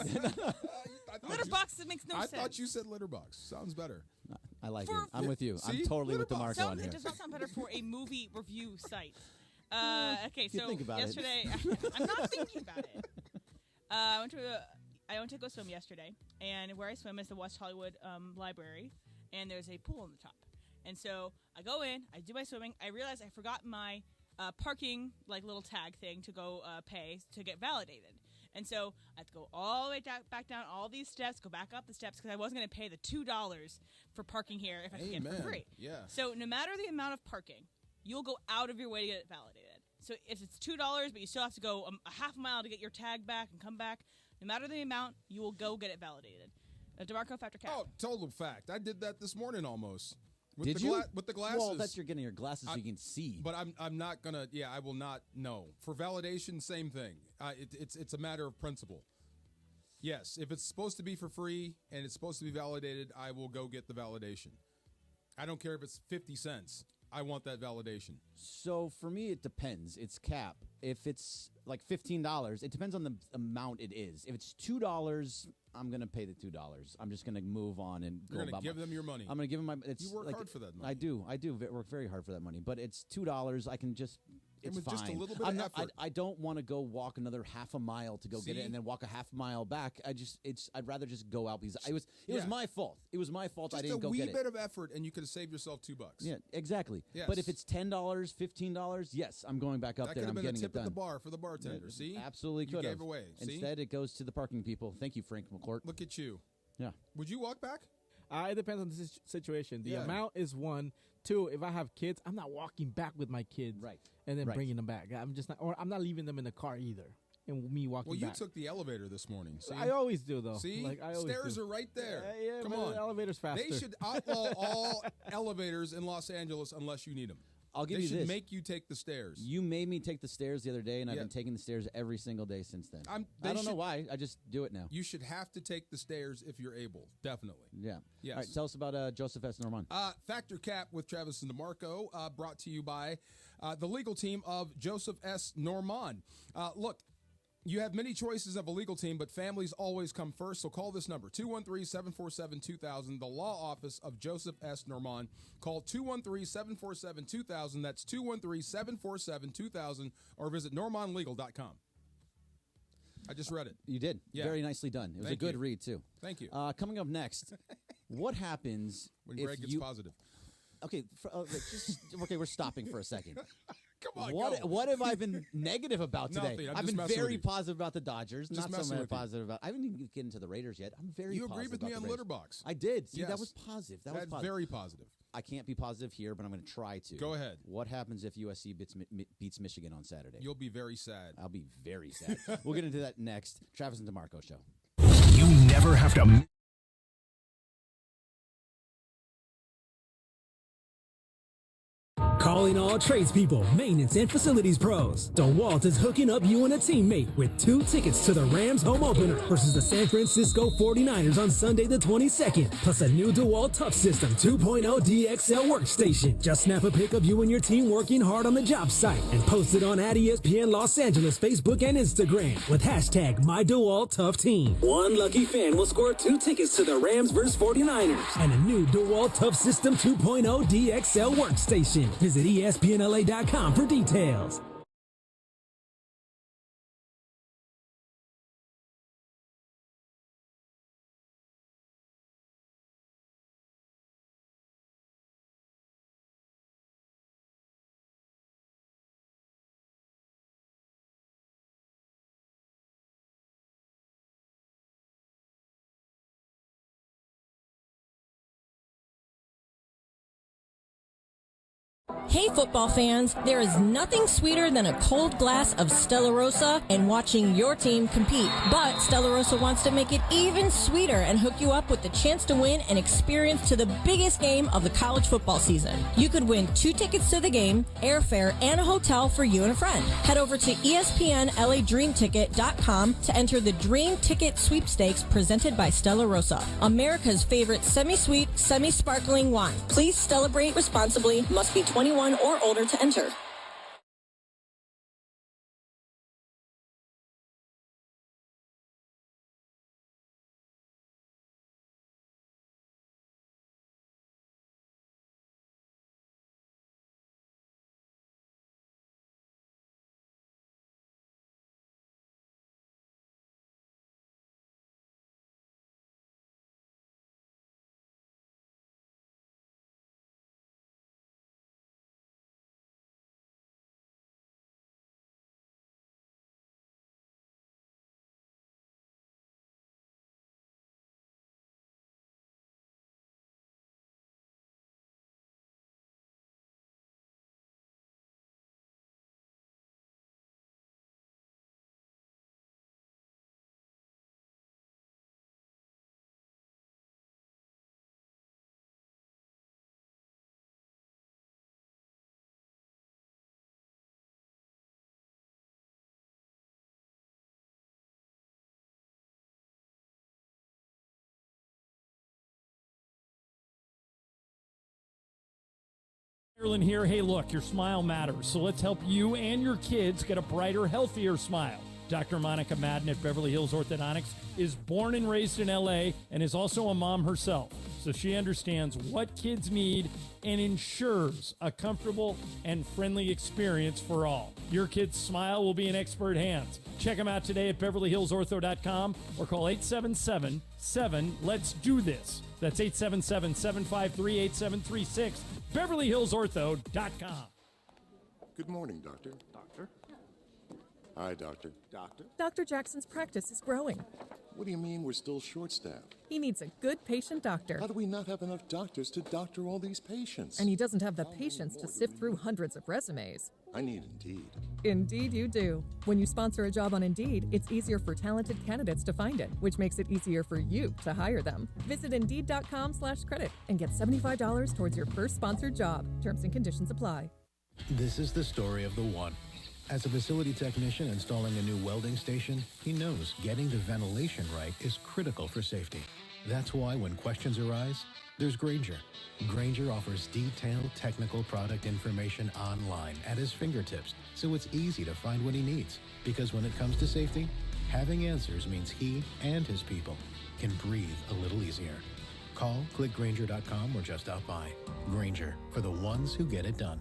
Litterbox makes no sense. I thought you said litterbox. Sounds better. I like it. I'm with you. See? I'm totally with DeMarco on here. It does not sound better for a movie review site. Okay, You so think about it. yesterday, I'm not thinking about it. I went to go swim yesterday, and where I swim is the West Hollywood Library, and there's a pool on the top. And so I go in, I do my swimming. I realize I forgot my parking little tag thing to go pay to get validated. And so I have to go all the way back down all these steps, go back up the steps, because I wasn't going to pay the $2 for parking here if I could get it for free. Yeah. So no matter the amount of parking, you'll go out of your way to get it validated. So if it's $2, but you still have to go a half mile to get your tag back and come back, no matter the amount, you will go get it validated. DeMarco, fact or cap? Oh, total fact. I did that this morning almost. Did you? With the glasses. Well, that's you're getting your glasses so you can see. But I'm not gonna. Yeah, I will not. No, for validation, same thing. It's a matter of principle. Yes, if it's supposed to be for free and it's supposed to be validated, I will go get the validation. I don't care if it's 50 cents. I want that validation. So for me, it depends. It's cap. If it's like $15, it depends on the amount it is. If it's $2, I'm going to pay the $2. I'm just going to move on and go You're about going to give them your money. I'm going to give them my. You work hard for that money. I do work very hard for that money. But it's $2. I can just. It's with fine. just a little bit of effort. I don't want to go walk another half a mile to go get it and then walk a half mile back. I'd rather just go out because it was my fault. It was my fault. Just I didn't go get it. a wee bit of effort, and you could have saved yourself $2. Yeah, exactly. Yes. But if it's $10, $15, yes, I'm going back up that there. could I'm have been getting a tip it done. at the bar for the bartender. See, absolutely could you have. gave away. See? Instead, it goes to the parking people. Thank you, Frank McCourt. Look at you. Yeah. Would you walk back? It depends on the situation. The Yeah. amount is one. Two, if I have kids, I'm not walking back with my kids, and then bringing them back. I'm just not, or I'm not leaving them in the car either. And me walking. Well, you back. took the elevator this morning. See? I always do though. See, I always stairs do. are right there. Yeah, Come but on, the elevator's faster. They should outlaw all elevators in Los Angeles unless you need them. I'll give they you should this. make you take the stairs. You made me take the stairs the other day, and I've Yeah. been taking the stairs every single day since then. They I don't know should- why. I just do it now. You should have to take the stairs if you're able. Definitely. Yeah. Yes. All right. Tell us about Joseph S. Normand. Factor Cap with Travis and DeMarco, brought to you by the legal team of Joseph S. Normand. Look, you have many choices of a legal team, but families always come first. So call this number, 213-747-2000, the law office of Joseph S. Normand. Call 213-747-2000. That's 213-747-2000, or visit normandlegal.com. I just read it. You did. Yeah. Very nicely done. It was Thank a good you. read, too. Thank you. Coming up next, what happens When if Greg gets you... positive. Okay, okay, we're stopping for a second. Come on, go. What have I been negative about today? Nothing. I'm I've just been messing very with you. positive about the Dodgers. Just Not so messing much with you. positive about. I haven't even get into the Raiders yet. I'm very. You positive agreed with me about on the Raiders. Litterbox. I did. See, Yes. that was positive. That was That's positive. very positive. I can't be positive here, but I'm going to try to. Go ahead. What happens if USC beats Michigan on Saturday? You'll be very sad. I'll be very sad. We'll get into that next. Travis and DeMarco show. You never have to. Calling all tradespeople, maintenance, and facilities pros. DeWalt is hooking up you and a teammate with 2 tickets to the Rams home opener versus the San Francisco 49ers on Sunday the 22nd, plus a new DeWalt Tough System 2.0 DXL workstation. Just snap a pic of you and your team working hard on the job site and post it on @ESPN Los Angeles Facebook and Instagram with hashtag #MyDeWaltToughTeam. One lucky fan will score 2 tickets to the Rams versus 49ers and a new DeWalt Tough System 2.0 DXL workstation. Visit ESPNLA.com for details. Hey football fans, there is nothing sweeter than a cold glass of Stella Rosa and watching your team compete. But Stella Rosa wants to make it even sweeter and hook you up with the chance to win an experience to the biggest game of the college football season. You could win 2 tickets to the game, airfare, and a hotel for you and a friend. Head over to ESPNLADreamTicket.com to enter the Dream Ticket Sweepstakes presented by Stella Rosa, America's favorite semi-sweet, semi-sparkling wine. Please celebrate responsibly. Must be 21 or older to enter. Ireland here. Hey, look, your smile matters, so let's help you and your kids get a brighter, healthier smile. Dr. Monica Madden at Beverly Hills Orthodontics is born and raised in LA and is also a mom herself, so she understands what kids need and ensures a comfortable and friendly experience for all. Your kid's smile will be in expert hands. Check them out today at BeverlyHillsOrtho.com or call 877-7-LET'S-DO-THIS. That's 877-753-8736. BeverlyHillsOrtho.com. Good morning, Doctor. Doctor? Hi, Doctor. Doctor? Dr. Jackson's practice is growing. What do you mean we're still short-staffed? He needs a good patient doctor. How do we not have enough doctors to doctor all these patients? And he doesn't have the patience to sift through hundreds of resumes. I need Indeed. Indeed you do. When you sponsor a job on Indeed, it's easier for talented candidates to find it, which makes it easier for you to hire them. Visit Indeed.com/credit and get $75 towards your first sponsored job. Terms and conditions apply. This is the story of the one. As a facility technician installing a new welding station, he knows getting the ventilation right is critical for safety. That's why when questions arise, there's Grainger. Grainger offers detailed technical product information online at his fingertips, so it's easy to find what he needs. Because when it comes to safety, having answers means he and his people can breathe a little easier. Call, click Grainger.com or just stop by. Grainger, for the ones who get it done.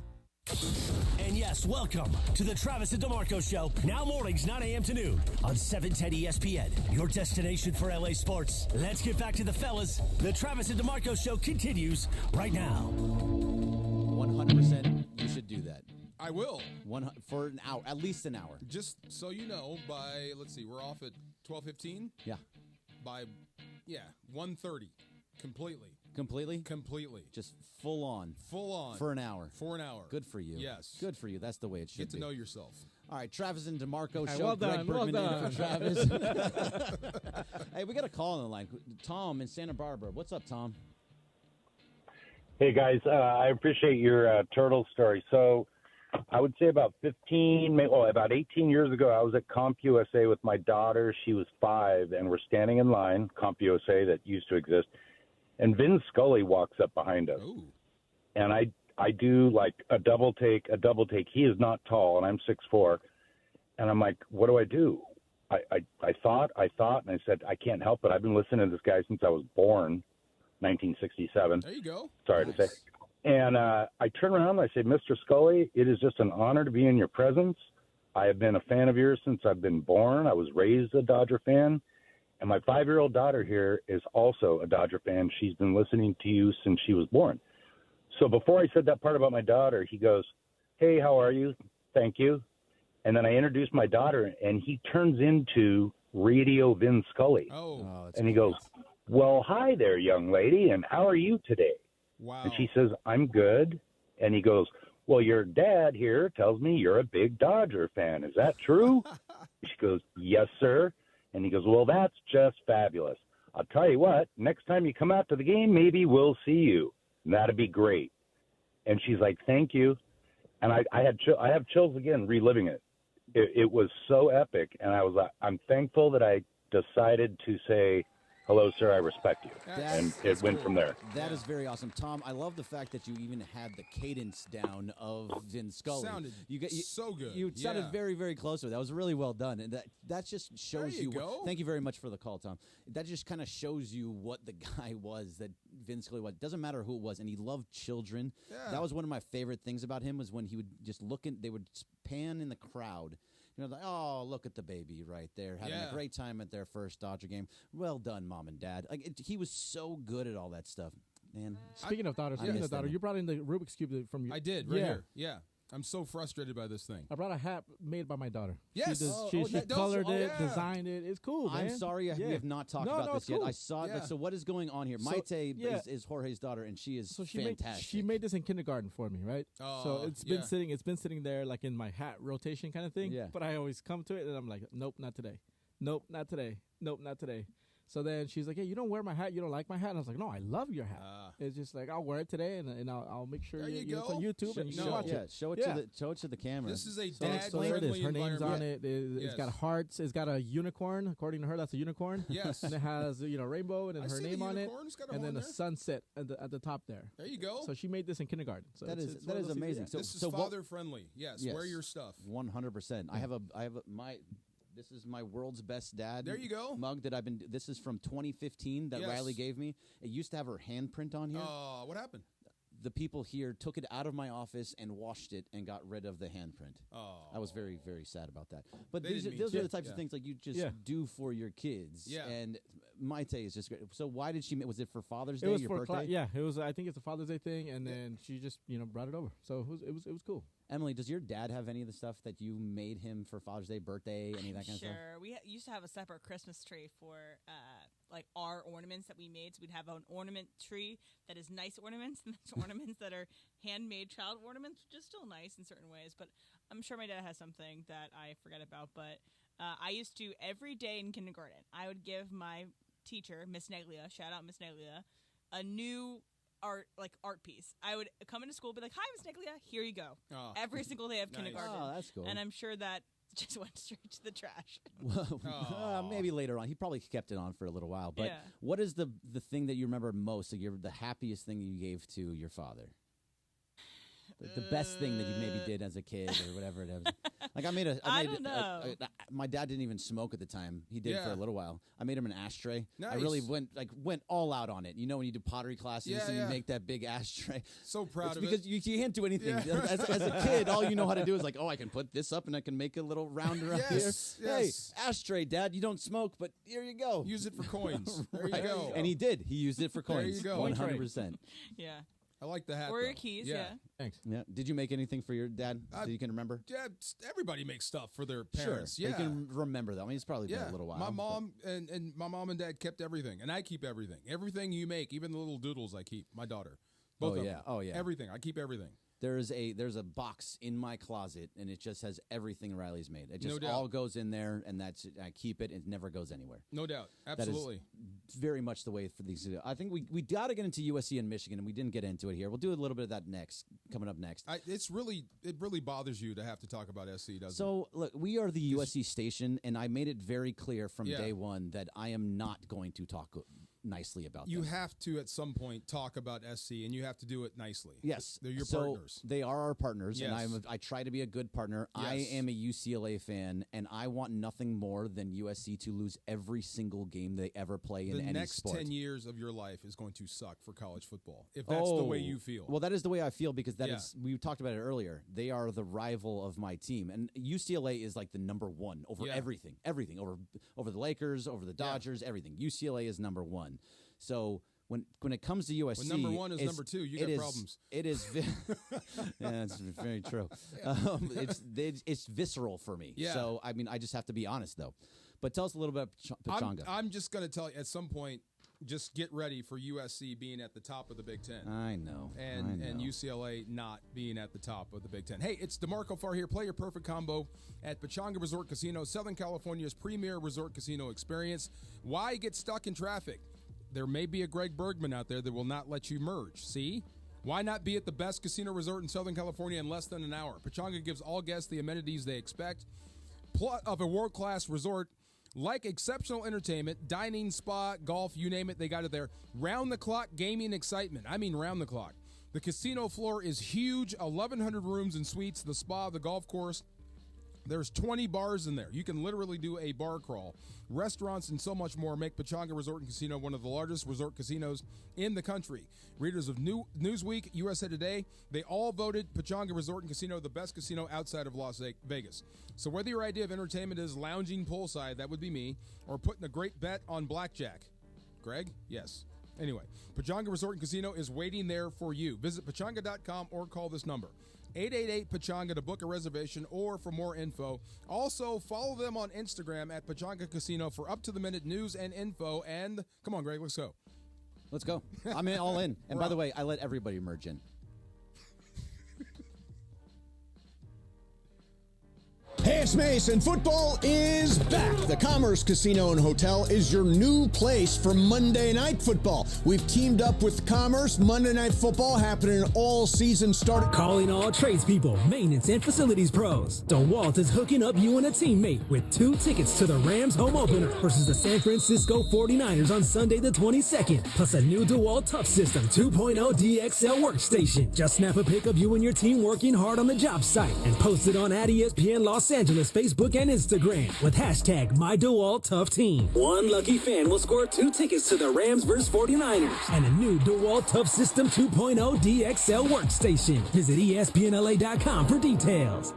And yes, welcome to the Travis and DeMarco Show. Now mornings, 9 a.m. to noon on 710 ESPN, your destination for LA sports. Let's get back to the fellas. The Travis and DeMarco Show continues right now. 100% you should do that. I will. For an hour, at least an hour. Just so you know, by, let's see, we're off at 12:15? Yeah. By, 1:30. Completely. Completely? Completely. Just full on. Full on. For an hour. For an hour. Good for you. Yes. Good for you. That's the way it should be. Get to know yourself. All right, Travis and DeMarco Hey, Show. well Greg done, well Bergman in for done. Travis. Hey, we got a call on the line. Tom in Santa Barbara. What's up, Tom? Hey, guys. I appreciate your turtle story. So I would say about 18 years ago, I was at CompUSA with my daughter. She was 5, and we're standing in line, CompUSA that used to exist. And Vin Scully walks up behind us. Ooh. And I do like a double take. He is not tall, and I'm 6'4". And I'm like, what do I do? I thought, and I said, I can't help it. I've been listening to this guy since I was born, 1967. There you go. Sorry to say. And I turn around and I say, Mr. Scully, it is just an honor to be in your presence. I have been a fan of yours since I've been born. I was raised a Dodger fan. And my 5-year-old daughter here is also a Dodger fan. She's been listening to you since she was born. So before I said that part about my daughter, he goes, hey, how are you? Thank you. And then I introduced my daughter, and he turns into Radio Vin Scully. And he goes, well, hi there, young lady, and how are you today? Wow. And she says, I'm good. And he goes, well, your dad here tells me you're a big Dodger fan. Is that true? She goes, yes, sir. And he goes, well, that's just fabulous. I'll tell you what, next time you come out to the game, maybe we'll see you. And that'd be great. And she's like, thank you. And I have chills again reliving it. It was so epic. And I'm thankful that I decided to say, hello, sir, I respect you. And it went from there. That is very awesome. Tom, I love the fact that you even had the cadence down of Vin Scully. Sounded so good. You sounded very, very close to it. That was really well done. And that just shows you. Thank you very much for the call, Tom. That just kind of shows you what the guy was that Vin Scully was. Doesn't matter who it was. And he loved children. Yeah. That was one of my favorite things about him was when he would just they would pan in the crowd. Like, oh, look at the baby right there, having a great time at their first Dodger game. Well done, Mom and Dad. He was so good at all that stuff. Man, speaking of daughter, you brought in the Rubik's Cube from your... I did, right here. Yeah. I'm so frustrated by this thing. I brought a hat made by my daughter. Yes. She colored it, designed it. It's cool, man. I'm sorry we have not talked about this yet. I saw it. So what is going on here? Maite is Jorge's daughter, and she is fantastic. She made this in kindergarten for me, right? So it's been sitting there like in my hat rotation kind of thing. Yeah. But I always come to it, and I'm like, nope, not today. Nope, not today. Nope, not today. So then she's like, hey, you don't wear my hat. You don't like my hat. And I was like, no, I love your hat. It's just like, I'll wear it today, and I'll make sure it's on YouTube and you can watch it. Show it to the camera. This is a dad-friendly environment. Her name's on it. It's got hearts. It's got a unicorn. According to her, that's a unicorn. Yes. And it has rainbow and then her name on it. And then a sunset at the top there. There you go. So she made this in kindergarten. So that is amazing. This is father-friendly. Yes. Wear your stuff. 100%. This is my world's best dad. There you go. Mug that this is from 2015 that Riley gave me. It used to have her handprint on here. Oh, what happened? The people here took it out of my office and washed it and got rid of the handprint. Oh. I was very, very sad about that. But those are the types of things like you just do for your kids. Yeah. And Maite is just great. So why did she? Was it for Father's Day? Your birthday? It was. I think it's a Father's Day thing, and then she just brought it over. So it was cool. Emily, does your dad have any of the stuff that you made him for Father's Day, birthday, any of that kind of stuff? Sure. We used to have a separate Christmas tree for like our ornaments that we made. So we'd have an ornament tree that is nice ornaments, and there's ornaments that are handmade child ornaments, which is still nice in certain ways. But I'm sure my dad has something that I forget about. But I used to, every day in kindergarten, I would give my teacher, Miss Neglia, shout out Miss Neglia, a new art piece. I would come into school and be like, hi, Miss Neglia, here you go. Every single day of kindergarten. Oh, that's cool. And I'm sure that just went straight to the trash. Maybe later on. He probably kept it on for a little while. But what is the thing that you remember most, the happiest thing you gave to your father? The best thing that you maybe did as a kid or whatever it is. Like I don't know. My dad didn't even smoke at the time. He did for a little while. I made him an ashtray. Nice. I really went all out on it. You know when you do pottery classes and you make that big ashtray. So proud of it. Because you can't do anything. Yeah. As a kid, all you know how to do is like, I can put this up and I can make a little rounder up here. Yes. Hey, ashtray, Dad, you don't smoke, but here you go. Use it for coins. There you go. And he did. He used it for coins. There you go. 100%. Yeah. I like the hat. Or your keys, yeah. Thanks. Yeah. Did you make anything for your dad that you can remember? Yeah, everybody makes stuff for their parents. Sure. Yeah. They can remember that. I mean, it's probably been a little while. My mom and my mom and dad kept everything, and I keep everything. Everything you make, even the little doodles I keep. My daughter. Both of them. Oh, yeah. Everything. I keep everything. There's a box in my closet, and it just has everything Riley's made. It just all goes in there, and that's it. I keep it. It never goes anywhere. No doubt. Absolutely. That is very much the way for these. I think we got to get into USC and Michigan, and we didn't get into it here. We'll do a little bit of that coming up next. It really bothers you to have to talk about SC, doesn't it? So, look, we are the USC station, and I made it very clear from day one that I am not going to talk nicely about you them. have to at some point talk about SC, and you have to do it nicely. Yes, they're your partners. They are our partners, yes. And I try to be a good partner. Yes. I am a UCLA fan, and I want nothing more than USC to lose every single game they ever play in any sport. The next 10 years of your life is going to suck for college football if that's the way you feel. Well, that is the way I feel because is. We talked about it earlier. They are the rival of my team, and UCLA is like the number one over everything over the Lakers, over the Dodgers, everything. UCLA is number one. So when it comes to USC, when number one is number two, you got problems. It is, that's very true. It's visceral for me. Yeah. So I mean, I just have to be honest though. But tell us a little bit about Pachanga. I'm just going to tell you at some point. just get ready for USC being at the top of the Big Ten. I know. And UCLA not being at the top of the Big Ten. Hey, it's DeMarco Farr here. Play your perfect combo at Pechanga Resort Casino, Southern California's premier resort casino experience. Why get stuck in traffic? There may be a Greg Bergman out there that will not let you merge. See? Why not be at the best casino resort in Southern California in less than an hour? Pechanga gives all guests the amenities they expect of a world-class resort, like exceptional entertainment, dining, spa, golf, you name it, they got it there. Round-the-clock gaming excitement. I mean round the clock. The casino floor is huge, 1,100 rooms and suites, the spa, the golf course. There's 20 bars in there. You can literally do a bar crawl. Restaurants and so much more make Pechanga Resort and Casino one of the largest resort casinos in the country. Readers of Newsweek, USA Today, they all voted Pechanga Resort and Casino the best casino outside of Las Vegas. So whether your idea of entertainment is lounging poolside, that would be me, or putting a great bet on blackjack. Greg? Yes. Anyway, Pechanga Resort and Casino is waiting there for you. Visit pechanga.com or call this number. 888-PECHANGA to book a reservation or for more info. Also, follow them on Instagram at Pechanga Casino for up-to-the-minute news and info. And, come on, Greg, let's go. Let's go. I'm all in. And by the way, I let everybody merge in. Hey, it's Mason. Football is back. The Commerce Casino and Hotel is your new place for Monday Night Football. We've teamed up with Commerce. Monday Night Football happening all season starting. Calling all tradespeople, maintenance, and facilities pros. DeWalt is hooking up you and a teammate with 2 tickets to the Rams home opener versus the San Francisco 49ers on Sunday the 22nd. Plus a new DeWalt Tough System 2.0 DXL workstation. Just snap a pic of you and your team working hard on the job site and post it on ESPN Los Angeles Facebook and Instagram with hashtag MyDeWaltToughTeam. One lucky fan will score 2 tickets to the Rams vs 49ers and a new DeWalt Tough System 2.0 DXL workstation. Visit ESPNLA.com for details.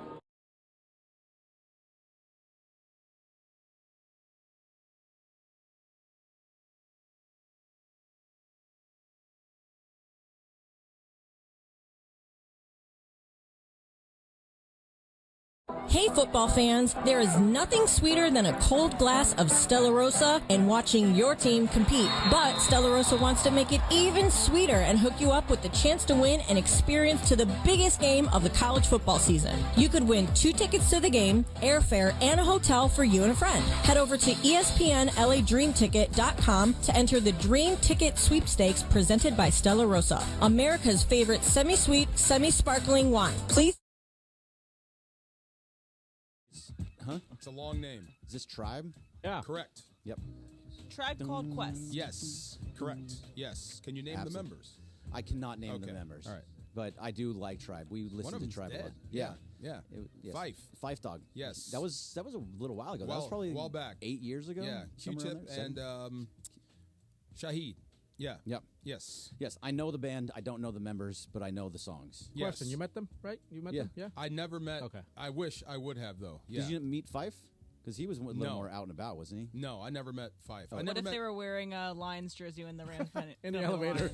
Hey football fans, there is nothing sweeter than a cold glass of Stella Rosa and watching your team compete. But Stella Rosa wants to make it even sweeter and hook you up with the chance to win an experience to the biggest game of the college football season. You could win 2 tickets to the game, airfare, and a hotel for you and a friend. Head over to ESPNLADreamTicket.com to enter the Dream Ticket Sweepstakes presented by Stella Rosa, America's favorite semi-sweet, semi-sparkling wine. Please. Huh? It's a long name. Is this Tribe? Yeah. Correct. Yep. Tribe Called Quest. Yes. Correct. Yes. Can you name the members? I cannot name the members. All right. But I do like Tribe. We listen to Tribe a lot. Yeah. Yeah. Yes. Fife Dog. Yes. That was a little while ago. That was probably a while back. 8 years ago. Yeah. Q-Tip and Shaheed. Yeah. Yep. Yes. Yes. I know the band. I don't know the members, but I know the songs. Yes. Question, you met them, right? You met them? Yeah. I never met. Okay. I wish I would have, though. Yeah. Did you meet Fife? Because he was a little more out and about, wasn't he? No, I never met Fife. What if they were wearing a Lions jersey when the Rams in the elevator?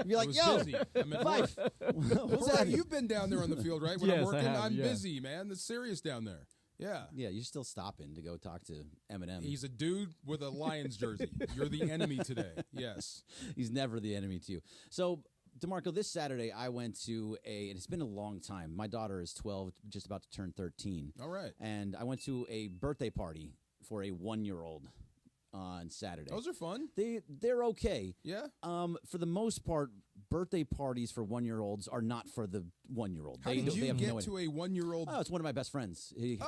You're like, yo, busy. I'm at Fife. What's that? You've been down there on the field, right? When Yes, I'm working, I'm busy, man. It's serious down there. Yeah. Yeah, you're still stopping to go talk to Eminem. He's a dude with a Lions jersey. You're the enemy today. Yes. He's never the enemy to you. So, DeMarco, this Saturday I went to and it's been a long time. My daughter is 12, just about to turn 13. All right. And I went to a birthday party for a 1-year-old on Saturday. Those are fun. They're okay. Yeah. For the most part, birthday parties for 1-year-olds are not for the 1-year-old. How did you get to a 1-year-old? Oh, it's one of my best friends. Okay.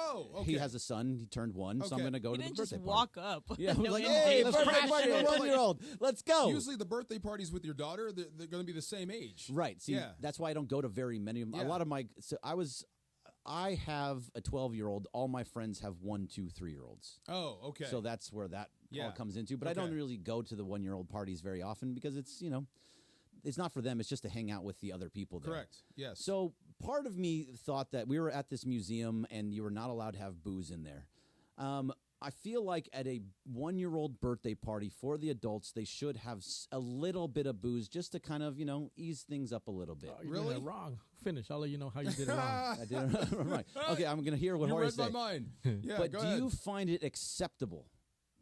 He has a son. He turned 1, so I'm going to go to the birthday party. Walk up. Yeah, like, hey, birthday party for a 1-year-old. Let's go. Usually the birthday parties with your daughter, they're going to be the same age. Right. See, that's why I don't go to very many. A lot of my. So I have a 12-year-old. All my friends have 1, 2, 3-year-olds. Oh, okay. So that's where that all comes into. But I don't really go to the 1-year-old parties very often because it's it's not for them. It's just to hang out with the other people there. Correct. Yes. So part of me thought that we were at this museum and you were not allowed to have booze in there. I feel like at a 1-year-old birthday party for the adults, they should have a little bit of booze just to kind of, ease things up a little bit. You did it wrong. Finish. I'll let you know how you did it wrong. I did it right. Okay, I'm going to hear what Jorge said. You read my mind. Yeah, but go do ahead. you find it acceptable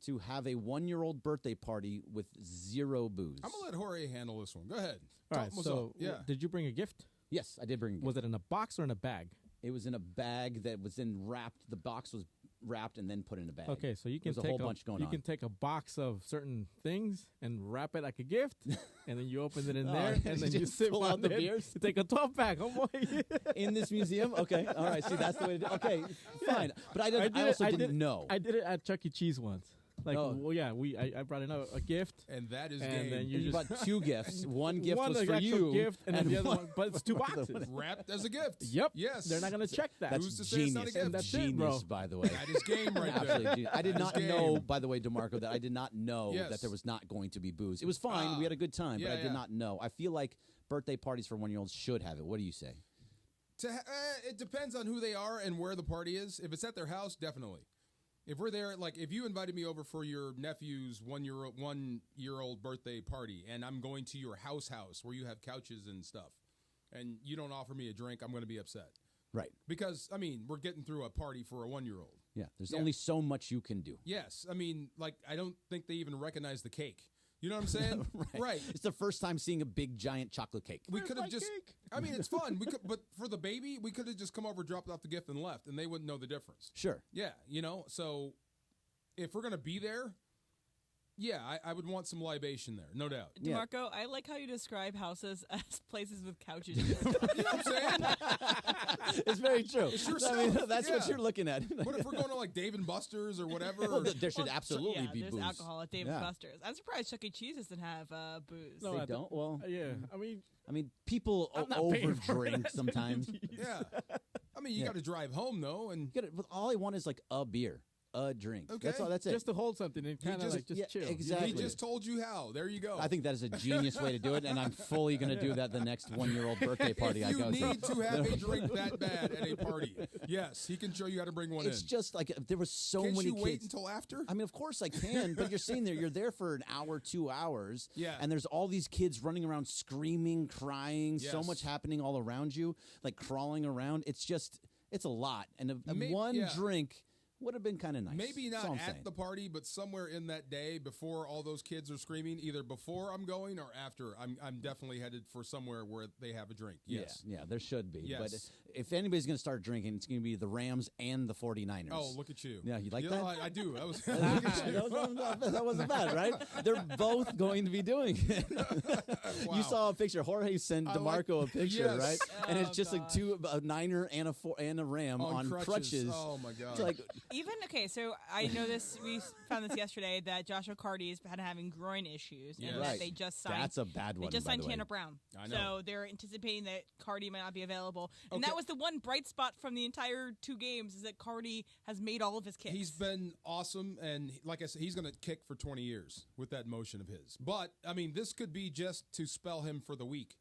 to have a 1-year-old birthday party with 0 booze. I'm going to let Jorge handle this one. Go ahead. All right, so did you bring a gift? Yes, I did bring a gift. Was it in a box or in a bag? It was in a bag that was wrapped. The box was wrapped and then put in a bag. Okay, so you can There's take a whole bunch going on. You can take a box of certain things and wrap it like a gift, and then you open it in there, and then you sit pull out the beers. You take a 12-pack. Oh boy! In this museum? Okay, all right. See, that's the way to do it. Okay, fine. But I also didn't know. I did it at Chuck E. Cheese once. Like, well, yeah, I brought in a gift, and that is and game. then you just bought 2 gifts. One gift was for actual you, gift, and then the other one, but it's 2 boxes Wrapped as a gift. Yep. Yes. They're not going to check that. That's Who's to say it's not a genius. gift? That's Genius, it, bro. by the way. That is game right there. Absolutely genius. I did not That is know, game. by the way, DeMarco, that I did not know Yes. that there was not going to be booze. It was fine. We had a good time, but I did not know. I feel like birthday parties for 1-year-olds should have it. What do you say? It depends on who they are and where the party is. If it's at their house, definitely. If we're there, like if you invited me over for your nephew's 1-year-old birthday party, and I'm going to your house where you have couches and stuff, and you don't offer me a drink, I'm going to be upset. Right. Because, I mean, we're getting through a party for a 1-year-old. Yeah, there's only so much you can do. Yes. I mean, like, I don't think they even recognize the cake. You know what I'm saying? Right. It's the first time seeing a big, giant chocolate cake. We could have just, I mean, it's fun. But for the baby, we could have just come over, dropped off the gift, and left, and they wouldn't know the difference. Sure. Yeah, so if we're going to be there, yeah, I would want some libation there, no doubt. DeMarco, I like how you describe houses as places with couches. You know what I'm saying? It's very true. It's your I mean, stuff. that's what you're looking at. What if we're going to like Dave and Buster's or whatever? Well, there should absolutely be there's booze. alcohol at Dave and Buster's. I'm surprised Chuck E. Cheese doesn't have booze. No, they don't? Well, yeah. I mean, people overdrink sometimes. Yeah. I mean, you got to drive home, though. And all I want is like a beer. A drink. Okay. That's it. Just to hold something and kind of chill. Exactly. He just told you how. There you go. I think that is a genius way to do it, and I'm fully going to do that the next 1-year-old birthday party I go to. You need to have a drink that bad at a party. Yes, he can show you how to bring one in. It's just like there was so Can't many you kids. wait until after? I mean, of course I can, but you're sitting there. You're there for an hour, 2 hours. Yeah. And there's all these kids running around screaming, crying, so Yes. much happening all around you, like crawling around. It's a lot. And one drink would have been kind of nice. Maybe That's all not I'm at saying. the party, but somewhere in that day before all those kids are screaming, either before I'm going or after. I'm definitely headed for somewhere where they have a drink. Yes. Yeah, there should be. Yes. But if anybody's going to start drinking, it's going to be the Rams and the 49ers. Oh, look at you. Yeah, you like know, that? I do. That was that wasn't bad, right? They're both going to be doing it. Wow. You saw a picture. Jorge sent DeMarco a picture, yes. right? And it's just like a Niner and a Ram on crutches. Oh, my God. It's like, So I know this. We found this yesterday that Josh O'Carty's been having groin issues, and Right. that they just signed. That's a bad one, They just by signed the way. Tanner Brown, I know. so they're anticipating that Carty might not be available. And Okay. that was the one bright spot from the entire 2 games is that Carty has made all of his kicks. He's been awesome, and like I said, he's going to kick for 20 years with that motion of his. But, I mean, this could be just to spell him for the week.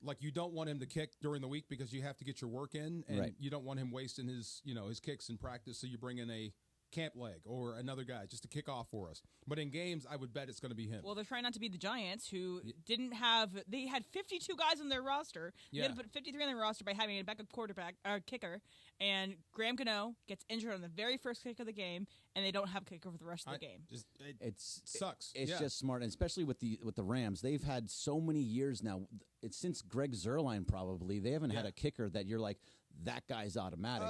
Like, you don't want him to kick during the week because you have to get your work in, and Right. you don't want him wasting his kicks in practice, so you bring in a camp leg or another guy just to kick off for us. But in games, I would bet it's going to be him. Well, they're trying not to be the Giants, who didn't have. They had 52 guys on their roster. They had to put 53 on their roster by having a backup kicker. And Graham Gano gets injured on the very first kick of the game, and they don't have a kicker for the rest of the game. It sucks. It's Yeah. just smart, and especially with the Rams, they've had so many years now. It's since Greg Zuerlein probably. They haven't had a kicker that you're like, that guy's automatic.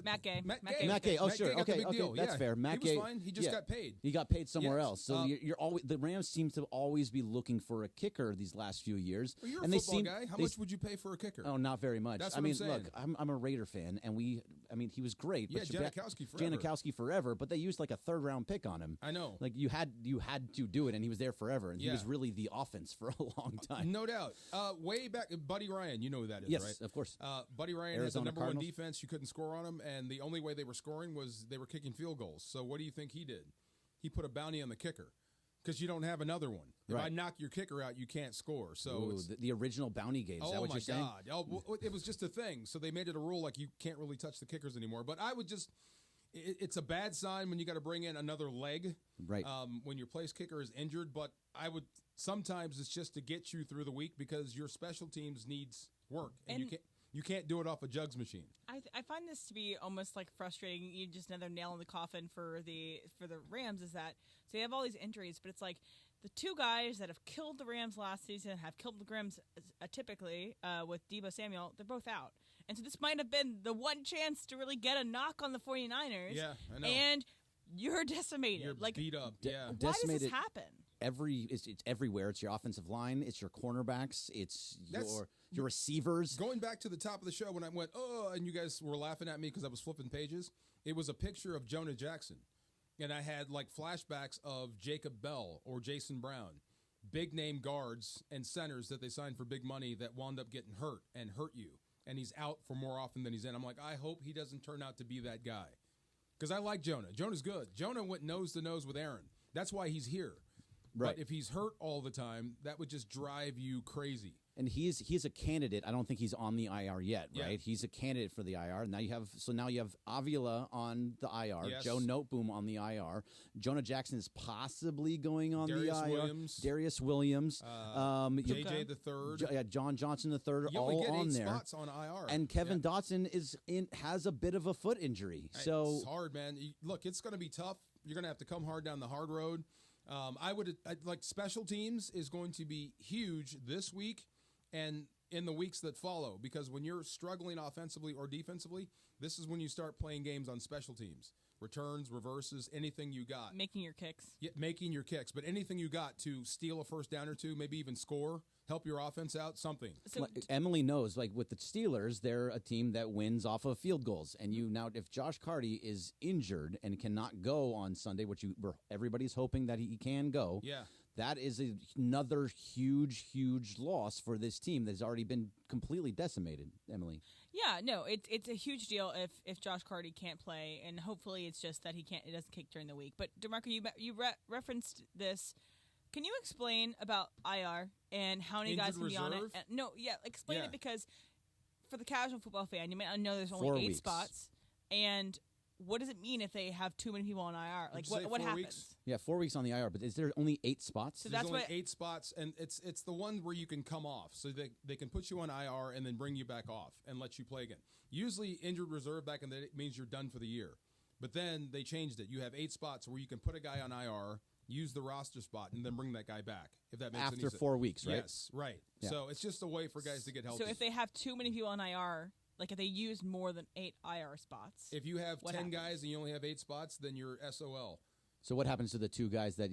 Matt Gay. Matt Gay. Oh, Matt sure. Gay got the Okay. big deal. That's Yeah. fair. Matt he was Gay. fine. He just got paid. He got paid somewhere Yes. else. So you're always the Rams seem to always be looking for a kicker these last few years. Well, you're a and football guy. How much would you pay for a kicker? Oh, not very much. That's I what mean, I'm saying. look, I'm a Raider fan, and he was great. Yeah, but Janikowski forever. Janikowski forever, but they used like a 3rd-round pick on him. I know. Like you had to do it, and he was there forever, and he was really the offense for a long time. No doubt. Way back, Buddy Ryan, you know who that is, Yes, right? of course. Buddy Ryan Arizona had the number Cardinals. 1 defense. You couldn't score on him, and the only way they were scoring was they were kicking field goals. So what do you think he did? He put a bounty on the kicker because you don't have another one. If I knock your kicker out, you can't score. So the original bounty game. Is that what my you're saying? God. Oh, it was just a thing. So they made it a rule like you can't really touch the kickers anymore. But I would just – it's a bad sign when you got to bring in another leg. Right. When your place kicker is injured. But I would – sometimes it's just to get you through the week because your special teams needs work. And You can't do it off a jugs machine. I find this to be almost like frustrating. You just another nail in the coffin for the Rams is that so they have all these injuries, but it's like the two guys that have killed the Rams last season have killed the Rams typically with Deebo Samuel. They're both out, and so this might have been the one chance to really get a knock on the 49ers. Yeah, I know. And you're decimated. You're like beat up. Yeah. Why Decimated. does this happen? It's everywhere. It's your offensive line. It's your cornerbacks. It's your receivers. Going back to the top of the show when I went, and you guys were laughing at me because I was flipping pages. It was a picture of Jonah Jackson. And I had like flashbacks of Jacob Bell or Jason Brown, big name guards and centers that they signed for big money that wound up getting hurt and hurt you. And he's out for more often than he's in. I'm like, I hope he doesn't turn out to be that guy. Because I like Jonah. Jonah's good. Jonah went nose to nose with Aaron. That's why he's here. Right. But if he's hurt all the time, that would just drive you crazy. And he's a candidate. I don't think he's on the IR yet, right? He's a candidate for the IR. Now you have Avila on the IR, Yes. Joe Noteboom on the IR, Jonah Jackson is possibly going on Darius the IR. Williams. Darius Williams, JJ the third. John Johnson the third, You only all get on 8 there. spots on IR. And Kevin Dotson has a bit of a foot injury, so It's hard, man. Look, it's going to be tough. You're going to have to come hard down the hard road. I'd like special teams is going to be huge this week and in the weeks that follow, because when you're struggling offensively or defensively, this is when you start playing games on special teams. Returns, reverses, anything you got. Making your kicks. Yeah, making your kicks, but anything you got to steal a first down or two, maybe even score, help your offense out, something. So Emily knows, like with the Steelers, they're a team that wins off of field goals. And if Josh Carty is injured and cannot go on Sunday, which everybody's hoping that he can go, that is another huge loss for this team that's already been completely decimated, Emily. Yeah, no, it's a huge deal if Josh Carty can't play, and hopefully it's just that it doesn't kick during the week. But DeMarco, you referenced this. Can you explain about IR and how many guys can be on it? Explain it, because for the casual football fan, you may not know there's only 4 8 weeks. spots, and what does it mean if they have too many people on IR? Like what happens? Weeks? Yeah, 4 weeks on the IR, but is there only 8 spots? So There's that's only what 8 spots, and it's the one where you can come off. So they can put you on IR and then bring you back off and let you play again. Usually injured reserve back in the day means you're done for the year. But then they changed it. You have 8 spots where you can put a guy on IR, use the roster spot, and then bring that guy back, if that makes any sense. After 4 weeks, right? Yes, right. Yeah. So it's just a way for guys to get healthy. So if they have too many people on IR, like if they use more than 8 IR spots, if you have 10 happens? guys and you only have 8 spots, then you're SOL. So what happens to the 2 guys that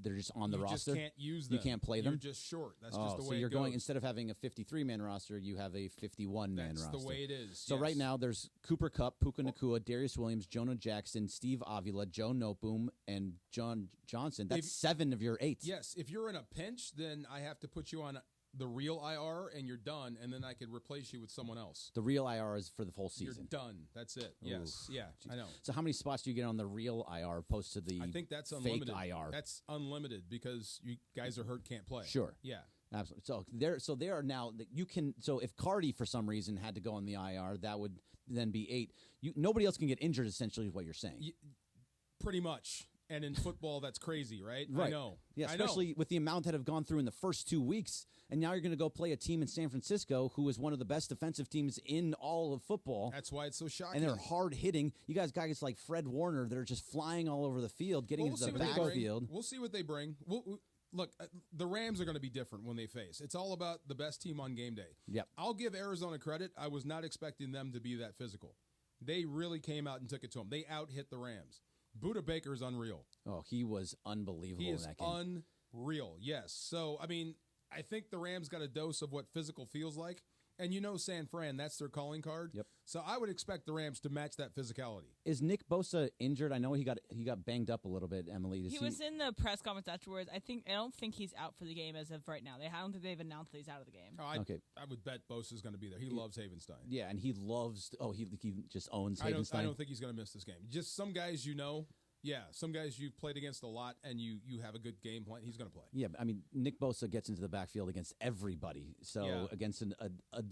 they're just on the roster? You just can't use them. You can't play them? You're just short. That's just the way so you're it goes. going, instead of having a 53-man roster, you have a 51-man roster. That's the way it is. So yes. right now there's Cooper Kupp, Puka Nacua, Darius Williams, Jonah Jackson, Steve Avila, Joe Noteboom, and John Johnson. That's 7 of your 8. Yes. If you're in a pinch, then I have to put you on the real IR and you're done, and then I could replace you with someone else. The real IR is for the whole season. You're done. That's it. Ooh. Yes. Yeah, I know. So how many spots do you get on the real IR opposed to the I think that's fake unlimited. IR? That's unlimited because you guys are hurt, can't play. Sure. Yeah. Absolutely. So there are now you can. So if Carty for some reason had to go on the IR, that would then be 8. Nobody else can get injured. Essentially, is what you're saying. Pretty much. And in football, that's crazy, right? Right. I know. Yeah, especially with the amount that have gone through in the first 2 weeks, and now you're going to go play a team in San Francisco who is one of the best defensive teams in all of football. That's why it's so shocking. And they're hard hitting. You guys like Fred Warner that are just flying all over the field, getting into the backfield. We'll see what they bring. Look, the Rams are going to be different when they face. It's all about the best team on game day. Yep. I'll give Arizona credit. I was not expecting them to be that physical. They really came out and took it to them. They out-hit the Rams. Buda Baker is unreal. Oh, he was unbelievable in that game. He is unreal, yes. So, I mean, I think the Rams got a dose of what physical feels like. And San Fran, that's their calling card. Yep. So I would expect the Rams to match that physicality. Is Nick Bosa injured? I know he got banged up a little bit, Emily. He was in the press conference afterwards. I don't think he's out for the game as of right now. I don't think they've announced that he's out of the game. I would bet Bosa's going to be there. He loves Havenstein. Yeah, and he loves. He just owns Havenstein. I don't think he's going to miss this game. Just some guys Yeah, some guys you've played against a lot, and you have a good game plan. He's going to play. Yeah, I mean, Nick Bosa gets into the backfield against everybody. So against a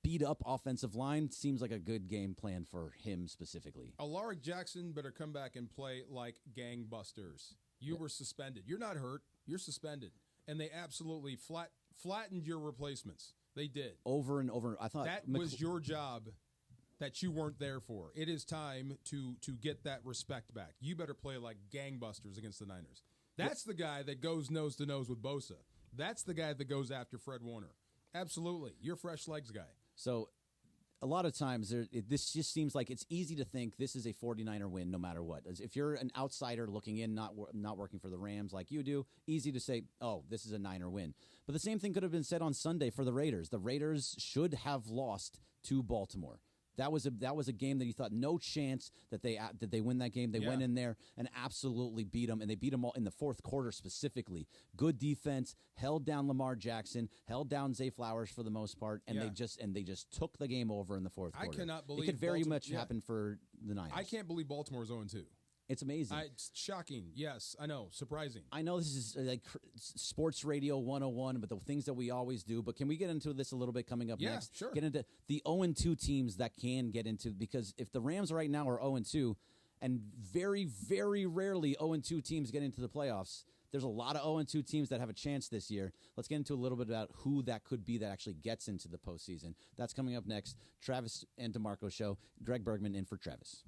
beat-up offensive line, seems like a good game plan for him specifically. Alaric Jackson better come back and play like gangbusters. You were suspended. You're not hurt. You're suspended. And they absolutely flattened your replacements. They did. Over and over. I thought that was your job that you weren't there for. It is time to get that respect back. You better play like gangbusters against the Niners. That's the guy that goes nose to nose with Bosa. That's the guy that goes after Fred Warner. Absolutely. You're fresh legs guy. So a lot of times this just seems like it's easy to think this is a 49er win no matter what. If you're an outsider looking in, not working for the Rams like you do, easy to say, oh, this is a Niner win. But the same thing could have been said on Sunday for the Raiders. The Raiders should have lost to Baltimore. That was a game that you thought no chance that they win that game. They went in there and absolutely beat them, and they beat them all in the fourth quarter specifically. Good defense, held down Lamar Jackson, held down Zay Flowers for the most part, and they just took the game over in the fourth quarter. I cannot believe it could very much happen for the Niners. I can't believe Baltimore's 0-2. It's amazing. It's shocking. Yes, I know. Surprising. I know this is like sports radio 101, but the things that we always do. But can we get into this a little bit coming up next? Yeah, sure. Get into the 0-2 teams that can get into, because if the Rams right now are 0-2, and very, very rarely 0-2 teams get into the playoffs, there's a lot of 0-2 teams that have a chance this year. Let's get into a little bit about who that could be that actually gets into the postseason. That's coming up next. Travis and DeMarco Show. Greg Bergman in for Travis.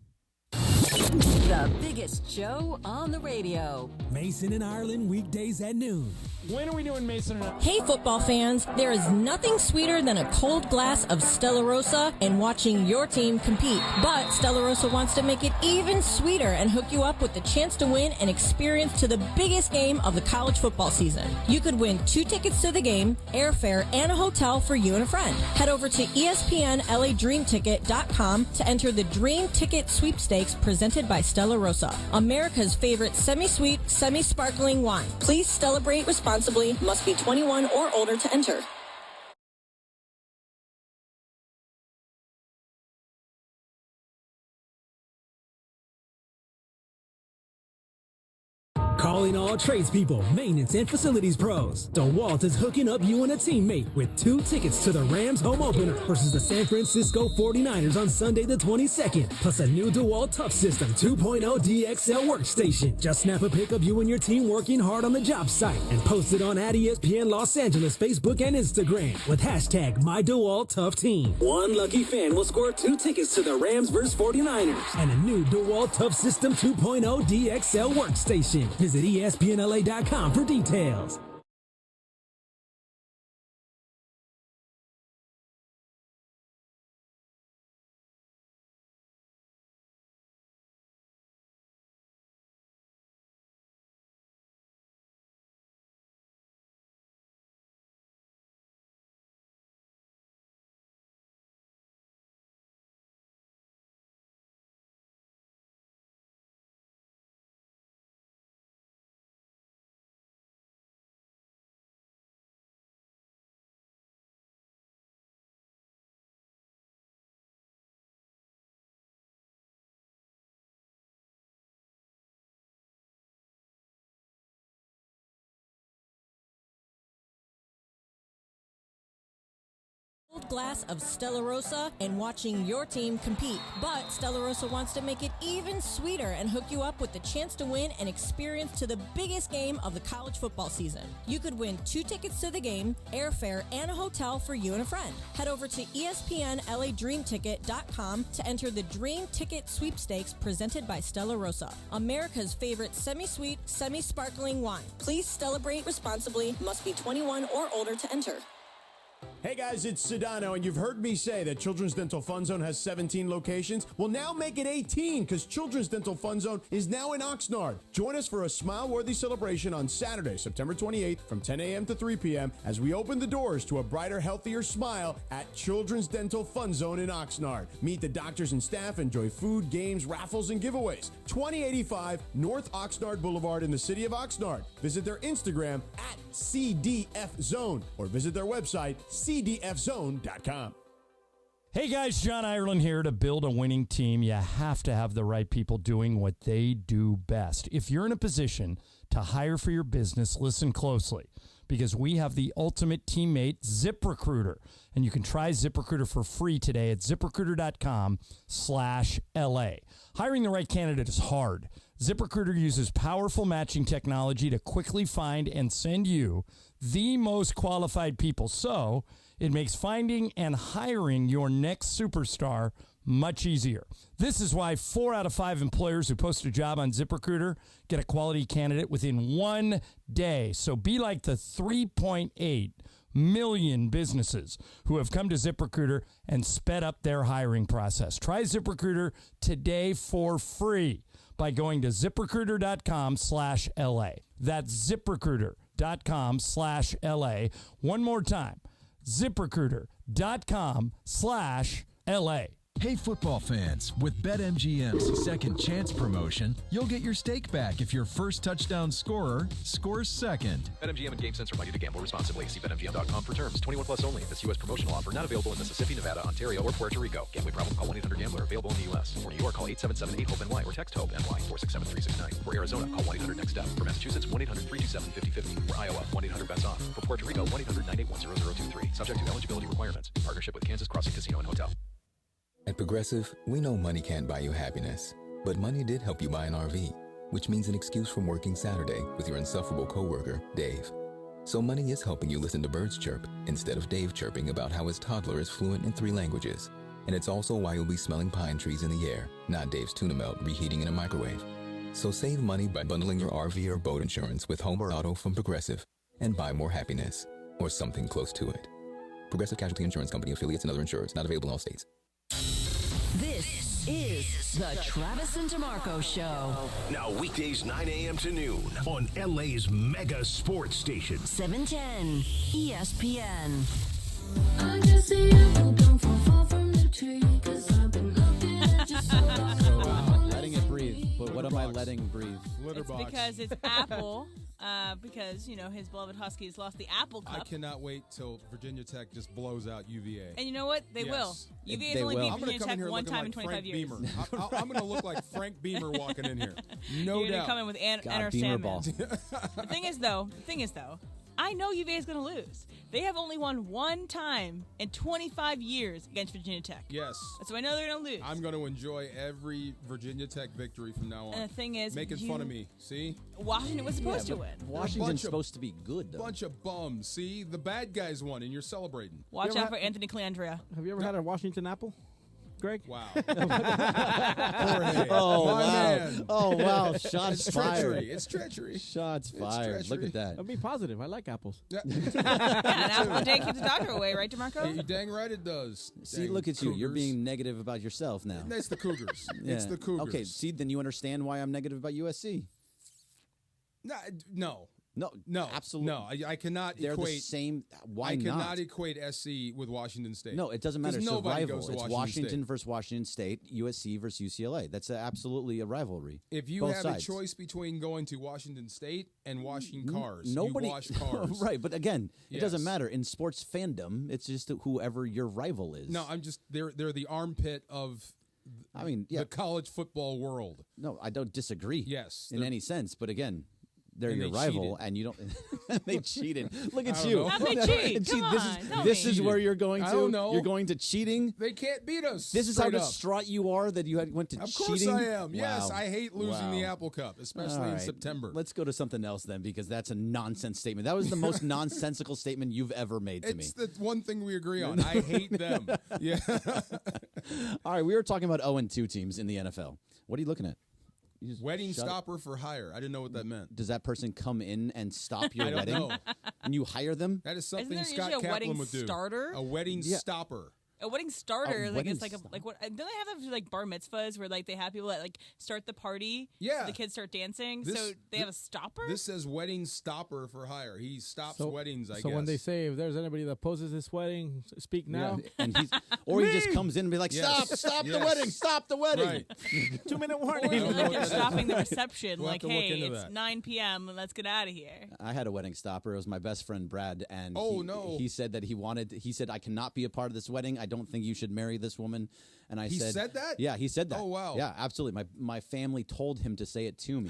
The biggest show on the radio. Mason and Ireland, weekdays at noon. When are we doing Mason and Ireland? Hey, football fans, there is nothing sweeter than a cold glass of Stella Rosa and watching your team compete. But Stella Rosa wants to make it even sweeter and hook you up with the chance to win an experience to the biggest game of the college football season. You could win 2 tickets to the game, airfare, and a hotel for you and a friend. Head over to ESPNLADreamTicket.com to enter the Dream Ticket Sweepstakes presented by Stella Rosa, America's favorite semi-sweet, semi-sparkling wine. Please celebrate responsibly. Must be 21 or older to enter. Calling all tradespeople, maintenance, and facilities pros. DeWalt is hooking up you and a teammate with 2 tickets to the Rams home opener versus the San Francisco 49ers on Sunday the 22nd, plus a new DeWalt Tough System 2.0 DXL workstation. Just snap a pic of you and your team working hard on the job site and post it on @ESPN Los Angeles Facebook and Instagram with hashtag #MyDeWaltToughTeam. One lucky fan will score 2 tickets to the Rams vs 49ers and a new DeWalt Tough System 2.0 DXL workstation. Visit ESPNLA.com for details. Glass of Stella Rosa and watching your team compete. But Stella Rosa wants to make it even sweeter and hook you up with the chance to win an experience to the biggest game of the college football season. You could win 2 tickets to the game, airfare, and a hotel for you and a friend. Head over to ESPNLADreamTicket.com to enter the Dream Ticket Sweepstakes presented by Stella Rosa, America's favorite semi-sweet, semi-sparkling wine. Please celebrate responsibly. Must be 21 or older to enter. Hey guys, it's Sedano, and you've heard me say that Children's Dental Fun Zone has 17 locations. Well, now make it 18, because Children's Dental Fun Zone is now in Oxnard. Join us for a smile-worthy celebration on Saturday, September 28th from 10 a.m. to 3 p.m. as we open the doors to a brighter, healthier smile at Children's Dental Fun Zone in Oxnard. Meet the doctors and staff, enjoy food, games, raffles, and giveaways. 2085 North Oxnard Boulevard in the city of Oxnard. Visit their Instagram at CDF Zone or visit their website, cdfzone.com. Hey guys, John Ireland here. To build a winning team, you have to have the right people doing what they do best. If you're in a position to hire for your business, listen closely, because we have the ultimate teammate, ZipRecruiter. And you can try ZipRecruiter for free today at ZipRecruiter.com/LA. Hiring the right candidate is hard. ZipRecruiter uses powerful matching technology to quickly find and send you the most qualified people. So It makes finding and hiring your next superstar much easier. This is why 4 out of 5 employers who post a job on ZipRecruiter get a quality candidate within 1 day. So be like the 3.8 million businesses who have come to ZipRecruiter and sped up their hiring process. Try ZipRecruiter today for free by going to ZipRecruiter.com/LA. That's ZipRecruiter.com/LA. One more time, ZipRecruiter.com/LA. Hey football fans, with BetMGM's second chance promotion, you'll get your stake back if your first touchdown scorer scores second. BetMGM and GameSense remind you to gamble responsibly. See BetMGM.com for terms. 21 plus only. This U.S. promotional offer not available in Mississippi, Nevada, Ontario, or Puerto Rico. Gambling problem? Call 1-800-GAMBLER. Available in the U.S. For New York, call 877-8-HOPE-NY or text HOPE-NY 467-369. For Arizona, call 1-800-NEXT-STEP. For Massachusetts, 1-800-327-5050. For Iowa, 1-800-BETS-OFF. For Puerto Rico, 1-800-981-0023. Subject to eligibility requirements. In partnership with Kansas Crossing Casino and Hotel. At Progressive, we know money can't buy you happiness, but money did help you buy an RV, which means an excuse from working Saturday with your insufferable coworker, Dave. So money is helping you listen to birds chirp instead of Dave chirping about how his toddler is fluent in 3 languages. And it's also why you'll be smelling pine trees in the air, not Dave's tuna melt reheating in a microwave. So save money by bundling your RV or boat insurance with home or auto from Progressive and buy more happiness, or something close to it. Progressive Casualty Insurance Company, affiliates, and other insurers. Not available in all states. This is the Travis and DeMarco Show. Now weekdays 9 a.m. to noon on LA's mega sports station. 710 ESPN. I just see you don't fall far from the tree, 'cause I've been looking at you so long. Letting it breathe. But what am I letting breathe? It's because it's Apple. Because, his beloved Huskies lost the Apple Cup. I cannot wait till Virginia Tech just blows out UVA. And you know what? They will. UVA's They only will. beat I'm gonna Virginia come in Tech here one looking time like in 25 Frank years. Beamer. I'm going to look like Frank Beamer walking in here. No You're doubt. going to come in with Anna Beamer Sandman. ball. The thing is, though, I know UVA is going to lose. They have only won one time in 25 years against Virginia Tech. Yes. So I know they're going to lose. I'm going to enjoy every Virginia Tech victory from now on. And the thing is, making fun of me. See? Washington was supposed to win. Washington's supposed to be good, though. Bunch of bums. See? The bad guys won, and you're celebrating. Watch out for Anthony Cleandria. Have you ever had a Washington apple, Greg? Wow. Oh, My wow. man. Oh, wow. Shots It's fired. treachery. It's treachery. Shots fired. Look at that. I'll be positive. I like apples. Yeah. Yeah, an apple a day keeps the doctor away, right, DeMarco? You dang right it does. See, Dang look at you. You're Cougars. being negative about yourself now. That's the Cougars. Yeah. It's the Cougars. Okay, see, then you understand why I'm negative about USC. No. No, absolutely. No, I cannot They're equate. the same. Why I not? cannot equate SC with Washington State. No, it doesn't matter. 'Cause It's a nobody rival. goes to It's Washington Washington State. versus Washington State, USC versus UCLA. That's absolutely a rivalry. If you Both have sides. a choice between going to Washington State and washing cars, Nobody, you wash cars. right? But again, it doesn't Yes. matter in sports fandom. It's just whoever your rival is. No, I'm just they're the armpit of. The college football world. No, I don't disagree. Yes, in any sense. But again, they're And your they rival, cheated. and you don't. They cheated. Look I at don't you. know. How'd they cheat? Come on, This is where you're going to. I don't know. You're going to cheating. They can't beat us. This is how straight up. distraught you are that you went to Of cheating. course I am. Yes, Wow. I hate losing the Wow. Apple Cup, especially All in right. September. Let's go to something else then, because that's a nonsense statement. That was the most nonsensical statement you've ever made to me. It's the one thing we agree on. I hate them. Yeah. All right, we were talking about 0-2 teams in the NFL. What are you looking at? Wedding shut up. stopper for hire. I didn't know what that meant. Does that person come in and stop your I don't wedding? know. And you hire them? That is something there Scott usually a wedding Kaplan would do. starter? A wedding Yeah. stopper. A wedding starter, A like wedding it's like what? Don't they have that for like bar mitzvahs where like they have people that like start the party? Yeah. So the kids start dancing. This- so they have a stopper. This says wedding stopper for hire. He stops weddings, I guess. So when they say if there's anybody that opposes this wedding, speak now. Yeah, and he's, or he just comes in and be like, Yes. stop the Yes. wedding, stop the wedding. Right. 2-minute Or warning. I don't know like what they're that is. stopping the reception, We'll have like, to look hey, into it's that. 9 p.m. Let's get out of here. I had a wedding stopper. It was my best friend Brad, and Oh, no. he said that he said I cannot be a part of this wedding. I don't think you should marry this woman. And I He said, said that? Yeah, he said that. Oh, wow. Yeah, absolutely. My family told him to say it to me,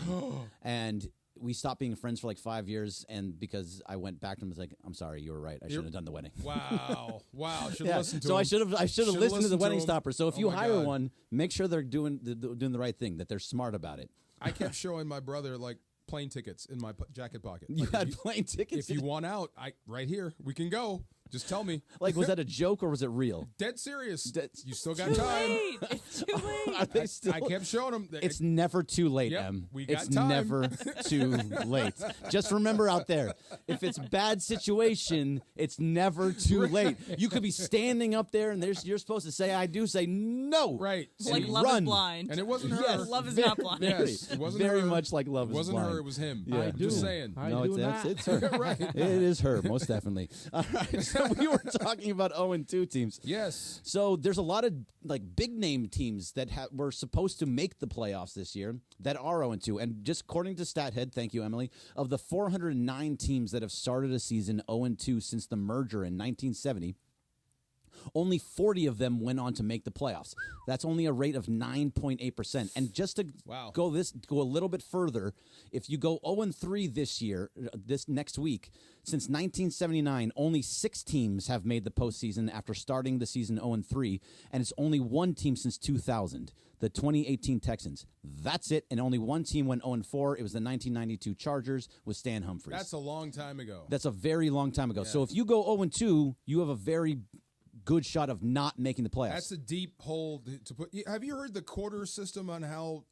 and we stopped being friends for like 5 years. And because I went back to him, I was like, I'm sorry, you were right. I shouldn't have done the wedding. Wow. Wow. Should have Yeah, listened to so him. I should have listened to the wedding him. stopper. So if Oh you my hire God. one, make sure they're doing the right thing, that they're smart about it. I kept showing my brother like plane tickets in my jacket pocket. You Like, had if plane tickets. If you want out, right here, we can go. Just tell me. Like, was that a joke or was it real? Dead serious. You still got time. It's too late. Are they still? I kept showing them. It's never too late, Yep, Em. we got it's time. never too late. Just remember out there, if it's bad situation, it's never too late. You could be standing up there and you're supposed to say "I do," say no. Right. Like and Love run. is Blind. And it wasn't her. Yes, Love is very- not blind. Yes, it wasn't very her. much like Love It is wasn't Blind. her. It was him. Yeah. Just saying. No, it's her. Right. It is her, most definitely. All right, so we were talking about 0-2 teams. Yes. So there's a lot of big name teams that were supposed to make the playoffs this year that are 0-2. And just according to StatHead, thank you, Emily, of the 409 teams that have started a season 0-2 since the merger in 1970, only 40 of them went on to make the playoffs. That's only a rate of 9.8%. And just to go a little bit further, if you go 0-3 this year, this next week, since 1979, only 6 teams have made the postseason after starting the season 0-3, and it's only one team since 2000, the 2018 Texans. That's it, and only one team went 0-4. It was the 1992 Chargers with Stan Humphries. That's a long time ago. That's a very long time ago. Yeah. So if you go 0-2, you have a very good shot of not making the playoffs. That's a deep hole to put. Have you heard the quarter system on how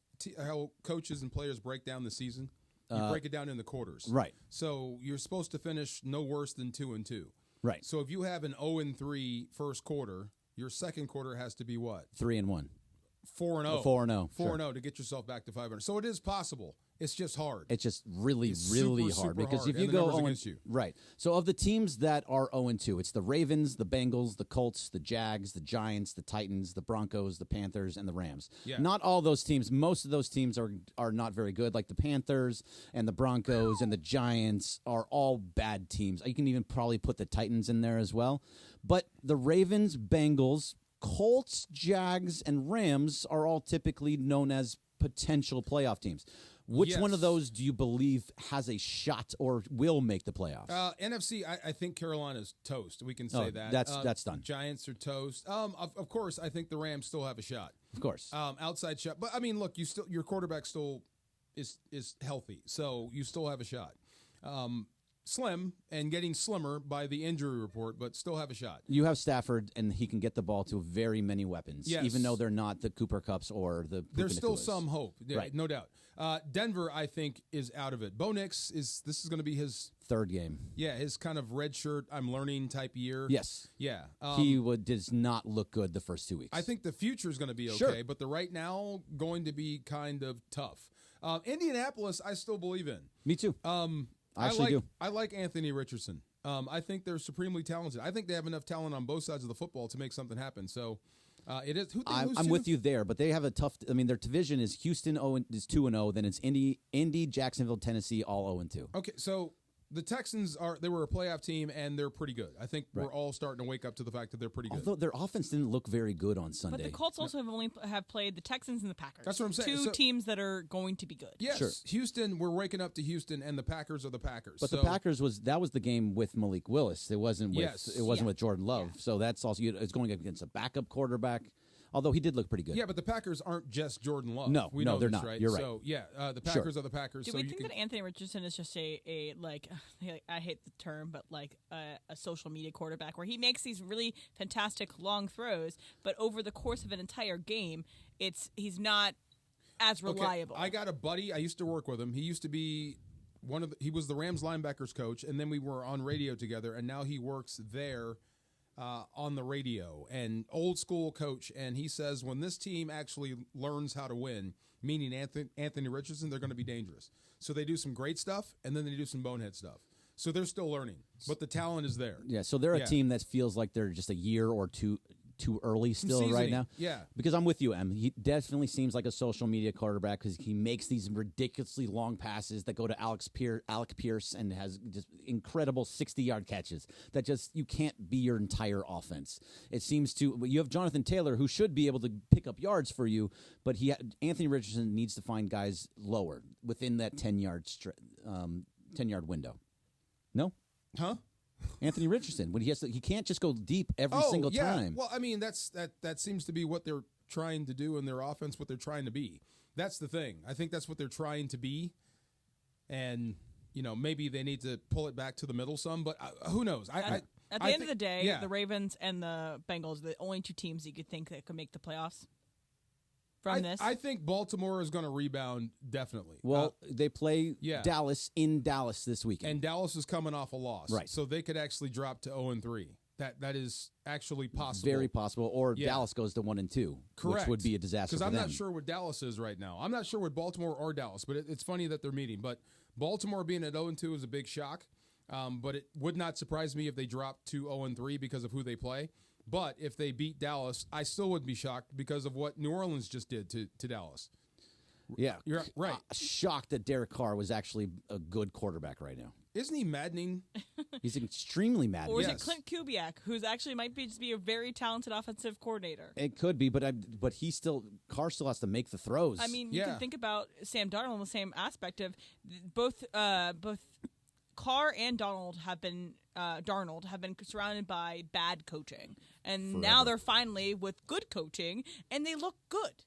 coaches and players break down the season? You break it down in the quarters. Right. So you're supposed to finish no worse than 2-2. Right. So if you have an 0-3 first quarter, your second quarter has to be what? 3-1. 4-0. 4-0. 4-0 to get yourself back to 500. So it is possible. It's just hard. It's just really, It's really super, hard super because hard, if you and the go numbers 0 against you. right. So of the teams that are 0-2, it's the Ravens, the Bengals, the Colts, the Jags, the Giants, the Titans, the Broncos, the Panthers, and the Rams. Yeah. Not all those teams. Most of those teams are not very good. Like the Panthers and the Broncos and the Giants are all bad teams. You can even probably put the Titans in there as well. But the Ravens, Bengals, Colts, Jags, and Rams are all typically known as potential playoff teams. Which one of those do you believe has a shot or will make the playoffs? NFC, I think Carolina's toast. We can say that. That's done. Giants are toast. Of course, I think the Rams still have a shot. Of course. Outside shot. But, I mean, look, your quarterback still is healthy, so you still have a shot. Slim and getting slimmer by the injury report, but still have a shot. You have Stafford, and he can get the ball to very many weapons, Yes. even though they're not the Cooper Cups or the There's still Puka-Nakuas. some hope, Right. No doubt. Denver, I think, is out of it. Bo Nix this is going to be his third game. Yeah, his kind of red shirt, I'm learning type year. Yes. Yeah. He does not look good the first 2 weeks. I think the future is going to be okay, Sure. but the right now going to be kind of tough. Indianapolis, I still believe in. Me too. I actually do. I like Anthony Richardson. I think they're supremely talented. I think they have enough talent on both sides of the football to make something happen. So it is. I'm with you there, but they have a tough. I mean, their division is Houston 2-0, then it's Indy, Jacksonville, Tennessee, all 0-2. Okay, so the Texans they were a playoff team and they're pretty good. I think we're all starting to wake up to the fact that they're pretty good. Although their offense didn't look very good on Sunday. But the Colts also have played the Texans and the Packers. That's what I'm saying. Two teams that are going to be good. Yes, Sure. Houston. We're waking up to Houston, and the Packers are the Packers. But so, the Packers was the game with Malik Willis. It wasn't with with Jordan Love. Yeah. So that's also it's going against a backup quarterback. Although he did look pretty good. Yeah, but the Packers aren't just Jordan Love. No, we know they're this, not. Right? You're right. So yeah, the Packers are the Packers. Do so we you think can, that Anthony Richardson is just a I hate the term, but like a social media quarterback where he makes these really fantastic long throws, but over the course of an entire game, he's not as reliable. Okay, I got a buddy. I used to work with him. He used to be he was the Rams linebackers coach, and then we were on radio together, and now he works there. On the radio, and old school coach, and he says when this team actually learns how to win, meaning Anthony Richardson, they're going to be dangerous. So they do some great stuff, and then they do some bonehead stuff. So they're still learning, but the talent is there. Yeah, so they're a team that feels like they're just a year or two too early still right now. Yeah. Because I'm with you, Em. He definitely seems like a social media quarterback because he makes these ridiculously long passes that go to Alec Pierce and has just incredible 60-yard catches that just you can't be your entire offense. It seems to you have Jonathan Taylor who should be able to pick up yards for you, but Anthony Richardson needs to find guys lower within that 10-yard window. No? Huh? Anthony Richardson, when he can't just go deep every single time. Well, I mean, that seems to be what they're trying to do in their offense, what they're trying to be. That's the thing. I think that's what they're trying to be. And, maybe they need to pull it back to the middle some, but who knows? I At the end of the day, the Ravens and the Bengals are the only two teams you could think that could make the playoffs from this. I think Baltimore is going to rebound, definitely. Well, they play Dallas in Dallas this weekend. And Dallas is coming off a loss. Right. So they could actually drop to 0-3. That is actually possible. Very possible. Or Dallas goes to 1-2, Correct. which would be a disaster for them. Because I'm not sure what Dallas is right now. I'm not sure what Baltimore or Dallas, but it's funny that they're meeting. But Baltimore being at 0-2 is a big shock. But it would not surprise me if they dropped to 0-3 because of who they play. But if they beat Dallas, I still wouldn't be shocked because of what New Orleans just did to Dallas. Yeah. You're right. Shocked that Derek Carr was actually a good quarterback right now. Isn't he maddening? He's extremely maddening. Or is it Clint Kubiak, who's actually might just be a very talented offensive coordinator? It could be, but Carr still has to make the throws. I mean, you can think about Sam Darnold in the same aspect of both Carr and Darnold have been surrounded by bad coaching, and now they're finally with good coaching, and they look good.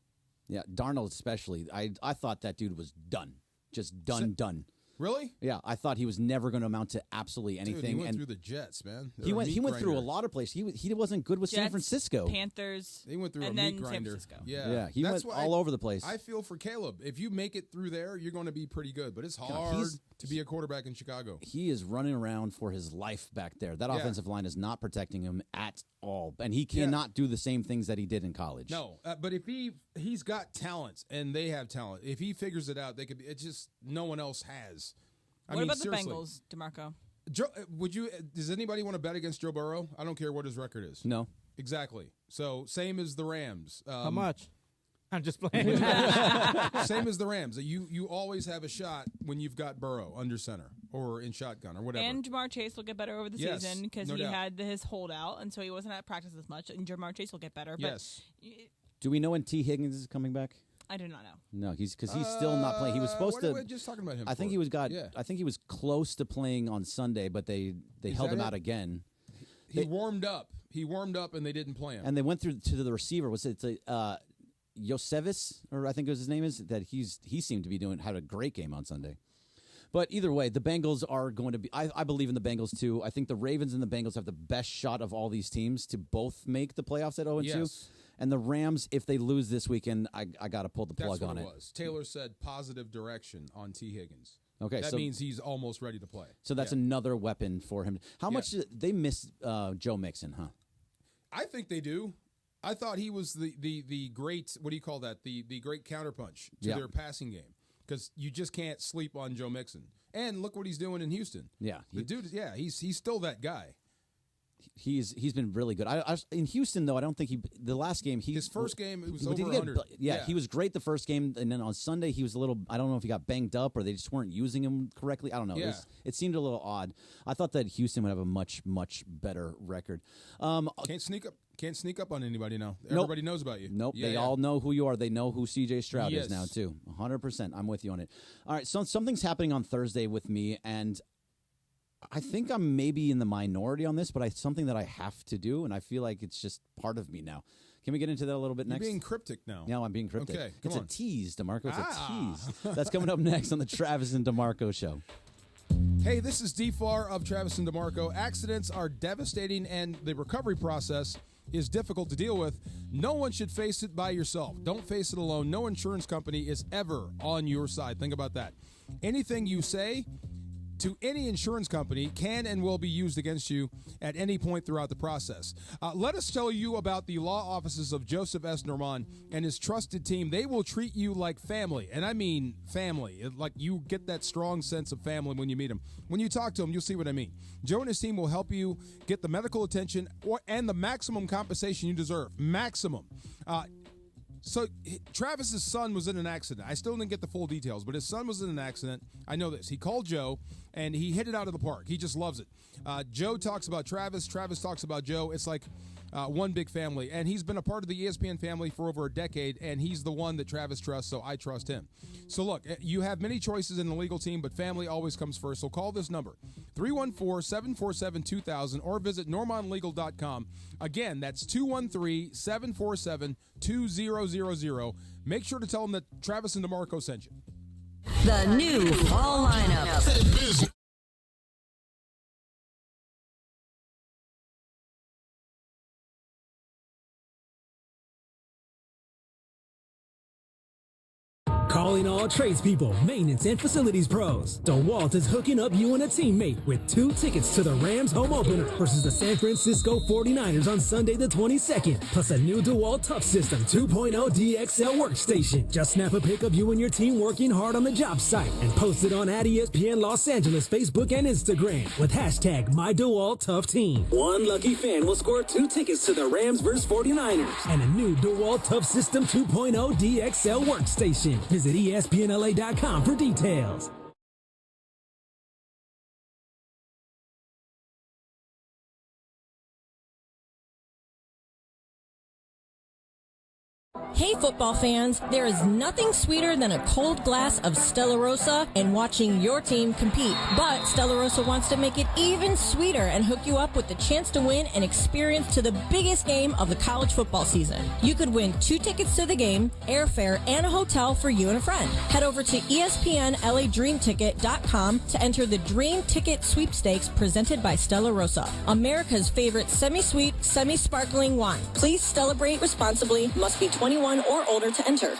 Yeah, Darnold especially. I thought that dude was done, just done. Really? Yeah, I thought he was never going to amount to absolutely anything. Dude, he went through the Jets, man. He went through a lot of places. He wasn't good with Jets, San Francisco. Panthers. He went through and a then meat grinder. San Francisco. Yeah, he went all over the place. I feel for Caleb. If you make it through there, you're going to be pretty good. But it's hard to be a quarterback in Chicago. He is running around for his life back there. That offensive line is not protecting him at all, and he cannot do the same things that he did in college. No, but if he's got talent, and they have talent. If he figures it out, they could be. It's just no one else has. What about the Bengals, DeMarco? Does anybody want to bet against Joe Burrow? I don't care what his record is. No. Exactly. So same as the Rams. How much? I'm just playing. Same as the Rams. You always have a shot when you've got Burrow under center or in shotgun or whatever. And Jamar Chase will get better over the season because he had his holdout, and so he wasn't at practice as much. And Jamar Chase will get better. Yes. But do we know when T. Higgins is coming back? I do not know. No, he's still not playing. He was supposed to. What are we just talking about him? I think I think he was close to playing on Sunday, but they held him out again. He warmed up. He warmed up, and they didn't play him. And they went through to the receiver. Was it Yosevis, or I think his name is? That he seemed to be had a great game on Sunday. But either way, the Bengals are going to be. I believe in the Bengals too. I think the Ravens and the Bengals have the best shot of all these teams to both make the playoffs at 0-2. Yes. And the Rams, if they lose this weekend, I got to pull the plug on it. That's what it was. Taylor said positive direction on T. Higgins. Okay, that so means he's almost ready to play. So that's another weapon for him. How much did they miss Joe Mixon, huh? I think they do. I thought he was the great, what do you call that? The great counterpunch to their passing game. Because you just can't sleep on Joe Mixon. And look what he's doing in Houston. Yeah. The dude, he's still that guy. He's been really good. In Houston, though, I don't think the last game his first game it was over 100. Yeah, he was great the first game, and then on Sunday he was a little. I don't know if he got banged up or they just weren't using him correctly. I don't know. Yeah. It seemed a little odd. I thought that Houston would have a much better record. Can't sneak up on anybody now. Everybody knows about you. Nope. Yeah, they all know who you are. They know who C.J. Stroud is now too. 100%. I'm with you on it. All right. So something's happening on Thursday with me, and I think I'm maybe in the minority on this, but it's something that I have to do, and I feel like it's just part of me now. Can we get into that a little bit next? You're being cryptic now. No, I'm being cryptic. Okay, it's come on. a tease, DeMarco. It's a tease. That's coming up next on the Travis and DeMarco Show. Hey, this is D-Far of Travis and DeMarco. Accidents are devastating, and the recovery process is difficult to deal with. No one should face it by yourself. Don't face it alone. No insurance company is ever on your side. Think about that. Anything you say to any insurance company can and will be used against you at any point throughout the process. Let us tell you about the law offices of Joseph S. Normand and his trusted team. They will treat you like family, and I mean family. Like you get that strong sense of family when you meet them. When you talk to them, you'll see what I mean. Joe and his team will help you get the medical attention and the maximum compensation you deserve. Maximum. So Travis's son was in an accident. I still didn't get the full details, but his son was in an accident. I know this. He called Joe, and he hit it out of the park. He just loves it. Joe talks about Travis. Travis talks about Joe. It's like one big family. And he's been a part of the ESPN family for over a decade, and he's the one that Travis trusts, so I trust him. So, look, you have many choices in the legal team, but family always comes first. So call this number, 314-747-2000, or visit normandlegal.com. Again, that's 213-747-2000. Make sure to tell them that Travis and DeMarco sent you. The new fall lineup. Calling all tradespeople, maintenance, and facilities pros. DeWalt is hooking up you and a teammate with 2 tickets to the Rams home opener versus the San Francisco 49ers on Sunday the 22nd, plus a new DeWalt Tough System 2.0 DXL workstation. Just snap a pic of you and your team working hard on the job site and post it on @ESPN Los Angeles Facebook and Instagram with hashtag #MyDeWaltToughTeam. One lucky fan will score 2 tickets to the Rams vs 49ers and a new DeWalt Tough System 2.0 DXL workstation. Visit ESPNLA.com for details. Hey football fans, there is nothing sweeter than a cold glass of Stella Rosa and watching your team compete. But Stella Rosa wants to make it even sweeter and hook you up with the chance to win an experience to the biggest game of the college football season. You could win 2 tickets to the game, airfare, and a hotel for you and a friend. Head over to ESPNLADreamTicket.com to enter the Dream Ticket Sweepstakes presented by Stella Rosa, America's favorite semi-sweet, semi-sparkling wine. Please celebrate responsibly. Must be 21 or older to enter.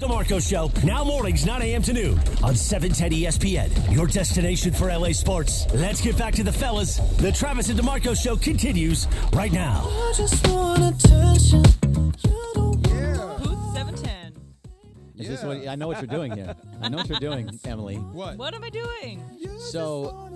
DeMarco Show, now mornings 9 a.m. to noon on 710 ESPN, your destination for LA sports. Let's get back to the fellas. The Travis and DeMarco Show continues right now. I just want attention. Booth 710. Is this what, I know what you're doing here. I know what you're doing, Emily. What am I doing? So,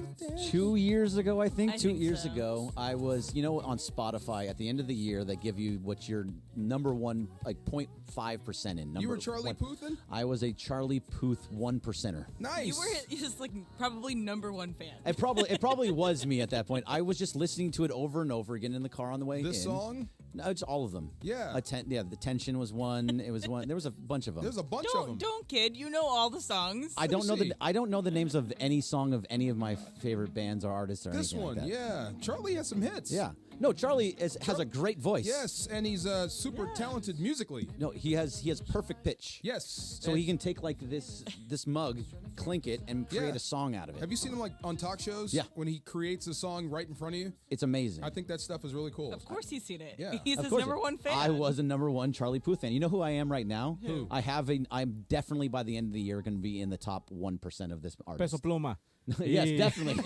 2 years ago, I think, I 2 think years so. ago, I was, on Spotify, at the end of the year, they give you what your number one, like 0.5% in. You were Charlie Puth? I was a Charlie Puth 1%er. Nice. You were just like probably #1 fan. It probably was me at that point. I was just listening to it over and over again in the car on the way in. This song? No, it's all of them. Yeah. The Tension was one. It was one. There was a bunch of them. There's a bunch of them. Don't kid. You know all the songs. I don't know the names of any song of any of my favorite bands or artists or This anything one, like that. yeah. Charlie has some hits. Yeah. No, Charlie has a great voice. Yes, and he's super talented musically. No, he has perfect pitch. Yes. So he can take like this mug, clink it, and create a song out of it. Have you seen him like on talk shows? Yeah. When he creates a song right in front of you? It's amazing. I think that stuff is really cool. Of course he's seen it. Yeah. He's Of his course #1 fan. I was a #1 Charlie Puth fan. You know who I am right now? Who? I'm definitely by the end of the year going to be in the top 1% of this artist. Peso Pluma. Yes, definitely.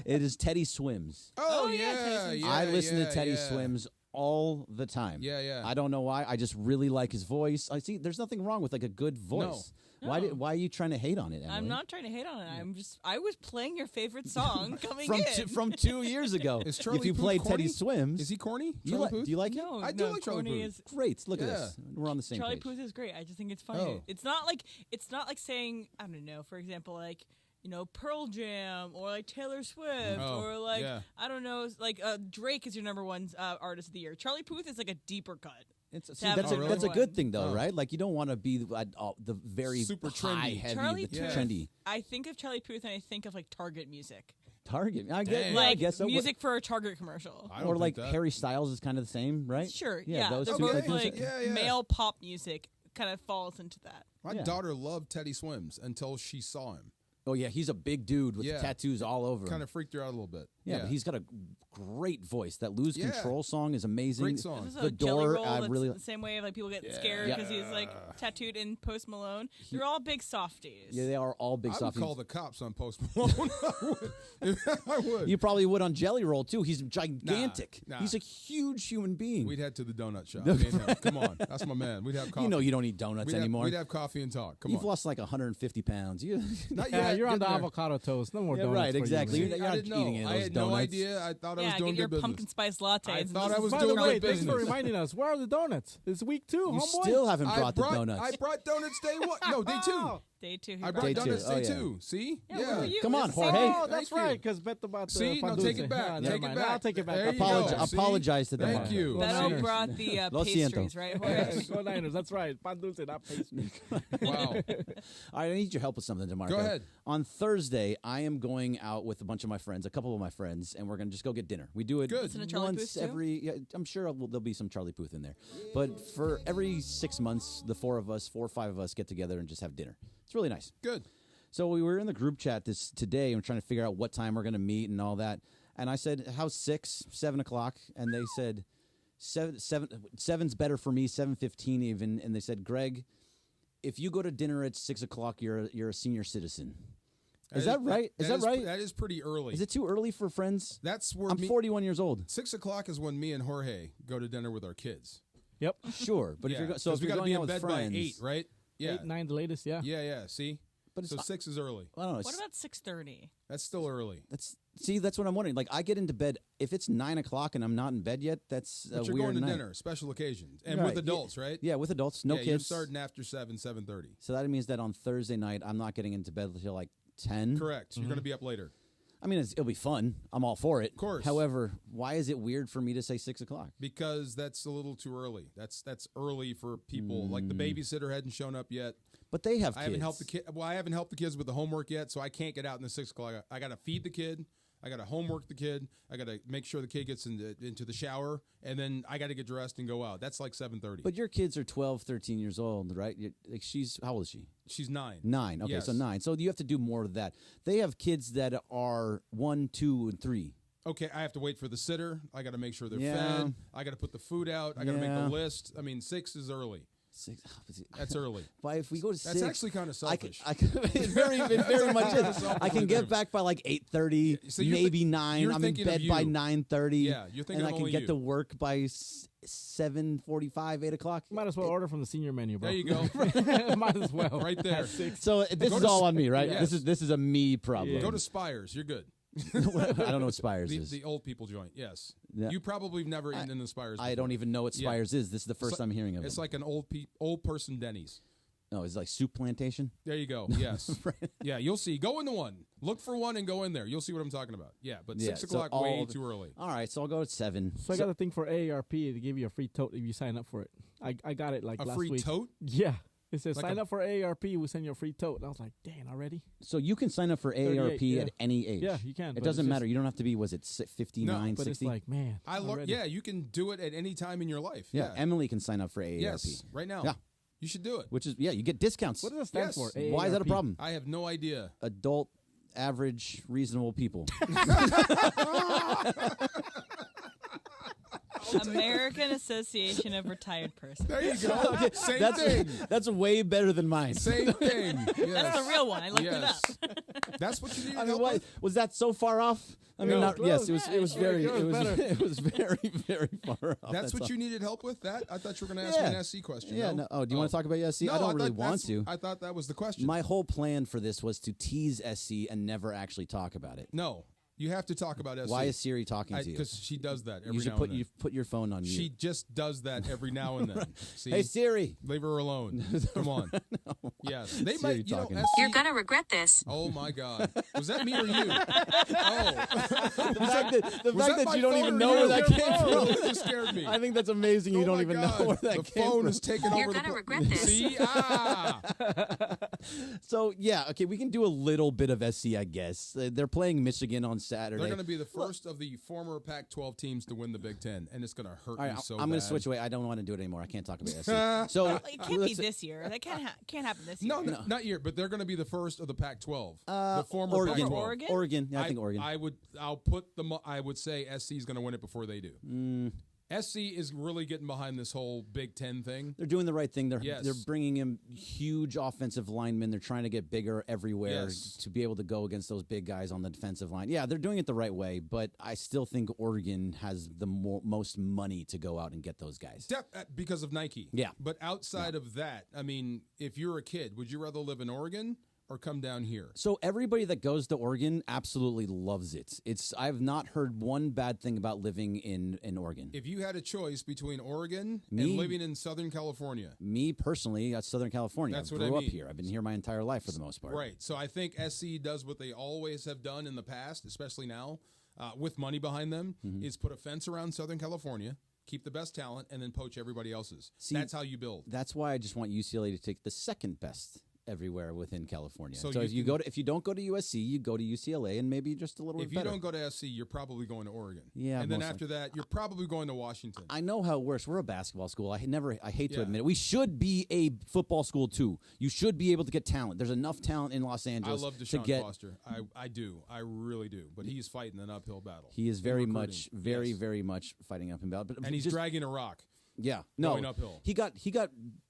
It is Teddy Swims. Oh, yeah. I listen to Teddy Swims all the time. Yeah. I don't know why. I just really like his voice. I see. There's nothing wrong with like a good voice. Why are you trying to hate on it, Emily? I'm not trying to hate on it. I was playing your favorite song coming from in. from 2 years ago. Is Charlie if you Puth played corny? Teddy Swims, Is he corny? do Charlie Puth? you like him? No, I do like Charlie Corny Puth. is Great. Look at this. We're on the same Charlie page. Puth is great. I just think it's funny. Oh. It's not like saying, I don't know, for example, like, Pearl Jam or like Taylor Swift or like I don't know, like Drake is your number one artist of the year. Charlie Puth is like a deeper cut. That's a good thing though, right? Like you don't want to be the very super high, trendy. heavy, Charlie the Puth. trendy. I think of Charlie Puth and I think of like Target music. Target. I guess so. Music for a Target commercial. Or like Harry Styles is kind of the same, right? Sure. Those they're two both types of like music. male pop music kind of falls into that. My daughter loved Teddy Swims until she saw him. Oh yeah, he's a big dude with tattoos all over. Kind of freaked her out a little bit. Yeah, but he's got a great voice. That "Lose Yeah. Control" song is amazing. Great song. This is The a Jelly Door, Roll I that's really the same way like people get scared because he's like tattooed in Post Malone. They're all big softies. Yeah, they are all big I would softies. call the cops on Post Malone. I would. You probably would on Jelly Roll too. He's gigantic. Nah. He's a huge human being. We'd head to the donut shop. Me and him. Come on, that's my man. We'd have coffee. You know you don't eat donuts anymore. We'd have coffee and talk. Come You've on. lost like 150 pounds. You Not Yeah, yet. you're on the Getting there. avocado toast. No more Yeah, donuts. right, for you, exactly. man. You're I not didn't eating know. any of I those had donuts. no idea. I thought I was Yeah, doing get your good business. pumpkin spice lattes. I and thought this I was is- By the doing way, good thanks for business. reminding us. Where are the donuts? It's week 2, You homeboy. still haven't brought the donuts. I brought donuts day one. No, day 2. Day 2. I brought Day donuts two. Oh, day yeah. 2. See? Yeah, where were you? Come on, This is- Jorge. Oh, that's Thank you. right, because bet about the See? No, take it back. Never Take it mind. back. I'll take it back. There you Apologize- go. See? apologize to them. Thank you. Beto Niners. brought the Lo pastries, siento. right? Jorge? Go Niners. That's right. Pan dulce, not pastry. Wow. All right, I need your help with something, DeMarco. Go ahead. On Thursday, I am going out with a bunch of my friends, a couple of my friends, and we're going to just go get dinner. We do it Good. Listen to Charlie once Puth, too? every. Yeah, I'm sure there'll be some Charlie Puth in there, but for every 6 months, the 4 or 5 of us get together and just have dinner. It's really nice. Good. So we were in the group chat today and we're trying to figure out what time we're going to meet and all that. And I said, "How's 6, 7 o'clock?" And they said, "7's better for me. 7:15 even." And they said, "Greg, if you go to dinner at 6 o'clock, you're a senior citizen." Is that right? Is that right? That is pretty early. Is it too early for friends? That's where I'm 41 years old. 6 o'clock is when me and Jorge go to dinner with our kids. Yep. Sure, but if you're so 'cause if we you're got to going be out in with bed friends, by 8, right? Yeah. 8, 9, the latest, yeah. Yeah. See? But so 6 is early. I don't know. What about 6:30? That's still early. That's what I'm wondering. Like I get into bed if it's 9 o'clock and I'm not in bed yet. That's But a you're weird going to night. dinner, special occasions, and Right. with adults, right? Yeah, with adults, no yeah, kids. You're starting after 7:30. So that means that on Thursday night, I'm not getting into bed until like 10. Correct. You're going to be up later. I mean, it'll be fun. I'm all for it. Of course. However, why is it weird for me to say 6 o'clock? Because that's a little too early. That's early for people. Like the babysitter hadn't shown up yet. But they have I haven't kids. helped the kid. Well, I haven't helped the kids with the homework yet, so I can't get out in the 6 o'clock. I got to feed the kid. I got to homework the kid. I got to make sure the kid gets into the shower, and then I got to get dressed and go out. That's like 7:30. But your kids are 12, 13 years old, right? Like how old is she? She's 9. 9. Okay, Yes. so 9. So you have to do more of that. They have kids that are 1, 2, and 3. Okay, I have to wait for the sitter. I got to make sure they're Yeah. fed. I got to put the food out. I got to make Yeah. the list. I mean, 6 is early. 6. That's early. But if we go to 6, That's actually kind of selfish. it very much is. I can get back by like 8:30, So you're maybe 9. you're I'm in thinking of bed by you. 9:30. Yeah, you're thinking and I of can only get you. to work by 7:45, 8 o'clock. Might as well order from the senior menu, bro. There you go. Might as well. Right there. So this Go is to all on me, right? Yes. This is a me problem. Go to Spires. You're good. I don't know what Spires the, is. the old people joint. Yes. Yeah. You probably have never eaten in the Spires. I don't before. even know what Yeah. Spires is. This is the first It's time hearing of It's it. like an old person Denny's. No, it's like soup plantation. There you go. Yes. Yeah, you'll see. Go into one. Look for one and go in there. You'll see what I'm talking about. Yeah, but 6 so o'clock all way of it- too early. All right, so I'll go at 7. So I got a thing for AARP to give you a free tote if you sign up for it. I got it like A last free week. tote? Yeah. It says Like sign a- up for AARP, we'll send you a free tote. And I was like, dang, already? So you can sign up for AARP 38, yeah. at any age. Yeah, you can, It but doesn't it's matter. just- You don't have to be, was it 59, But 60? it's like, man. I learned. already. Yeah, you can do it at any time in your life. Yeah, Emily can sign up for AARP. Yes, right now. Yeah. You should do it. Which is, you get discounts. What does that stand Yes. for? Why is that a AARP? problem? I have no idea. Adult, average, reasonable people. American Association of Retired Persons. There you go. Same that's, thing. That's way better than mine. Same thing. Yes. That's the real one. I looked Yes. it up. That's what you need. I mean, what, was that so far off? I mean, yes, it was. It was very. It was better. It was very, very far off. That's what all. you needed help with. That I thought you were going to ask me an SC question. Yeah. No. Oh, do you want to talk about SC? No, I don't really want to. I thought that was the question. My whole plan for this was to tease SC and never actually talk about it. No. You have to talk about SC. Why is Siri talking to you? Because she does that every you should now and then. You put your phone on mute. She just does that every now and then. See? Hey, Siri. Leave her alone. Come on. No. Yes. They Siri might, talking. SC, You're going to regret this. Oh, my God. Was that me or you? Oh. The fact that you don't even know where that came from. It just scared me. I think that's amazing. You don't even know where that came from. The phone is taking over. You're going to regret this. See? So, yeah, okay, we can do a little bit of SC, I guess. They're playing Michigan on Saturday. They're going to be the first of the former Pac-12 teams to win the Big Ten, and it's going to hurt me so bad. I'm going to switch away. I don't want to do it anymore. I can't talk about SC. So it can't be this year. That can't happen this year. No, not year, but they're going to be the first of the Pac-12. The former Oregon. Pac-12. Oregon. Yeah, I think Oregon. I would say SC is going to win it before they do. SC is really getting behind this whole Big Ten thing. They're doing the right thing. They're Yes. they're bringing in huge offensive linemen. They're trying to get bigger everywhere Yes. to be able to go against those big guys on the defensive line. Yeah, they're doing it the right way, but I still think Oregon has the most money to go out and get those guys. Because of Nike. Yeah. But outside of that, I mean, if you're a kid, would you rather live in Oregon or come down here? So everybody that goes to Oregon absolutely loves it. I've not heard one bad thing about living in Oregon. If you had a choice between Oregon and living in Southern California. Me personally, that's Southern California. That's I what I grew up mean. here. I've been here my entire life for the most part. Right. So I think SC does what they always have done in the past, especially now, with money behind them, is put a fence around Southern California, keep the best talent, and then poach everybody else's. See, that's how you build. That's why I just want UCLA to take the second best everywhere within California. So if you don't go to USC, you go to UCLA and maybe just a little If bit you better. don't go to SC, you're probably going to Oregon. Yeah, and then mostly. after that, you're probably going to Washington. I know how it works. We're a basketball school. I hate to Yeah. admit it. We should be a football school too. You should be able to get talent. There's enough talent in Los I Angeles love to Deshaun get. Foster. I do. I really do. But he's fighting an uphill battle. He is in very recruiting. much, very much fighting up and down. But And he's just, dragging a rock. Yeah, no, going uphill. He got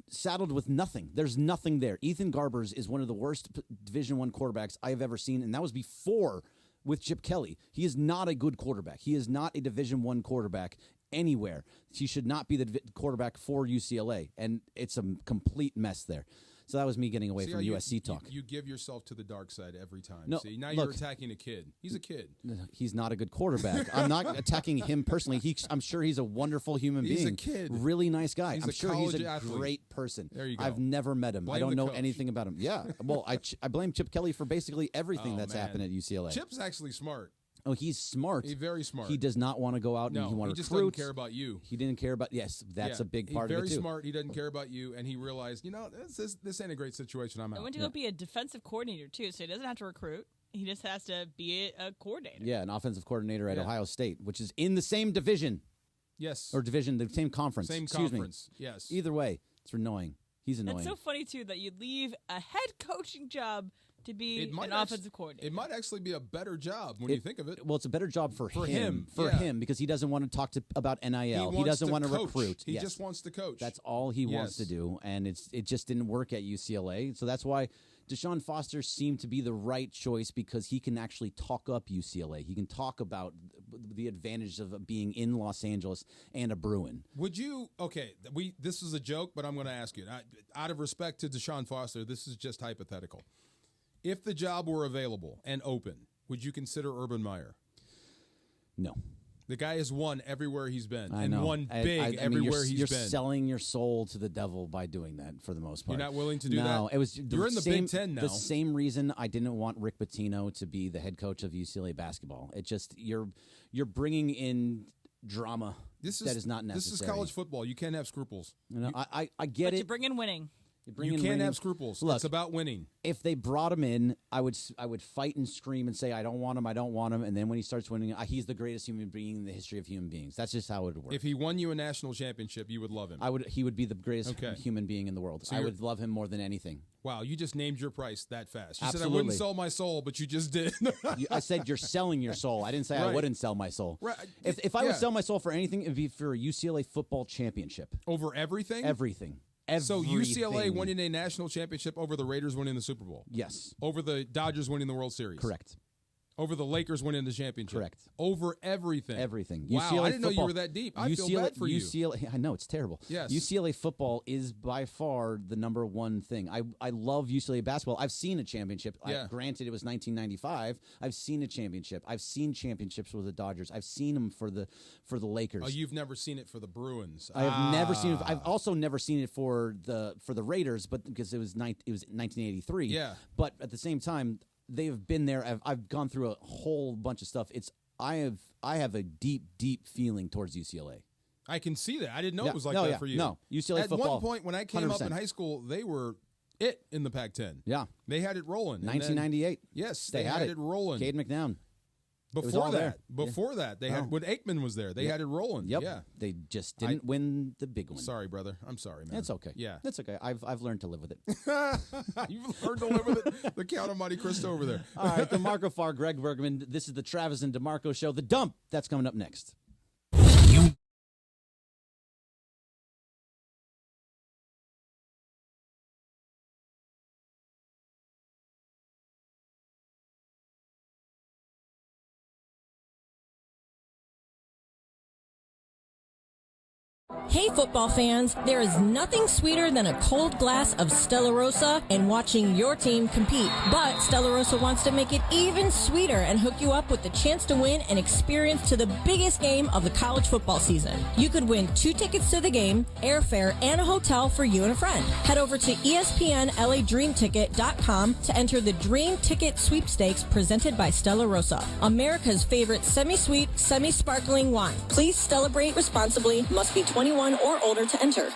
saddled with nothing. There's nothing there. Ethan Garbers is one of the worst Division I quarterbacks I've ever seen, and that was before with Chip Kelly. He is not a good quarterback. He is not a Division I quarterback anywhere. He should not be the quarterback for UCLA, and it's a complete mess there. So that was me getting away See from how USC talk. You give yourself to the dark side every time. No, See, now look. you're attacking a kid. He's a kid. He's not a good quarterback. I'm not attacking him personally. I'm sure he's a wonderful human being. He's a kid. Really nice guy. He's I'm a sure he's college a athlete. great person. There you go. I've never met him. Blame I don't the know coach. anything about him. Yeah. Well, I blame Chip Kelly for basically everything that's man. happened at UCLA. Chip's actually smart. Oh, he's smart. He's very smart. He does not want to go out No, and he he want to just recruit. doesn't care about you. He didn't care about. Yes, that's Yeah, a big he's part of it very too. smart. He doesn't care about you, and he realized, this ain't a great situation. I'm I out. went to go be a defensive coordinator too, so he doesn't have to recruit. He just has to be a coordinator. Yeah, an offensive coordinator at Yeah. Ohio State, which is in the same division. Yes. Or division, the same conference. Same Excuse conference, me. yes. Either way, it's annoying. He's annoying. That's so funny too that you leave a head coaching job to be an offensive coordinator. It might actually be a better job when you think of it. Well, it's a better job for him. For yeah. him, because he doesn't want to talk about NIL. He wants doesn't want to coach. recruit. He Yes. just wants to coach. That's all he wants to Yes. do, and it just didn't work at UCLA. So that's why Deshaun Foster seemed to be the right choice, because he can actually talk up UCLA. He can talk about the advantage of being in Los Angeles and a Bruin. Would you? Okay, this is a joke, but I'm going to ask you. Out of respect to Deshaun Foster, this is just hypothetical. If the job were available and open, would you consider Urban Meyer? No. The guy has won everywhere he's been, I and know. won I big mean, everywhere you're he's been. selling your soul to the devil by doing that for the most part. You're not willing to do that? No, it was. You're in the same, Big Ten now. The same reason I didn't want Rick Pitino to be the head coach of UCLA basketball. It just you're bringing in drama that is not necessary. This is college football. You can't have scruples. You know, I get but it. you bring in winning. You can't have scruples. Look, it's about winning. If they brought him in, I would fight and scream and say, I don't want him, and then when he starts winning, he's the greatest human being in the history of human beings. That's just how it would work. If he won you a national championship, you would love him. He would be the greatest human being in the world. So I would love him more than anything. Wow, you just named your price that fast. You said I Absolutely. wouldn't sell my soul, but you just did. I said you're selling your soul. I didn't say I Right. wouldn't sell my soul. Right. If I would Yeah. sell my soul for anything, it would be for a UCLA football championship. Over everything? Everything. So UCLA Everything. winning a national championship over the Raiders winning the Super Bowl? Yes. Over the Dodgers winning the World Series? Correct. Over the Lakers winning the championship. Correct. Over everything. Everything. Wow, UCLA I didn't know you football- were that deep. I feel bad for you. UCLA, I know, it's terrible. Yes. UCLA football is by far the number one thing. I love UCLA basketball. I've seen a championship. Yeah. Granted, it was 1995. I've seen a championship. I've seen championships with the Dodgers. I've seen them for the Lakers. Oh, you've never seen it for the Bruins. I have never seen it. I've also never seen it for the Raiders, but because it was 1983. Yeah. But at the same time, they've been there. I've gone through a whole bunch of stuff. I have a deep feeling towards UCLA. I can see that. I didn't know Yeah. it was like No, that yeah. for you. No. UCLA At football, one point when I came up in 100%. high school, they were it in the Pac-10. Yeah. They had it rolling. And then- 1998. yes, They they had had it rolling. Cade McNown. It was Before all that, there. before that, they had when Aikman was there, they had it rolling. Yep. Yeah. They just didn't win the big one. Sorry, brother. I'm sorry, man. It's okay. Yeah. It's okay. I've learned to live with it. You've learned to live with it. The Count of Monte Cristo over there. All right, DeMarco Farr, Greg Bergman. This is the Travis and DeMarco Show. The Dump, that's coming up next. Hey football fans, there is nothing sweeter than a cold glass of Stella Rosa and watching your team compete. But Stella Rosa wants to make it even sweeter and hook you up with the chance to win an experience to the biggest game of the college football season. You could win 2 tickets to the game, airfare, and a hotel for you and a friend. Head over to ESPNLADreamTicket.com to enter the Dream Ticket Sweepstakes presented by Stella Rosa, America's favorite semi-sweet, semi-sparkling wine. Please celebrate responsibly. Must be 21 or older to enter.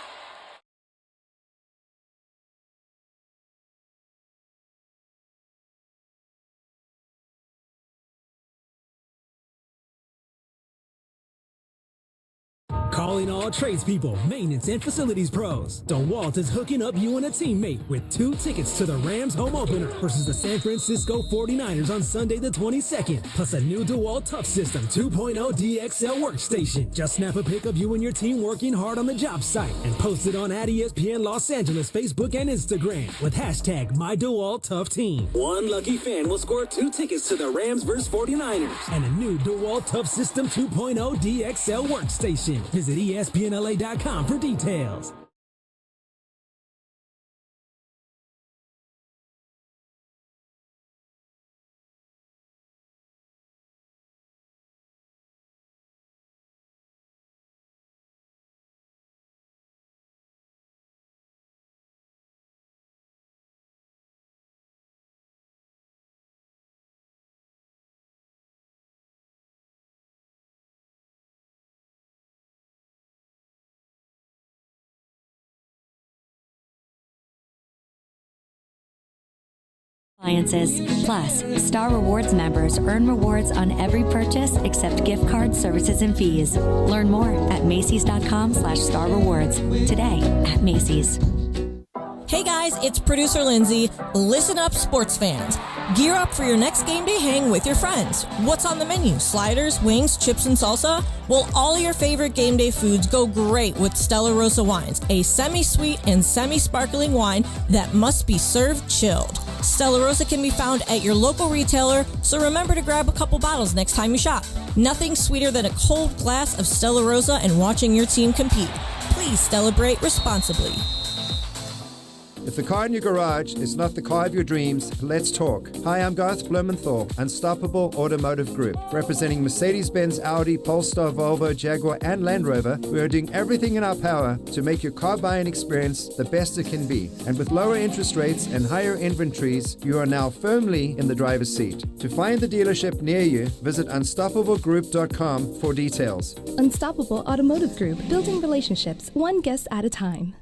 Calling all tradespeople, maintenance, and facilities pros. DeWalt is hooking up you and a teammate with 2 tickets to the Rams home opener versus the San Francisco 49ers on Sunday the 22nd, plus a new DeWalt Tough System 2.0 DXL workstation. Just snap a pic of you and your team working hard on the job site and post it on @ESPN Los Angeles Facebook and Instagram with hashtag #MyDeWaltToughTeam. One lucky fan will score 2 tickets to the Rams vs 49ers and a new DeWalt Tough System 2.0 DXL workstation. Visit ESPNLA.com for details. Appliances. Plus, Star Rewards members earn rewards on every purchase except gift cards, services, and fees. Learn more at Macy's.com/Star Rewards. Today at Macy's. Hey guys, it's producer Lindsay. Listen up, sports fans. Gear up for your next game day hang with your friends. What's on the menu? Sliders, wings, chips, and salsa? Well, all your favorite game day foods go great with Stella Rosa wines, a semi-sweet and semi-sparkling wine that must be served chilled. Stella Rosa can be found at your local retailer, so remember to grab a couple bottles next time you shop. Nothing sweeter than a cold glass of Stella Rosa and watching your team compete. Please celebrate responsibly. If the car in your garage is not the car of your dreams, let's talk. Hi, I'm Garth Blumenthal, Unstoppable Automotive Group. Representing Mercedes-Benz, Audi, Polestar, Volvo, Jaguar, and Land Rover, we are doing everything in our power to make your car buying experience the best it can be. And with lower interest rates and higher inventories, you are now firmly in the driver's seat. To find the dealership near you, visit unstoppablegroup.com for details. Unstoppable Automotive Group, building relationships one guest at a time.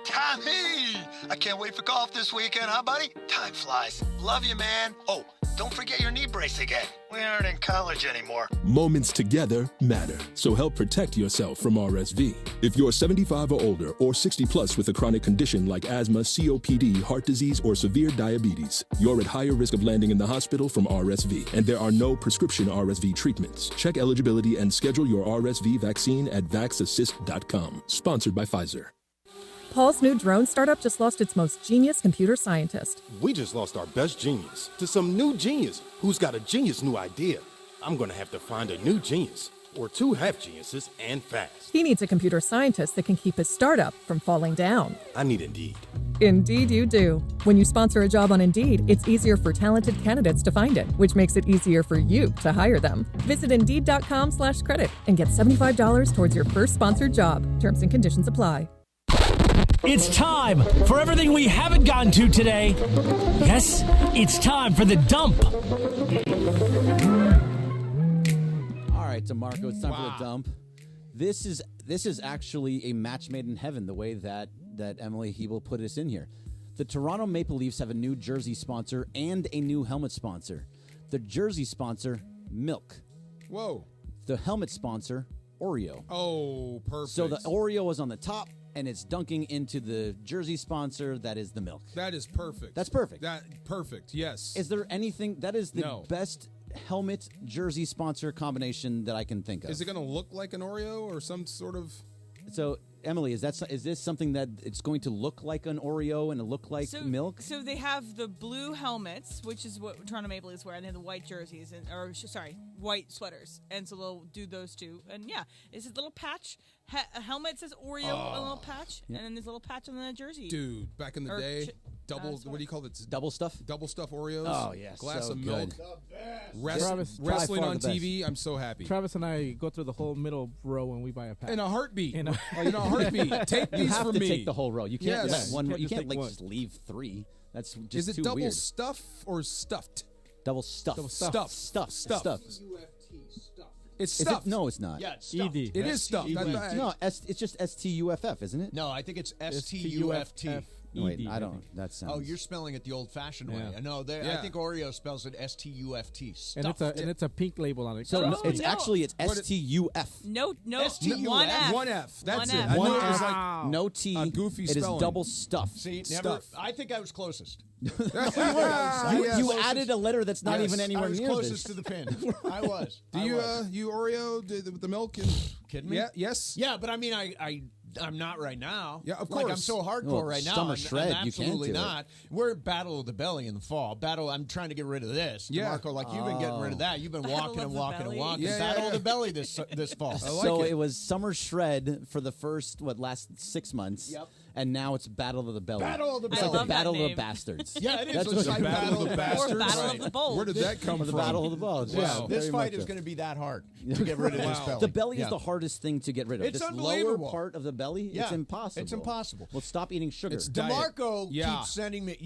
Tommy! I can't wait for golf this weekend, huh, buddy? Time flies. Love you, man. Oh, don't forget your knee brace again. We aren't in college anymore. Moments together matter, so help protect yourself from RSV. If you're 75 or older or 60 plus with a chronic condition like asthma, COPD, heart disease, or severe diabetes, you're at higher risk of landing in the hospital from RSV, and there are no prescription RSV treatments. Check eligibility and schedule your RSV vaccine at vaxassist.com. Sponsored by Pfizer. Paul's new drone startup just lost its most genius computer scientist. We just lost our best genius to some new genius who's got a genius new idea. I'm going to have to find a new genius, or two half geniuses, and fast. He needs a computer scientist that can keep his startup from falling down. I need Indeed. Indeed you do. When you sponsor a job on Indeed, it's easier for talented candidates to find it, which makes it easier for you to hire them. Visit Indeed.com/credit and get $75 towards your first sponsored job. Terms and conditions apply. It's time for everything we haven't gotten to today. Yes, it's time for the dump. All right, DeMarco, it's time for the dump. This is actually a match made in heaven, the way that Emily Hebel put us in here. The Toronto Maple Leafs have a new jersey sponsor and a new helmet sponsor. The jersey sponsor, Milk. Whoa. The helmet sponsor, Oreo. Oh, perfect. So the Oreo is on the top, and it's dunking into the jersey sponsor that is the milk. That is perfect. That's perfect. Perfect, yes. Is there anything that is the best helmet jersey sponsor combination that I can think of? Is it going to look like an Oreo or some sort of... So, Emily, is this something that it's going to look like an Oreo and look like milk? So they have the blue helmets, which is what Toronto Maple Leafs wear, and they have the white jerseys, white sweaters. And so they'll do those two. And yeah, it's a little patch. A helmet says Oreo, a little patch, and then this little patch on the jersey. Dude, back in the day, what do you call it? Double stuff? Double stuff Oreos. Oh, yes. Glass so of milk. Travis, Wrestling on TV. I'm so happy. Travis and I go through the whole middle row when we buy a pack. In a heartbeat. In a heartbeat. Take these you have from to me. take the whole row. You can't Yes. let one. You You can't can't take like one. just leave three. That's just Is it too double weird. stuff or stuffed? Double stuff. Stuff. It's Is stuffed. it? No, it's not. Yeah, it's stuffed. ED. It is stuffed. No, it's just STUFF, isn't it? No, I think it's STUFT. Wait, I don't. That sounds. Oh, you're spelling it the old-fashioned way. Yeah. No, I think Oreo spells it STUFT. And it's a pink label on it. So Oh, it's no. actually STUF. No, STUF. one F. One F. That's One it. F. I One knew it was F, like no T. a goofy It is spelling. double stuff. See, Stuff. I think I was closest. You added a letter that's not even anywhere I was near closest this. to the pin. I was. Do you Oreo with the milk and kidding me? Yeah, yes. Yeah, but I mean, I'm not right now. Yeah, of Like, I'm course. so hardcore Well, right now. summer I'm shred, you can't absolutely do it. not. We're at Battle of the Belly in the fall. I'm trying to get rid of this. Yeah. DeMarco, like you've been getting rid of that. You've been Battle walking of and the walking and Belly. walking. Yeah, Battle yeah. of the Belly this fall. So it was summer shred for the first last 6 months. Yep. And now it's Battle of the Belly. Battle of the It's Belly. like the love that Battle of the name. Bastards. Yeah, it is. That's It's what like the Battle of the Bastards. Or Battle Right. of the Bulls. Where did that come Or the from? Battle of the Bulls. Wow. Yeah, This very fight much is so. going to be that hard to get rid of this belly. The belly Yeah. is the hardest thing to get rid of. It's this lower unbelievable. part of the belly, Yeah. it's impossible. It's impossible. Well, stop eating sugar. It's diet. DeMarco Yeah. keeps sending me,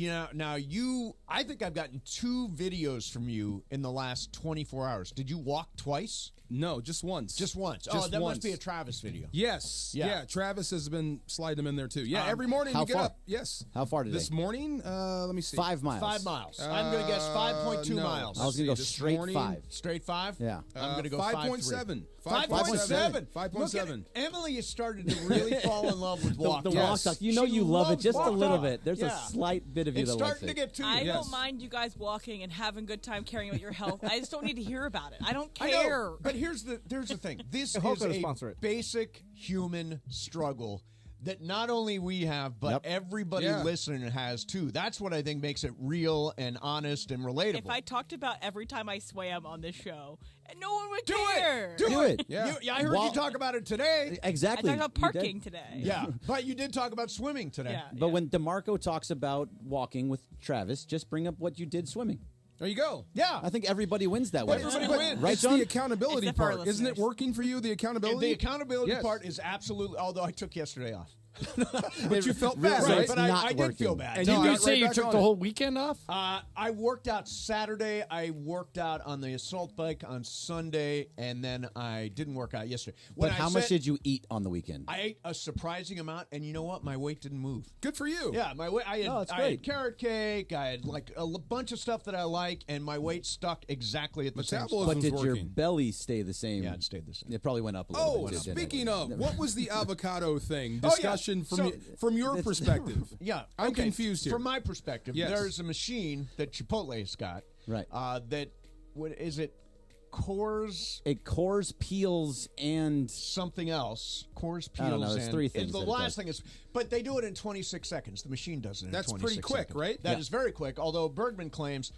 I think I've gotten 2 videos from you in the last 24 hours. Did you walk twice? No, just once. Just once. Just that once. must be a Travis video. Yes. Yeah. Yeah. Travis has been sliding them in there too. Yeah. Every morning how you get far? up. Yes. How far today? This morning? Let me see. 5 miles. 5 miles. I'm going to guess 5.2 no. miles. I was going to go This straight morning- 5. Straight 5? Yeah. I'm going to go 5.7. 5.7. 5.7. Emily has started to really fall in love with walk The talk. walk talk. You know She you love it loves just a walk little talk. bit. There's a Yeah. slight bit of you It's that likes starting to it. get to you. I Yes. don't mind you guys walking and having a good time caring about your health. I just don't need to hear about it. I don't I care. know, but here's the thing. This Hey, Hulk is gonna a sponsor it. basic human struggle that not only we have, but everybody Yeah. listening has too. That's what I think makes it real and honest and relatable. If I talked about every time I swam on this show, no one would Do care. it! Do it! Yeah. I heard you talk about it today. Exactly. I talked about You did. parking today. Yeah, but you did talk about swimming today. Yeah. But when DeMarco talks about walking with Travis, just bring up what you did swimming. There you go. Yeah. I think everybody wins that way. Everybody wins. Right, It's John? the accountability Except for our part. Isn't it listeners. working for you, the accountability? The accountability Yes. part is absolutely, although I took yesterday off. But you felt bad, So right? it's But not I did working. feel bad. And No, you I- got right back on it. weekend off? I worked out Saturday. I worked out on the assault bike on Sunday, and then I didn't work out yesterday. But how much did you eat on the weekend? I ate a surprising amount, and you know what? My weight didn't move. Good for you. Yeah, my weight. I had, Oh, that's I great. had carrot cake. I had like a bunch of stuff that I like, and my weight stuck exactly at the same spot. But did your working. belly stay the same? Yeah, it stayed the same. It probably went up a little Oh, bit. didn't it? speaking of, what was the avocado thing? Oh, yeah. Discussion So- from your perspective. Yeah, I'm okay. confused here. From my perspective, Yes. there's a machine that Chipotle's got. Right. That what is it? cores. It cores, peels, and something else. Cores, peels, I don't know. There's and 3 things. The that it last does. thing is, but they do it in 26 seconds. The machine does it in That's 26 pretty quick, seconds. right? That is very quick. Although Bergman claims,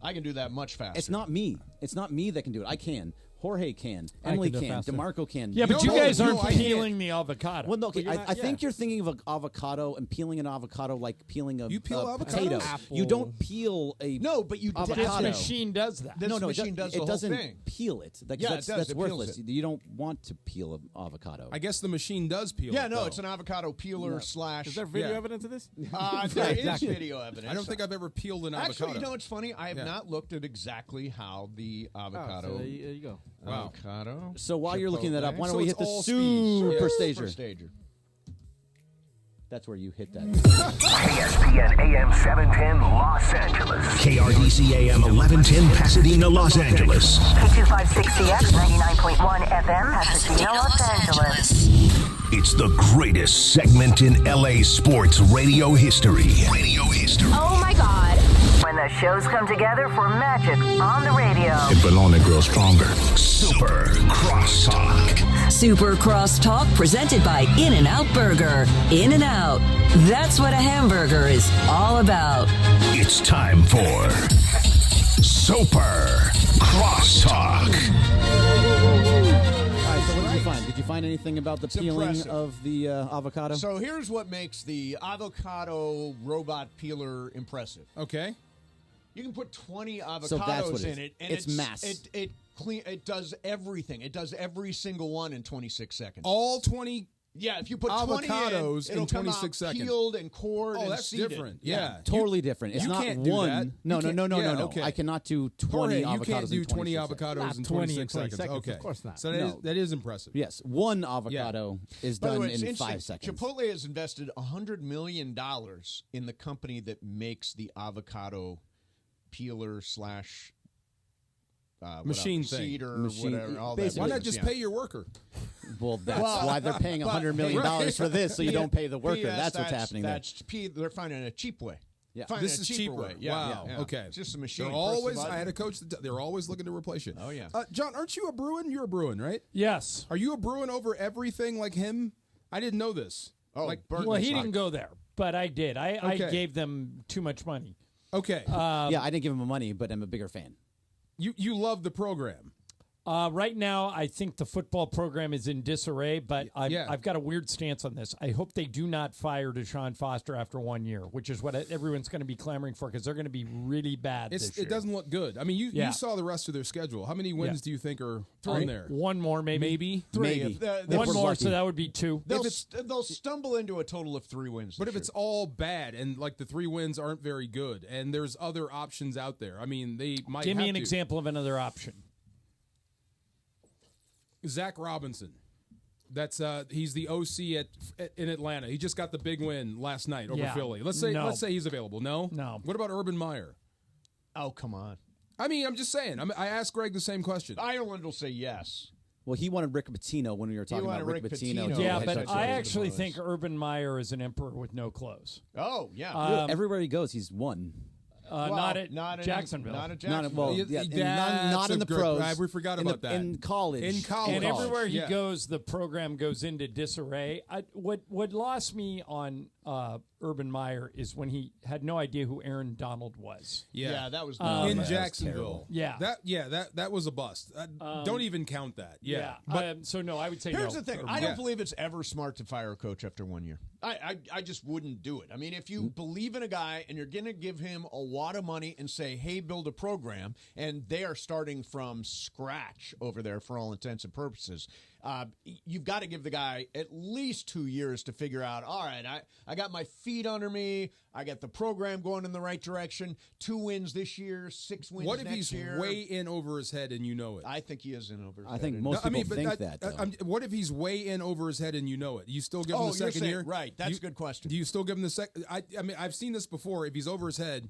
I can do that much faster. It's not me. It's not me that can do it. I can. Jorge can. Emily can do it can. faster. DeMarco can. Yeah, but you No, guys no, aren't I can't. peeling the avocado. Well, no, okay, Well, you're I not- think you're thinking of an avocado and peeling an avocado like peeling a You peel potato. avocados? You don't peel a No, but you avocado. This machine does that. This no, machine does the it whole doesn't thing. peel it. Yeah, it that's, does. That's It peels worthless. it. You don't want to peel an avocado. I guess the machine does peel. Yeah, it, no, though. it's an avocado peeler slash. Is there video Yeah. evidence of this? There is video evidence. I don't think I've ever peeled an Actually, avocado. you know what's funny? I have Yeah. not looked at exactly how the avocado. so there you go. Wow. Avocado. So while you're looking that up, why don't So we it's hit the all speed. super Super stager? stager. That's where you hit that. ESPN AM 710 Los Angeles. KRDC AM 1110 Pasadena, Los Angeles. K256CX 99.1 FM, Pasadena, Los Angeles. It's the greatest segment in LA sports radio history. Oh my God. When the shows come together for magic on the radio. It will only grow stronger. Super Crosstalk. Super Crosstalk presented by In-N-Out Burger. In-N-Out. That's what a hamburger is all about. It's time for Super Crosstalk. All right, so what did you find? Did you find anything about the peeling impressive. of the avocado? So here's what makes the avocado robot peeler impressive. Okay. You can put 20 avocados So that's what it in is. it, and It's mass. It clean. It does everything. It does every single one in 26 seconds. All 20. Yeah, if you put avocados 20 in, it'll in come 26 out seconds. peeled and cored Oh, and that's seeded. different. Yeah. Totally different. It's you not can't do one. that. No, You no, can't- no, no, yeah, no, no. okay. I cannot do 20 Jorge, avocados you can't do in 20 26 avocados Not in 20 26 in 20 seconds. seconds, Okay. of course not. So No. that is impressive. Yes, one avocado is By the done way, it's in interesting. 5 seconds. Chipotle has invested $100 million in the company that makes the avocado peeler slash Machine thing. seeder, Machine- whatever. All basically. Why that not just business, pay your worker? Well, that's Well, why they're paying $100 million but- for this, so you don't pay the worker. P.S. That's what's happening there. They're finding a cheap way. Yeah. Finding This a is cheaper cheaper. way. Yeah, Wow. yeah. Okay. It's just a machine. They're Press the always. button. I had a coach. They're always looking to replace you. Oh yeah. John, aren't you a Bruin? You're a Bruin, right? Yes. Are you a Bruin over everything like him? I didn't know this. Oh, like Bergman's Well, he like- didn't go there, but I did. I Okay. gave them too much money. Okay. Yeah, I didn't give him the money, but I'm a bigger fan. you love the program. Right now, I think the football program is in disarray, but Yeah. I've got a weird stance on this. I hope they do not fire Deshaun Foster after 1 year, which is what everyone's going to be clamoring for because they're going to be really bad this year. It doesn't look good. I mean, you Yeah. saw the rest of their schedule. How many wins do you think are Three. on there? One more, maybe. Maybe. Three. Maybe. If One we're more, lucky. so that would be 2. They'll stumble into a total of 3 wins. But this if it's year. all bad and like the 3 wins aren't very good, and there's other options out there, I mean, they might. Give me have an to. example of another option. Zach Robinson. That's he's the OC in Atlanta. He just got the big win last night over Yeah. Philly. Let's No. say he's available. No. No. What about Urban Meyer? oh come on, I mean, I'm just saying. I asked Greg the same question. Ireland will say yes. Well, he wanted Rick Pitino when we were talking about wanted Rick Rick Pitino. Pitino. to Yeah, head but coach I of the actually Bulls. think Urban Meyer is an emperor with no clothes. Oh yeah. Well, everywhere he goes, he's won. Well, not at not in- Jacksonville. Not at Not, Jacksonville. well, yeah, That's not in the a good- pros. we forgot in about the, that. in college. In college. And everywhere he Yeah. goes, the program goes into disarray. What lost me on Urban Meyer is when he had no idea who Aaron Donald was. Yeah, that was in that was Jacksonville. terrible. That was a bust. Don't even count that. Yeah. So no, I would say Here's no. the thing. Urban I Meyer. don't believe it's ever smart to fire a coach after 1 year. I just wouldn't do it. I mean, if you believe in a guy and you're going to give him a wad of money and say, hey, build a program, and they are starting from scratch over there for all intents and purposes, you've got to give the guy at least 2 years to figure out, all right, I got my feet under me. I got the program going in the right direction. 2 wins this year, 6 wins What if next he's year. way in over his head and you know it? I think he is in over his I head. think And- most people think that. though. what if he's way in over his head and you know it? You still give him Oh, the you're second saying- year? right. That's You- a good question. Do you still give him the second? I mean, I've seen this before. If he's over his head,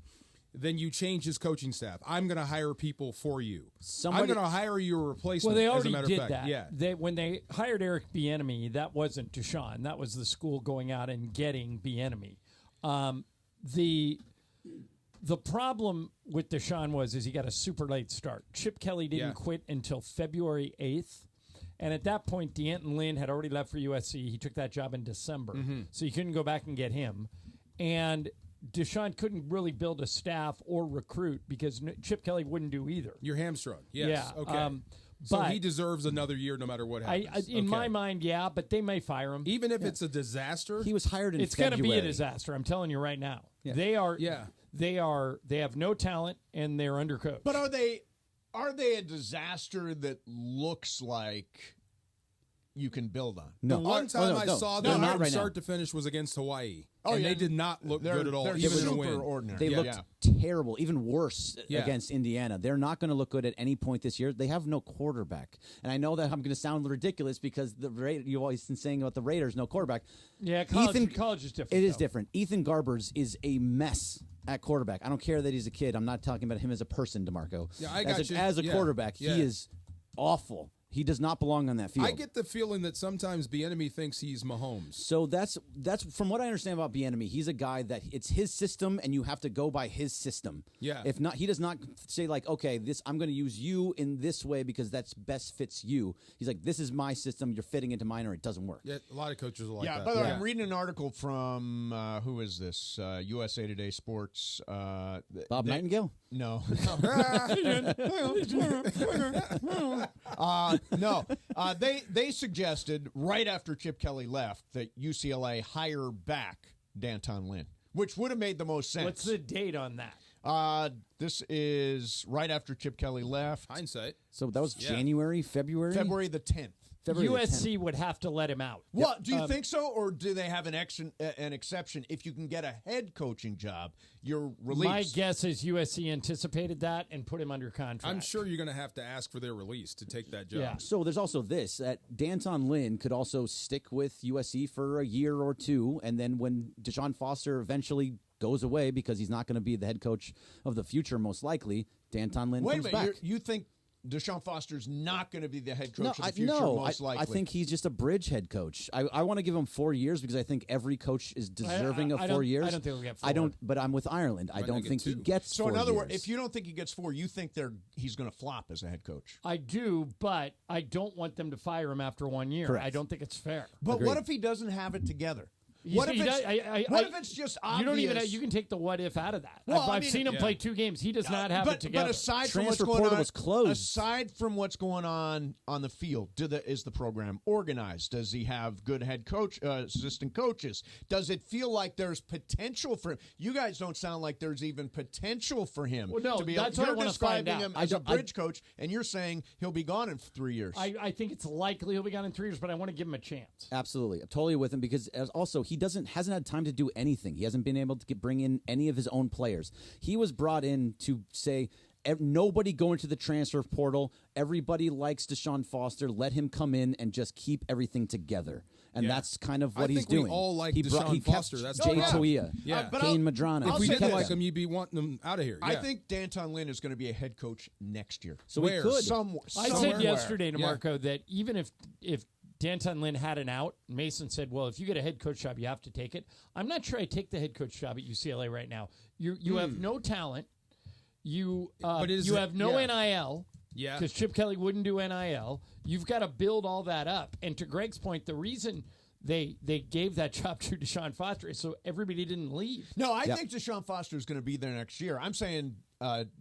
then you change his coaching staff. I'm going to hire people for you. I'm going to hire you a replacement. Well, they as a already matter did of fact. that. Yeah. When they hired Eric Bieniemy, that wasn't Deshaun. That was the school going out and getting Bieniemy. The problem with Deshaun was he got a super late start. Chip Kelly didn't quit until February 8th. And at that point, D'Anton Lynn had already left for USC. He took that job in December. So you couldn't go back and get him. And Deshaun couldn't really build a staff or recruit because Chip Kelly wouldn't do either. You're hamstrung. Yes. Yeah. Okay. So but he deserves another year no matter what happens. In my mind, yeah, but they may fire him. Even if it's a disaster? He was hired in It's February. going to be a disaster. I'm telling you right now. Yeah. They have no talent and they're undercoached. But are they a disaster that looks like you can build on? No. The one time I saw them not from right start now. to finish was against Hawaii. Oh, and yeah. they did not look good at all, they're even in a super win. ordinary. They Yeah. looked terrible, even worse against Indiana. They're not going to look good at any point this year. They have no quarterback. And I know that I'm going to sound ridiculous because you've always been saying about the Raiders, no quarterback. Yeah, college is different. It is different. Ethan Garbers is a mess at quarterback. I don't care that he's a kid. I'm not talking about him as a person, DeMarco. Yeah, I got you. As a Yeah. quarterback, Yeah. he is awful. He does not belong on that field. I get the feeling that sometimes Bieniemy thinks he's Mahomes. So that's from what I understand about Bieniemy. He's a guy that it's his system, and you have to go by his system. Yeah. If not, he does not say like, okay, I'm going to use you in this way because that's best fits you. He's like, this is my system. You're fitting into mine, or it doesn't work. Yeah, a lot of coaches are like that. By the way, I'm reading an article from who is this? USA Today Sports. Bob Nightingale? No. No. They suggested right after Chip Kelly left that UCLA hire back D'Anton Lynn, which would have made the most sense. What's the date on that? This is right after Chip Kelly left. Hindsight. So that was January, February? February the 10th. USC would have to let him out. What do you think so, or do they have an exception? If you can get a head coaching job, you're released. My guess is USC anticipated that and put him under contract. I'm sure you're going to have to ask for their release to take that job. Yeah. So there's also this, that D'Anton Lynn could also stick with USC for a year or two, and then when Deshaun Foster eventually goes away because he's not going to be the head coach of the future, most likely, D'Anton Lynn comes back. You think Deshaun Foster's not going to be the head coach of the future, most likely? I think he's just a bridge head coach. I want to give him 4 years because I think every coach is deserving of 4 years. I don't think he'll get 4. But I'm with Ireland. I don't think he gets 4 So in other years. words, if you don't think he gets 4, you think he's going to flop as a head coach. I do, but I don't want them to fire him after 1 year. Correct. I don't think it's fair. But what if he doesn't have it together? What if it's just obvious? You don't even. You can take the what if out of that. Well, I've seen him play 2 games. He does not have it together. But aside from what's Transfer going portal on, was closed. Aside from what's going on the field, is the program organized? Does he have good head coach, assistant coaches? Does it feel like there's potential for him? You guys don't sound like there's even potential for him. Well, no, to be that's you're what I want to find describing out. him as a bridge coach, and you're saying he'll be gone in 3 years. I think it's likely he'll be gone in 3 years, but I want to give him a chance. Absolutely. I'm totally with him because also he hasn't had time to do anything. He hasn't been able to bring in any of his own players. He was brought in to say, nobody go into the transfer portal. Everybody likes Deshaun Foster. Let him come in and just keep everything together. And that's kind of what he's doing. We all like he Deshaun Foster. That's Jay the problem. Toia, Kane Madrana. If we didn't like him, you'd be wanting him out of here. Yeah. I think D'Anton Lynn is going to be a head coach next year. So we could. I said yesterday to Marco that even if D'Anton Lynn had an out, Mason said, well, if you get a head coach job, you have to take it. I'm not sure I take the head coach job at UCLA right now. You have no talent. You have no NIL. Yeah. Because Chip Kelly wouldn't do NIL. You've got to build all that up. And to Greg's point, the reason they gave that job to Deshaun Foster is so everybody didn't leave. No, I think Deshaun Foster is going to be there next year. I'm saying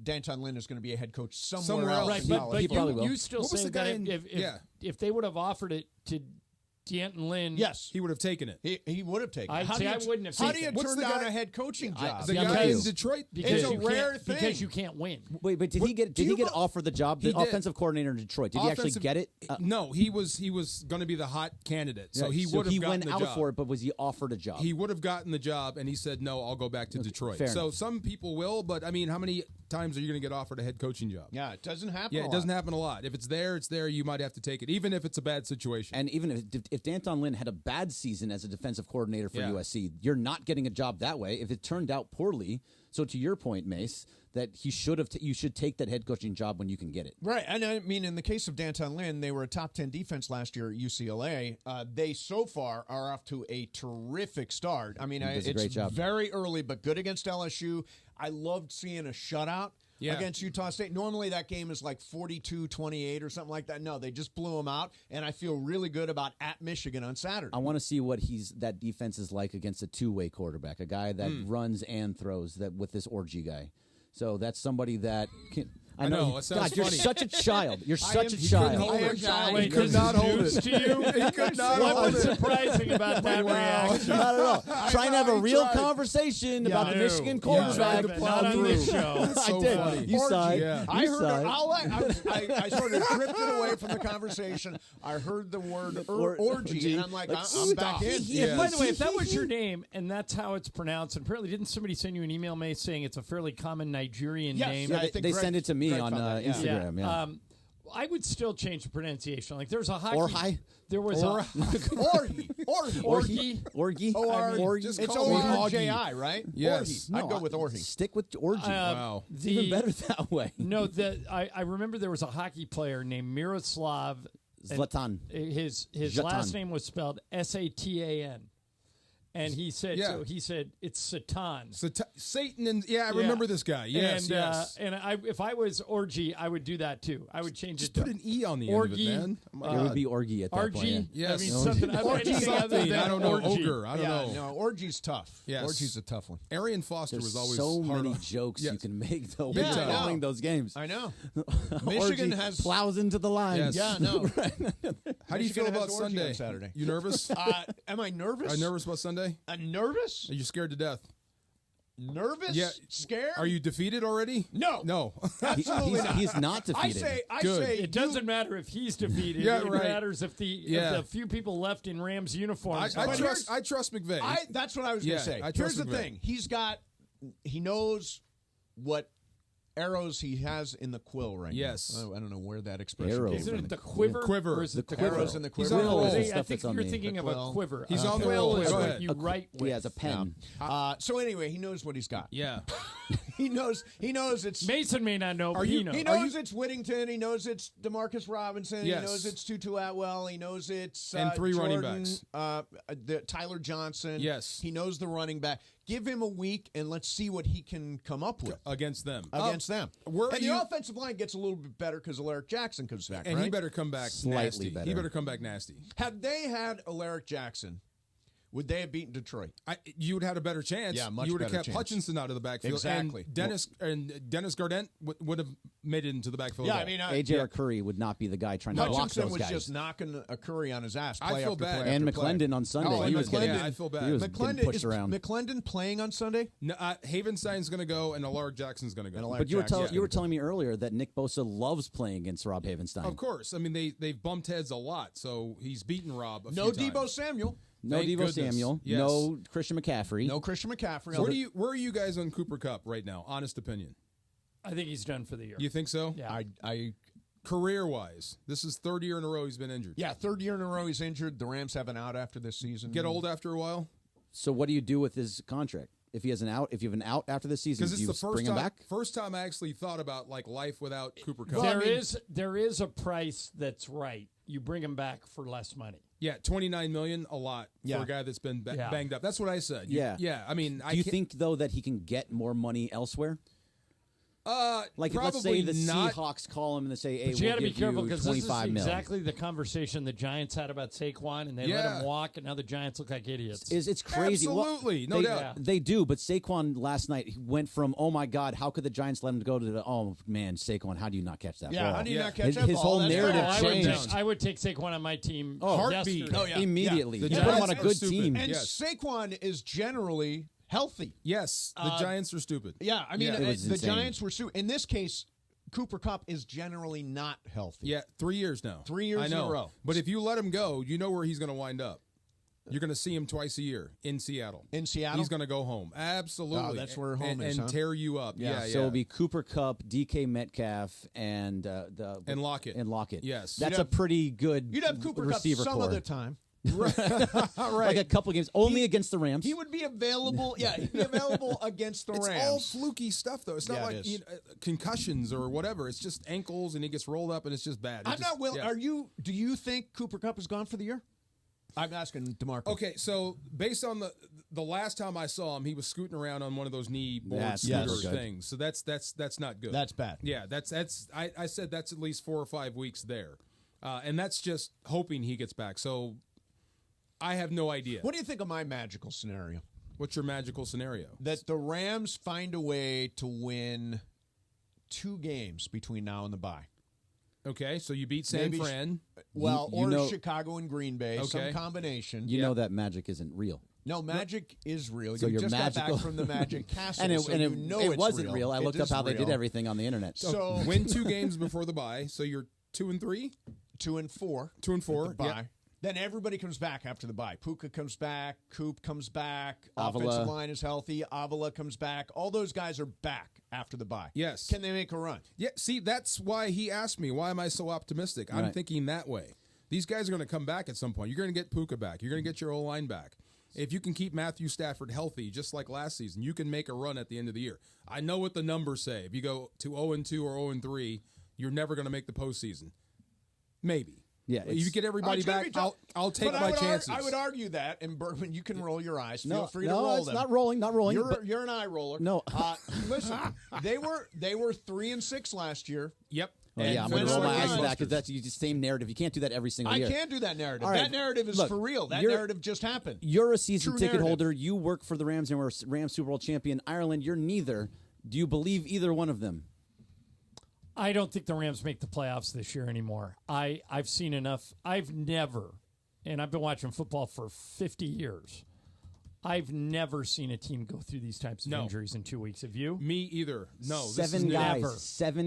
D'Anton Lynn is going to be a head coach somewhere else. Right, but you still say that if they would have offered it to D'Anton Lynn, yes, he would have taken it. He would have taken it. I wouldn't have How taken do you it. turn down a head coaching job? The guy in Detroit, it's a rare thing. Because you can't win. Wait, but did he get offered the job? The offensive coordinator in Detroit. Did he actually get it? No, he was going to be the hot candidate, so he would have gotten the job. He went out for it, but was he offered a job? He would have gotten the job, and he said, "No, I'll go back to Detroit." Fair so enough. some people will, but I mean, how many times are you going to get offered a head coaching job? Yeah, it doesn't happen. Yeah, it doesn't happen a lot. If it's there, it's there. You might have to take it, even if it's a bad situation. And even if D'Anton Lynn had a bad season as a defensive coordinator for USC, you're not getting a job that way. If it turned out poorly, so to your point, Mace, that he should have. You should take that head coaching job when you can get it. Right, and I mean, in the case of D'Anton Lynn, they were a top 10 defense last year at UCLA. They so far are off to a terrific start. I mean, it's a great job. very early, but good against LSU. I loved seeing a shutout against Utah State. Normally that game is like 42-28 or something like that. No, they just blew them out, and I feel really good about at Michigan on Saturday. I want to see what that defense is like against a two-way quarterback, a guy that runs and throws with this orgy guy. So that's somebody that can. I know. God, you're such a child. You're such a child. He could not hold it. To you? He could not What hold was it. surprising about that reaction? Not at all. Trying to have a real conversation about the Michigan quarterback. Not on this show. I did. Funny. You sighed. I heard. I sort of drifted away from the conversation. I heard the word orgy, and I'm like, I'm back in. By the way, if that was your name and that's how it's pronounced, and apparently didn't somebody send you an email, May, saying it's a fairly common Nigerian name? Yeah, they send it to me on Instagram. Yeah. I would still change the pronunciation. Like there's a hockey. Orhi. There was Orgi. It's O-R-J-I, right? Yes. I'd go with Orgi. Stick with orgy. Wow. It's even better that way. No, I remember there was a hockey player named Miroslav Zlatan. His last name was spelled Satan. And he said, it's Satan. Satan, and I remember this guy. Yes, and if I was orgy, I would do that too. I would change Just it to put an E on the orgy, end of it, man. It would be orgy at that point. RG. Yes. I mean, something. anything other than I don't know. orgy. Ogre. I don't know. No, orgy's tough. Yes. Orgy's a tough one. Arian Foster There's was always so hard many on. jokes you can make though Big when time. calling those games. I know. Michigan has plows into the line. Yes. Yeah, no. How do you feel Michigan about has orgy Sunday? on Saturday. You nervous? Am I nervous? Are you nervous about Sunday? Nervous? Are you scared to death? Nervous? Yeah. Scared? Are you defeated already? No. Absolutely not. He's not defeated. I Good. say It doesn't matter if he's defeated. Yeah, it right. matters if the few people left in Rams uniforms. I trust McVay. That's what I was going to say. I Here's trust the McVay. thing. He knows what arrows he has in the quill right Yes. now. I don't know where that expression Arrows. came Isn't from. it the quiver? Quiver. Or is it the Arrows quiver? in the He's quiver. on the roll. Quill is I stuff think that's on you're the- thinking of a quiver. He's on the quill roll. is Go what ahead. you write with. He has a pen. So anyway, he knows what he's got. Yeah. He knows it's Mason may not know, but you- he knows. He knows it's Whittington. He knows it's Demarcus Robinson. Yes. He knows it's Tutu Atwell. He knows it's And three running Jordan, backs. Tyler Johnson. Yes. He knows the running back. Give him a week and let's see what he can come up with Against them. against them. where And are you- the offensive line gets a little bit better because Alaric Jackson comes back. And right? he better come back Slightly nasty. better. He better come back nasty. Had they had Alaric Jackson, would they have beaten Detroit? You would have had a better chance. Yeah, much You would have better kept chance. Hutchinson out of the backfield. Exactly. And Dennis Gardent would have made it into the backfield. Yeah, at I mean, AJ Curry would not be the guy trying to block Hutchinson those was guys. just knocking a Curry on his ass. I Play feel after bad. play And after play. McClendon on Sunday. Oh, he and was getting, McClendon. I feel bad. He was getting McClendon pushed is around. McClendon playing on Sunday? No, Havenstein's going to go, and Alaric Jackson's going to go. But you were telling me earlier that Nick Bosa loves playing against Rob Havenstein. Of course. I mean, they've bumped heads a lot, so he's beaten Rob a No few Debo times. Samuel. No Thank Deebo goodness. Samuel. Yes. No Christian McCaffrey. No Christian McCaffrey. Where are you guys on Cooper Kupp right now? Honest opinion. I think he's done for the year. You think so? Yeah. I Career-wise, this is third year in a row he's been injured. Yeah, third year in a row he's injured. The Rams have an out after this season. Get old after a while? So what do you do with his contract? If he has an out, if you have an out after this season, Because do it's you the bring him back? first time I actually thought about like life without Cooper Kupp. There is a price that's right. You bring him back for less money. Yeah, $29 million, a lot for a guy that's been banged up. That's what I said. Yeah. I mean, do you think though that he can get more money elsewhere? Like let's probably say the not. Seahawks call him and they say, "Hey, But you we'll got to be give careful you because this is 25 mil." exactly the conversation the Giants had about Saquon, and they let him walk, and now the Giants look like idiots. It's crazy. Absolutely, Well, no doubt. They do, but Saquon last night went from, "Oh my God, how could the Giants let him go?" to the, "Oh man, Saquon, how do you not catch that Yeah, ball?" how do you not catch his, that his ball? whole That's narrative fair. changed. I would take Saquon on my team. Heartbeat. yesterday. Immediately. The You put him on a Giants good are stupid. team. And Yes. Saquon is generally healthy. Yes, the Giants are stupid. Yeah, I mean, It was the insane. Giants were in this case, Cooper Kupp is generally not healthy. Yeah, 3 years now. 3 years I in know. a row. But if you let him go, you know where he's going to wind up. You're going to see him twice a year in Seattle. In Seattle? He's going to go home. Absolutely. Oh, that's where home is, And huh? tear you up. Yeah, So it'll be Cooper Kupp, DK Metcalf, and And Lockett. And Lockett. Yes. That's You'd a have- pretty good You'd have Cooper Kupp receiver some core. of the time. right. Like a couple games, only against the Rams. He would be available. Yeah, he'd be available against the It's Rams. all fluky stuff, though. It's not Yeah, like it is. concussions or whatever. It's just ankles, and he gets rolled up, and it's just bad. I'm not willing. Do you think Cooper Kupp is gone for the year? I'm asking DeMarco. Okay, so based on the last time I saw him, he was scooting around on one of those knee board scooter things. So that's not good. That's bad. Yeah, I said that's at least 4 or 5 weeks there, and that's just hoping he gets back. So I have no idea. What do you think of my magical scenario? What's your magical scenario? That the Rams find a way to win 2 games between now and the bye. Okay, so you beat San Fran. Well, or Chicago and Green Bay, some combination. You know that magic isn't real. No, magic is real. So you you're just magical. got back from the Magic Castle, it wasn't real. I looked up how they did everything on the internet. So win 2 games before the bye. So you're 2-3, 2-4, 2-4. At the bye. Then everybody comes back after the bye. Puka comes back. Coop comes back. Avila. Offensive line is healthy. Avila comes back. All those guys are back after the bye. Yes. Can they make a run? Yeah, see, that's why he asked me, why am I so optimistic? I'm thinking that way. These guys are going to come back at some point. You're going to get Puka back. You're going to get your O-line back. If you can keep Matthew Stafford healthy, just like last season, you can make a run at the end of the year. I know what the numbers say. If you go to 0-2 or 0-3, you're never going to make the postseason. Maybe. Yeah, if you get everybody back, I'll take my chances. I would argue that, and Bergman, you can roll your eyes. No, Feel free to roll it's them. not rolling. You're an eye roller. No. Listen, they were 3-6 last year. Yep. Oh, yeah, I'm going to roll my eyes at that because that's the same narrative. You can't do that every single year. I can't do that narrative. Right. That narrative is for real. That narrative just happened. You're a season True ticket narrative. holder. You work for the Rams and we're Rams Super Bowl champion. Ireland, you're neither. Do you believe either one of them? I don't think the Rams make the playoffs this year anymore. I've seen enough. I've never, and I've been watching football for 50 years, I've never seen a team go through these types of injuries in 2 weeks. Have you? Me either. No. Seven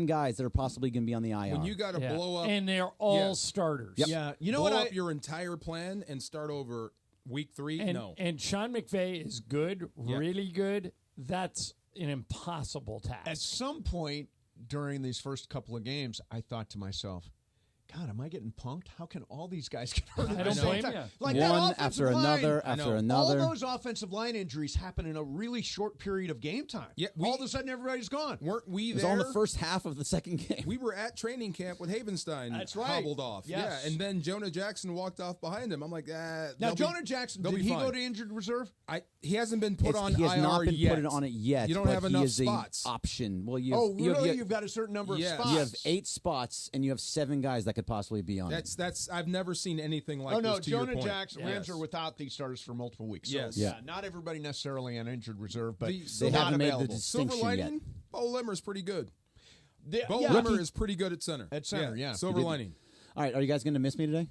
guys that are possibly going to be on the IR. When you got to blow up. And they're all starters. Yep. Yeah. You know blow what? up your entire plan and start over week 3? No. And Sean McVay is good, really good. That's an impossible task. At some point during these first couple of games, I thought to myself, God, am I getting punked? How can all these guys get hurt at the same time? Like one after another after another. All those offensive line injuries happen in a really short period of game time. Yeah, all of a sudden, everybody's gone. Weren't we there? It was all in the first half of the second game. We were at training camp with Havenstein. That's right. Hobbled off. Yes. Yeah, and then Jonah Jackson walked off behind him. I'm like, Now, Jonah Jackson, did he go to injured reserve? He hasn't been put on IR yet. He has not been put on it yet. You don't have enough spots. Option. Well, You've got a certain number of spots. You have 8 spots, and you have 7 guys that could possibly be on it. That's I've never seen anything like this. this. To Jonah your point. Jackson, Rams are without these starters for multiple weeks. So, Yes. not everybody necessarily on injured reserve, but they not haven't made available. the distinction Silver lining, yet. Bo Limmer's pretty good. Bo yeah. Limmer is pretty good at center. At center, yeah. Silver lining. All right, are you guys going to miss me today?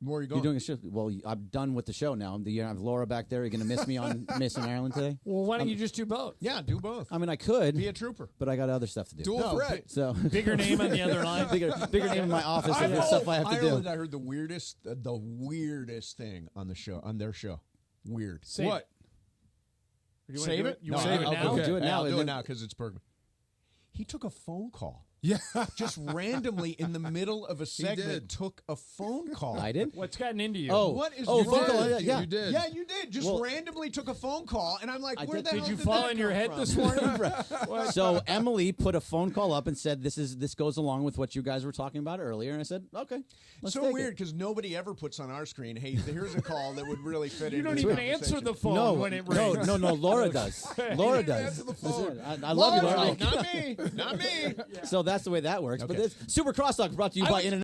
Where are you going? You're doing a show. Well, I'm done with the show now. You have Laura back there. You're going to miss me on Missing Ireland today? Well, why don't you just do both? Yeah, do both. I mean, I could. Be a trooper. But I got other stuff to do. Dual threat. So bigger name on the other line. bigger name in my office and the stuff I have to Ireland, do. I heard the weirdest thing on the show, on their show. Weird. Save What? You wanna Save do it? You want to do it now? Okay. Do it now. I'll do it now because it's Bergman. He took a phone call. Yeah. Just randomly in the middle of a segment took a phone call. I did? What's gotten into you? What is phone wrong call, with yeah. you? You did. Yeah, you did. Just randomly took a phone call, and I'm like, where the hell Did you did fall that on your come head from? this morning? So Emily put a phone call up and said, "This goes along with what you guys were talking about earlier." And I said, "Okay, let's So take weird it." because nobody ever puts on our screen, hey, here's a call that would really fit in. You don't even answer the phone when it rings. No, Laura does. Laura does. I love you, Laura. Not me. Not me. So that's the way that works. But this Super Crosstalk brought to you by In-N-Out.